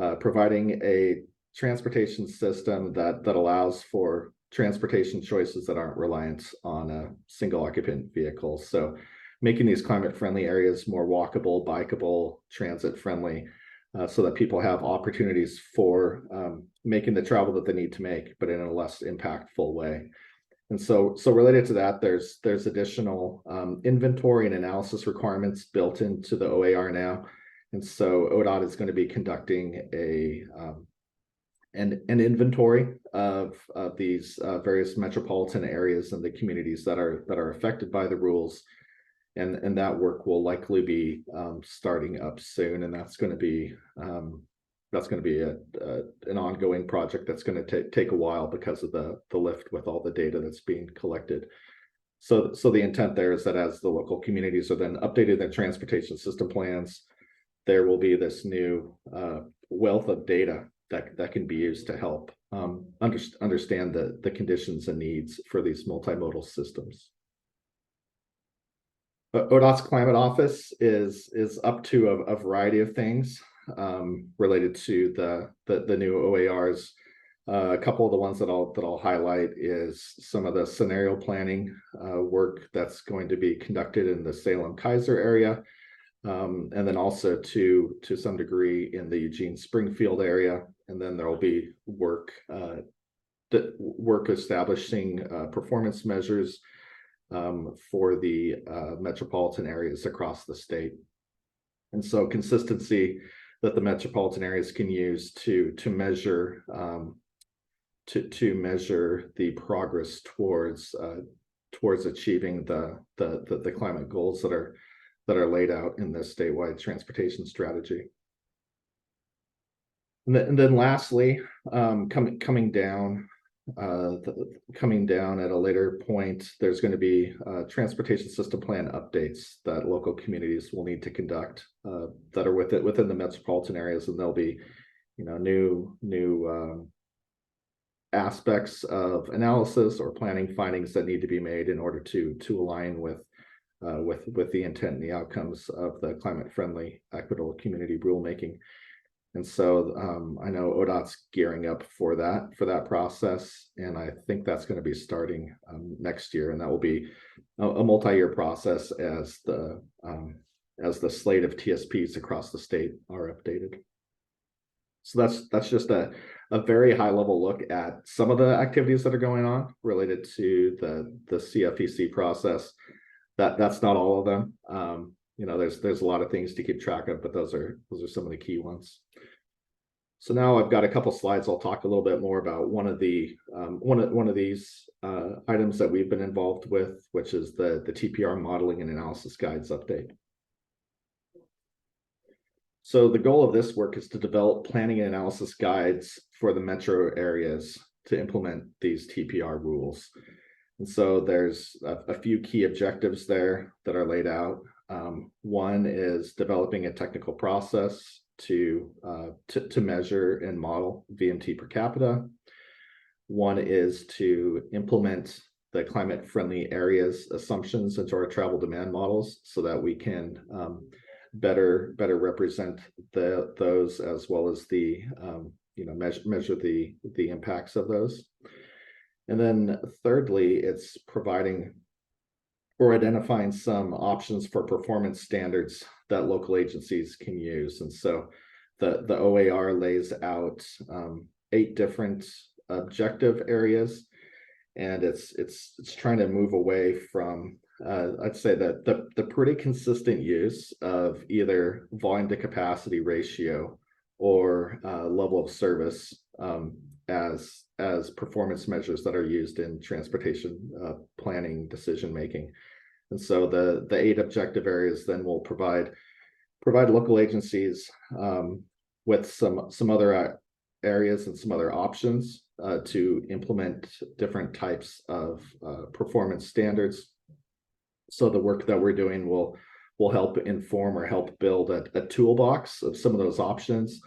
a transportation system that allows for transportation choices that aren't reliant on a single occupant vehicle. So making these climate friendly areas more walkable, bikeable, transit friendly, so that people have opportunities for making the travel that they need to make, but in a less impactful way. And so related to that, there's additional inventory and analysis requirements built into the OAR now. And so ODOT is going to be conducting an inventory of these various metropolitan areas and the communities that are affected by the rules. And that work will likely be starting up soon, and that's going to be an ongoing project that's going to take a while because of the lift with all the data that's being collected. So the intent there is that as the local communities are then updating their transportation system plans, there will be this new wealth of data that can be used to help understand the conditions and needs for these multimodal systems. ODOT's climate office is up to a variety of things related to the new OARs. A couple of the ones that I'll highlight is some of the scenario planning work that's going to be conducted in the Salem-Keizer area, and then also to some degree in the Eugene Springfield area. And then there will be work work establishing performance measures for the metropolitan areas across the state. And so consistency that the metropolitan areas can use to measure to measure the progress towards achieving the climate goals that are laid out in this statewide transportation strategy. And then lastly, coming down at a later point, there's going to be transportation system plan updates that local communities will need to conduct that are within the metropolitan areas, and there'll be, new aspects of analysis or planning findings that need to be made in order to align with the intent and the outcomes of the climate-friendly, equitable community rulemaking. And so I know ODOT's gearing up for that process, and I think that's going to be starting next year, and that will be a multi-year process as the slate of TSPs across the state are updated. So that's just a very high level look at some of the activities that are going on related to the CFEC process. That's not all of them. There's a lot of things to keep track of, but those are some of the key ones. So now I've got a couple slides. I'll talk a little bit more about one of these items that we've been involved with, which is the TPR modeling and analysis guides update. So the goal of this work is to develop planning and analysis guides for the metro areas to implement these TPR rules. And so there's a few key objectives there that are laid out. One is developing a technical process to measure and model VMT per capita. One is to implement the climate-friendly areas assumptions into our travel demand models so that we can better represent those, as well as the measure the impacts of those. And then thirdly, it's providing or identifying some options for performance standards that local agencies can use. And so the OAR lays out 8 different objective areas, and it's trying to move away from I'd say that the pretty consistent use of either volume to capacity ratio or level of service as performance measures that are used in transportation planning decision making. And so the 8 objective areas then will provide local agencies with some other areas and some other options to implement different types of performance standards. So the work that we're doing will help inform or help build a toolbox of some of those options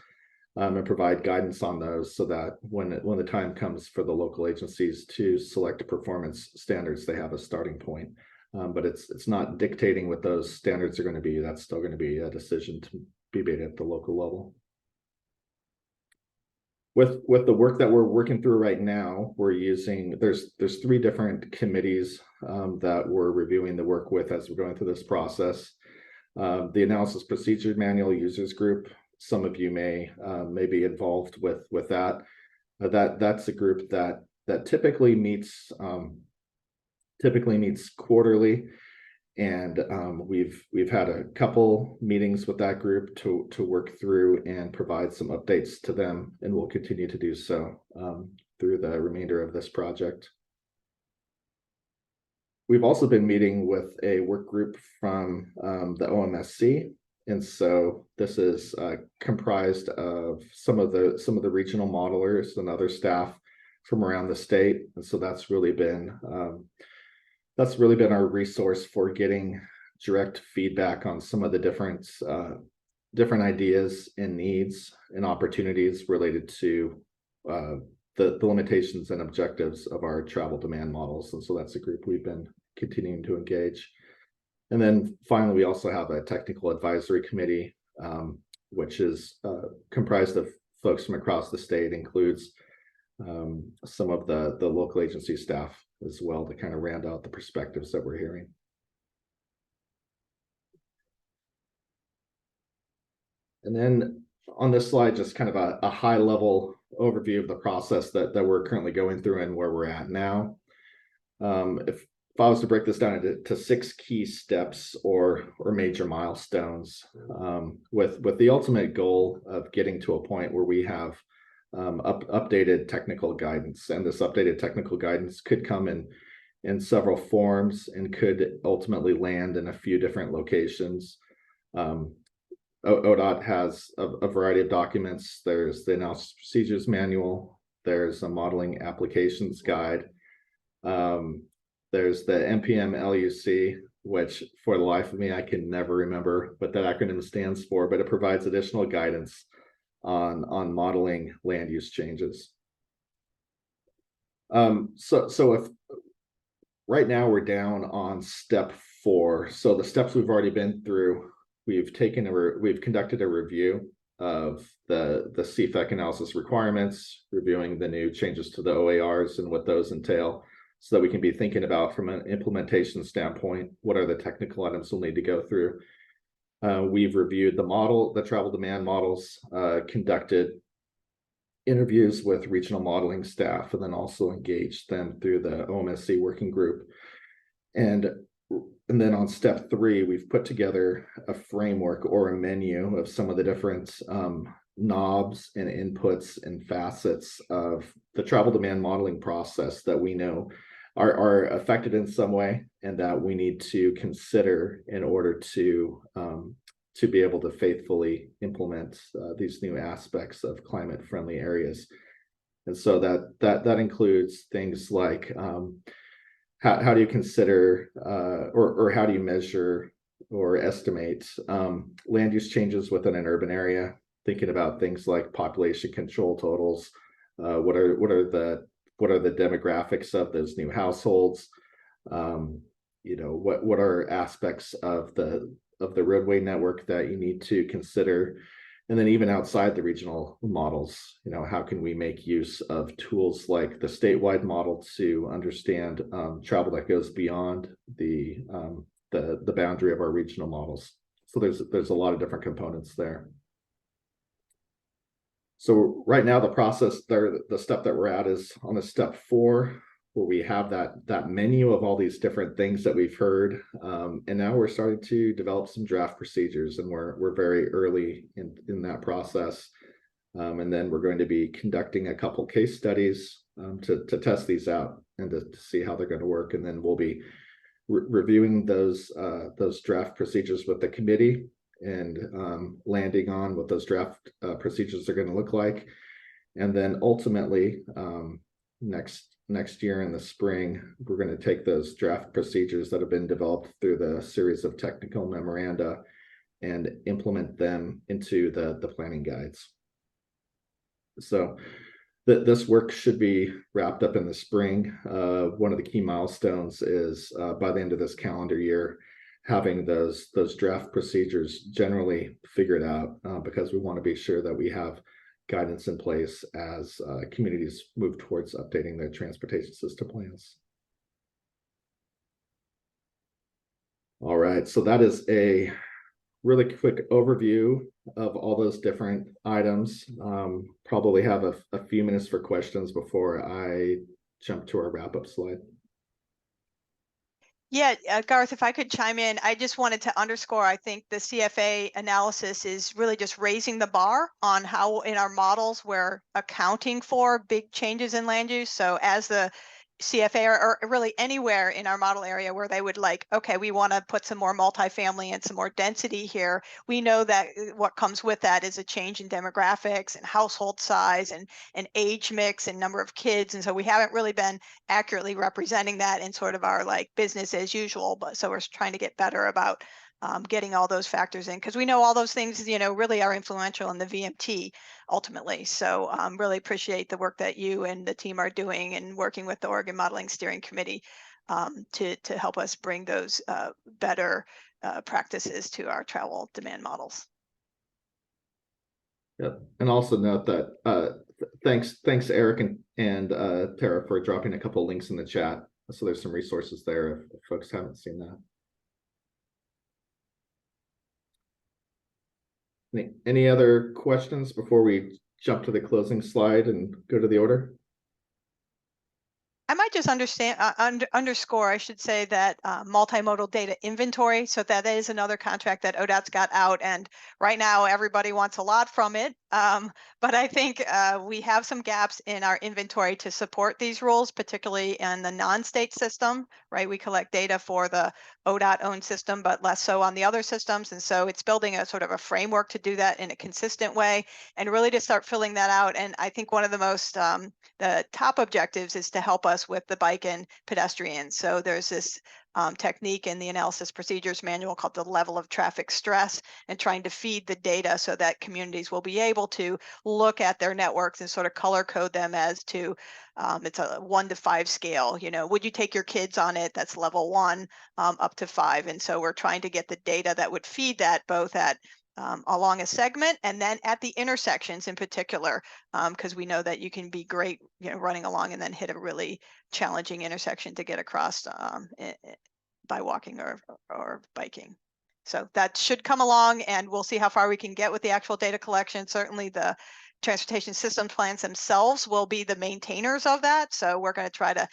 and provide guidance on those, so that when the time comes for the local agencies to select performance standards, they have a starting point. But it's not dictating what those standards are going to be. That's still going to be a decision to be made at the local level. With the work that we're working through right now, we're using there's 3 different committees that we're reviewing the work with as we're going through this process. The Analysis Procedure Manual Users Group, some of you may be involved with that. That's a group that typically meets quarterly, and we've had a couple meetings with that group to work through and provide some updates to them, and we'll continue to do so through the remainder of this project. We've also been meeting with a work group from the OMSC, and so this is comprised of some of the regional modelers and other staff from around the state, and so that's really been our resource for getting direct feedback on some of the different ideas and needs and opportunities related to the limitations and objectives of our travel demand models. And so that's a group we've been continuing to engage. And then finally, we also have a technical advisory committee, which is comprised of folks from across the state, includes some of the local agency staff as well, to kind of round out the perspectives that we're hearing. And then on this slide, just kind of a high level overview of the process that we're currently going through and where we're at now. If I was to break this down into 6 key steps or major milestones, with the ultimate goal of getting to a point where we have updated technical guidance, and this updated technical guidance could come in several forms and could ultimately land in a few different locations. ODOT has a variety of documents. There's the analysis procedures manual. There's a modeling applications guide. There's the NPM LUC, which for the life of me, I can never remember what that acronym stands for, but it provides additional guidance on modeling land use changes. So if right now we're down on step 4. So the steps we've already been through, we've conducted a review of the CFEC analysis requirements, reviewing the new changes to the OARs and what those entail, so that we can be thinking about, from an implementation standpoint, what are the technical items we'll need to go through. We've reviewed the travel demand models, conducted interviews with regional modeling staff, and then also engaged them through the OMSC working group. And then on step 3, we've put together a framework or a menu of some of the different knobs and inputs and facets of the travel demand modeling process that we know are affected in some way, and that we need to consider in order to be able to faithfully implement these new aspects of climate-friendly areas. And so that includes things like how do you consider or how do you measure or estimate land use changes within an urban area, thinking about things like population control totals, what are the demographics of those new households, what are aspects of the roadway network that you need to consider. And then even outside the regional models, how can we make use of tools like the statewide model to understand travel that goes beyond the boundary of our regional models? So there's a lot of different components there. So right now, the process there, the step that we're at is on a step 4, where we have that menu of all these different things that we've heard, and now we're starting to develop some draft procedures, and we're very early in that process. And then we're going to be conducting a couple case studies to test these out and to see how they're going to work, and then we'll be reviewing those draft procedures with the committee, and landing on what those draft procedures are going to look like. And then ultimately, next year in the spring, we're going to take those draft procedures that have been developed through the series of technical memoranda and implement them into the planning guides. So this work should be wrapped up in the spring. One of the key milestones is by the end of this calendar year, having those draft procedures generally figured out, because we want to be sure that we have guidance in place as communities move towards updating their transportation system plans. All right, so that is a really quick overview of all those different items. Probably have a few minutes for questions before I jump to our wrap-up slide. Yeah, Garth, if I could chime in, I just wanted to underscore, I think the CFA analysis is really just raising the bar on how in our models we're accounting for big changes in land use. So as the CFA or really anywhere in our model area where they would like, okay, we want to put some more multifamily and some more density here. We know that what comes with that is a change in demographics and household size and age mix and number of kids. And so we haven't really been accurately representing that in sort of our like business as usual. But so we're trying to get better about getting all those factors in, because we know all those things, really are influential in the VMT ultimately. So really appreciate the work that you and the team are doing and working with the Oregon Modeling Steering Committee to help us bring those better practices to our travel demand models. Yeah, and also note that thanks Eric and Tara for dropping a couple links in the chat. So there's some resources there if folks haven't seen that. Any other questions before we jump to the closing slide and go to the order? I might just underscore, I should say, that multimodal data inventory. So that is another contract that ODOT's got out, and right now everybody wants a lot from it. But I think we have some gaps in our inventory to support these rules, particularly in the non-state system, right? We collect data for the ODOT-owned system, but less so on the other systems. And so it's building a sort of a framework to do that in a consistent way and really to start filling that out. And I think one of the most the top objectives is to help us with the bike and pedestrians. So there's this technique in the analysis procedures manual called the level of traffic stress, and trying to feed the data so that communities will be able to look at their networks and sort of color code them as to it's a 1 to 5 scale. You know, would you take your kids on it? That's level 1 up to 5. And so we're trying to get the data that would feed that both at along a segment and then at the intersections in particular, because we know that you can be great, you know, running along and then hit a really challenging intersection to get across by walking or biking. So that should come along, and we'll see how far we can get with the actual data collection. Certainly the transportation system plans themselves will be the maintainers of that. So we're going to try to,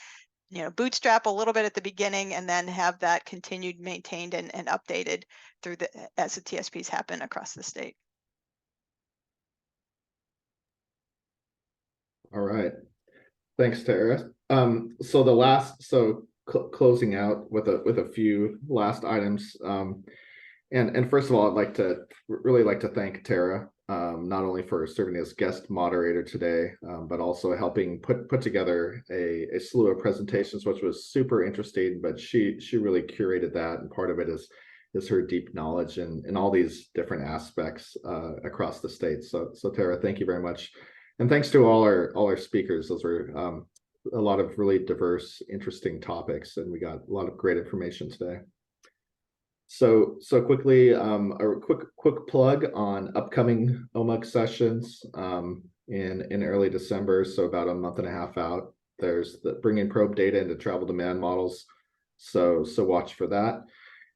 you know, bootstrap a little bit at the beginning and then have that continued, maintained and updated through as the TSPs happen across the state. All right. Thanks, Tara. Closing out with a few last items. And first of all, I'd really like to thank Tara, not only for serving as guest moderator today, but also helping put together a slew of presentations, which was super interesting. But she really curated that, and part of it is her deep knowledge in all these different aspects across the state. So Tara, thank you very much, and thanks to all our speakers. Those were a lot of really diverse, interesting topics, and we got a lot of great information today. So quickly, a quick plug on upcoming OMUG sessions in early December, so about a month and a half out. There's the bringing probe data into travel demand models, so watch for that.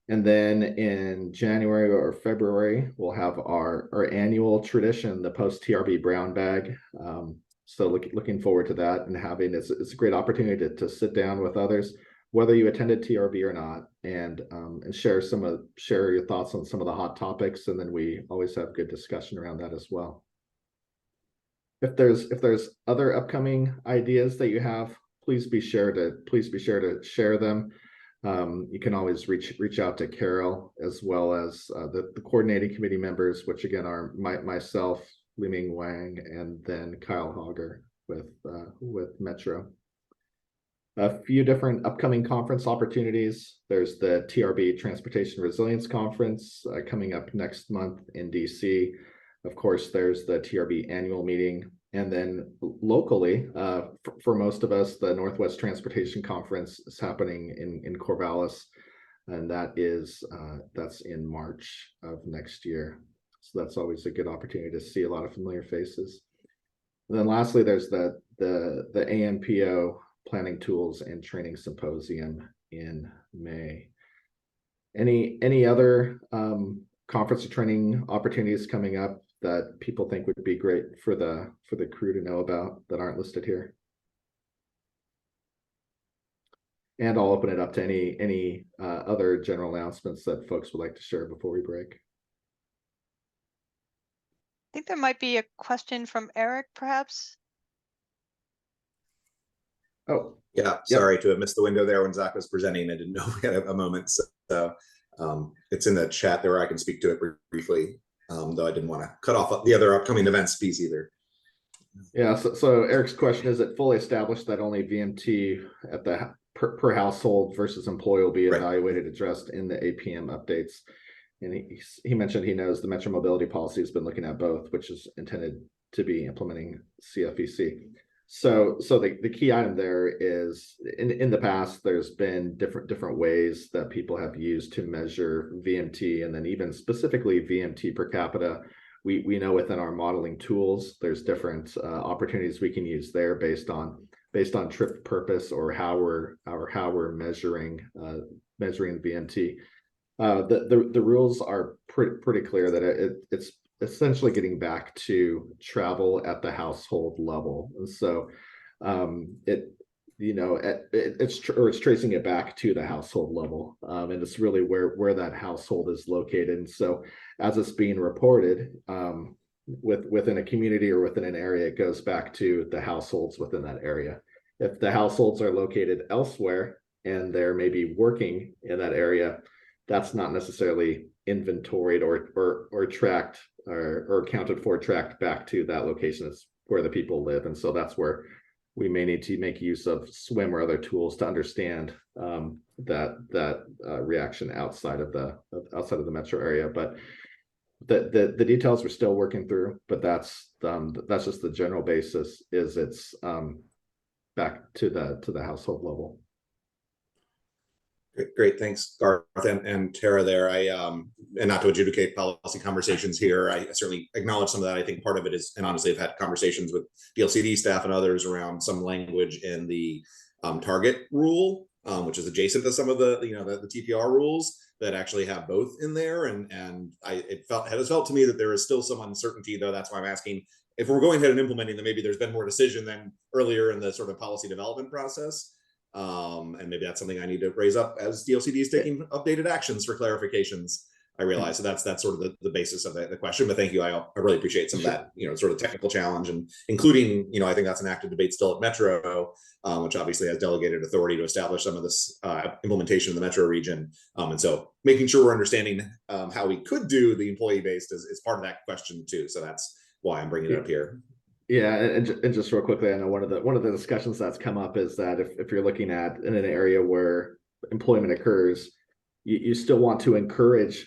And then in January or February, we'll have our annual tradition, the post TRB brown bag. So looking forward to that, and having it's a great opportunity to sit down with others, whether you attended TRB or not, and share your thoughts on some of the hot topics, and then we always have good discussion around that as well. If there's other upcoming ideas that you have, please be sure to share them. You can always reach out to Carol, as well as the coordinating committee members, which again are myself, Liming Wang, and then Kyle Hogger with Metro. A few different upcoming conference opportunities. There's the TRB Transportation Resilience Conference coming up next month in DC. Of course, there's the TRB annual meeting. And then locally, for most of us, the Northwest Transportation Conference is happening in Corvallis, and that's in March of next year. So that's always a good opportunity to see a lot of familiar faces. And then lastly, there's the AMPO Planning Tools and Training Symposium in May. Any other conference or training opportunities coming up that people think would be great for the crew to know about that aren't listed here? And I'll open it up to any other general announcements that folks would like to share before we break. I think there might be a question from Eric, perhaps. Oh, yeah. Sorry to have missed the window there when Zach was presenting. I didn't know we had a moment. So it's in the chat there. I can speak to it briefly, though I didn't want to cut off the other upcoming events piece either. Yeah. So Eric's question is: it fully established that only VMT at the per household versus employee will be evaluated, addressed in the APM updates? And he mentioned he knows the Metro Mobility Policy has been looking at both, which is intended to be implementing CFEC. So the key item there is in the past, there's been different ways that people have used to measure VMT, and then even specifically VMT per capita. We know within our modeling tools, there's different opportunities we can use there based on trip purpose or how we're measuring VMT. The rules are pretty clear that it's essentially getting back to travel at the household level. And so it's tracing it back to the household level, and it's really where that household is located. And so as it's being reported within a community or within an area, it goes back to the households within that area. If the households are located elsewhere and they're maybe working in that area, that's not necessarily inventoried or tracked or accounted for, tracked back to that location. It's where the people live. And so that's where we may need to make use of SWIM or other tools to understand that reaction outside of the metro area. But the details we're still working through, but that's just the general basis. Is it's back to the household level. Great, thanks, Garth and Tara there. And not to adjudicate policy conversations here, I certainly acknowledge some of that. I think part of it is, and honestly, I've had conversations with DLCD staff and others around some language in the target rule, which is adjacent to some of the TPR rules that actually have both in there. And it has felt to me that there is still some uncertainty, though. That's why I'm asking if we're going ahead and implementing them. Maybe there's been more decision than earlier in the sort of policy development process. And maybe that's something I need to raise up as DLCD is taking updated actions for clarifications. I realize. So that's sort of the basis of the question. But thank you. I really appreciate some of that, sort of technical challenge, and including, I think that's an active debate still at Metro, which obviously has delegated authority to establish some of this implementation in the Metro region. And so making sure we're understanding how we could do the employee based is part of that question too. So that's why I'm bringing it up here. Yeah, and just real quickly, I know one of the discussions that's come up is that if you're looking at in an area where employment occurs, you still want to encourage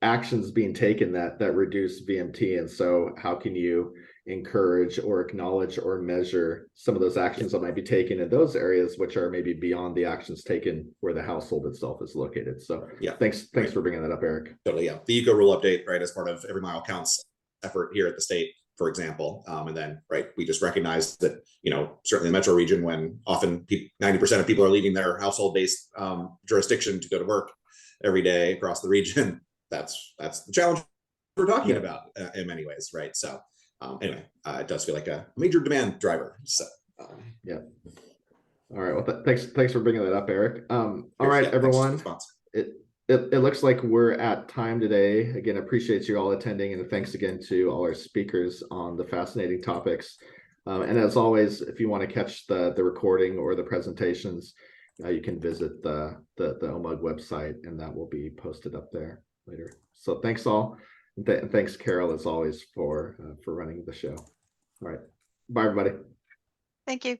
actions being taken that reduce VMT. And so how can you encourage or acknowledge or measure some of those actions that might be taken in those areas, which are maybe beyond the actions taken where the household itself is located? So yeah, thanks for bringing that up, Eric. Totally, yeah. The eco rule update, right, as part of Every Mile Counts effort here at the state, for example. And then, right, we just recognize that, certainly in the metro region, when often 90% of people are leaving their household-based jurisdiction to go to work every day across the region, that's the challenge we're talking about in many ways, right? So anyway, it does feel like a major demand driver. So yeah. All right. Well, thanks for bringing that up, Eric. All right, everyone. It looks like we're at time today. Again, appreciate you all attending, and thanks again to all our speakers on the fascinating topics. And as always, if you want to catch the recording or the presentations, you can visit the OMUG website, and that will be posted up there later. So thanks all, and thanks Carol as always for running the show. All right, bye everybody. Thank you.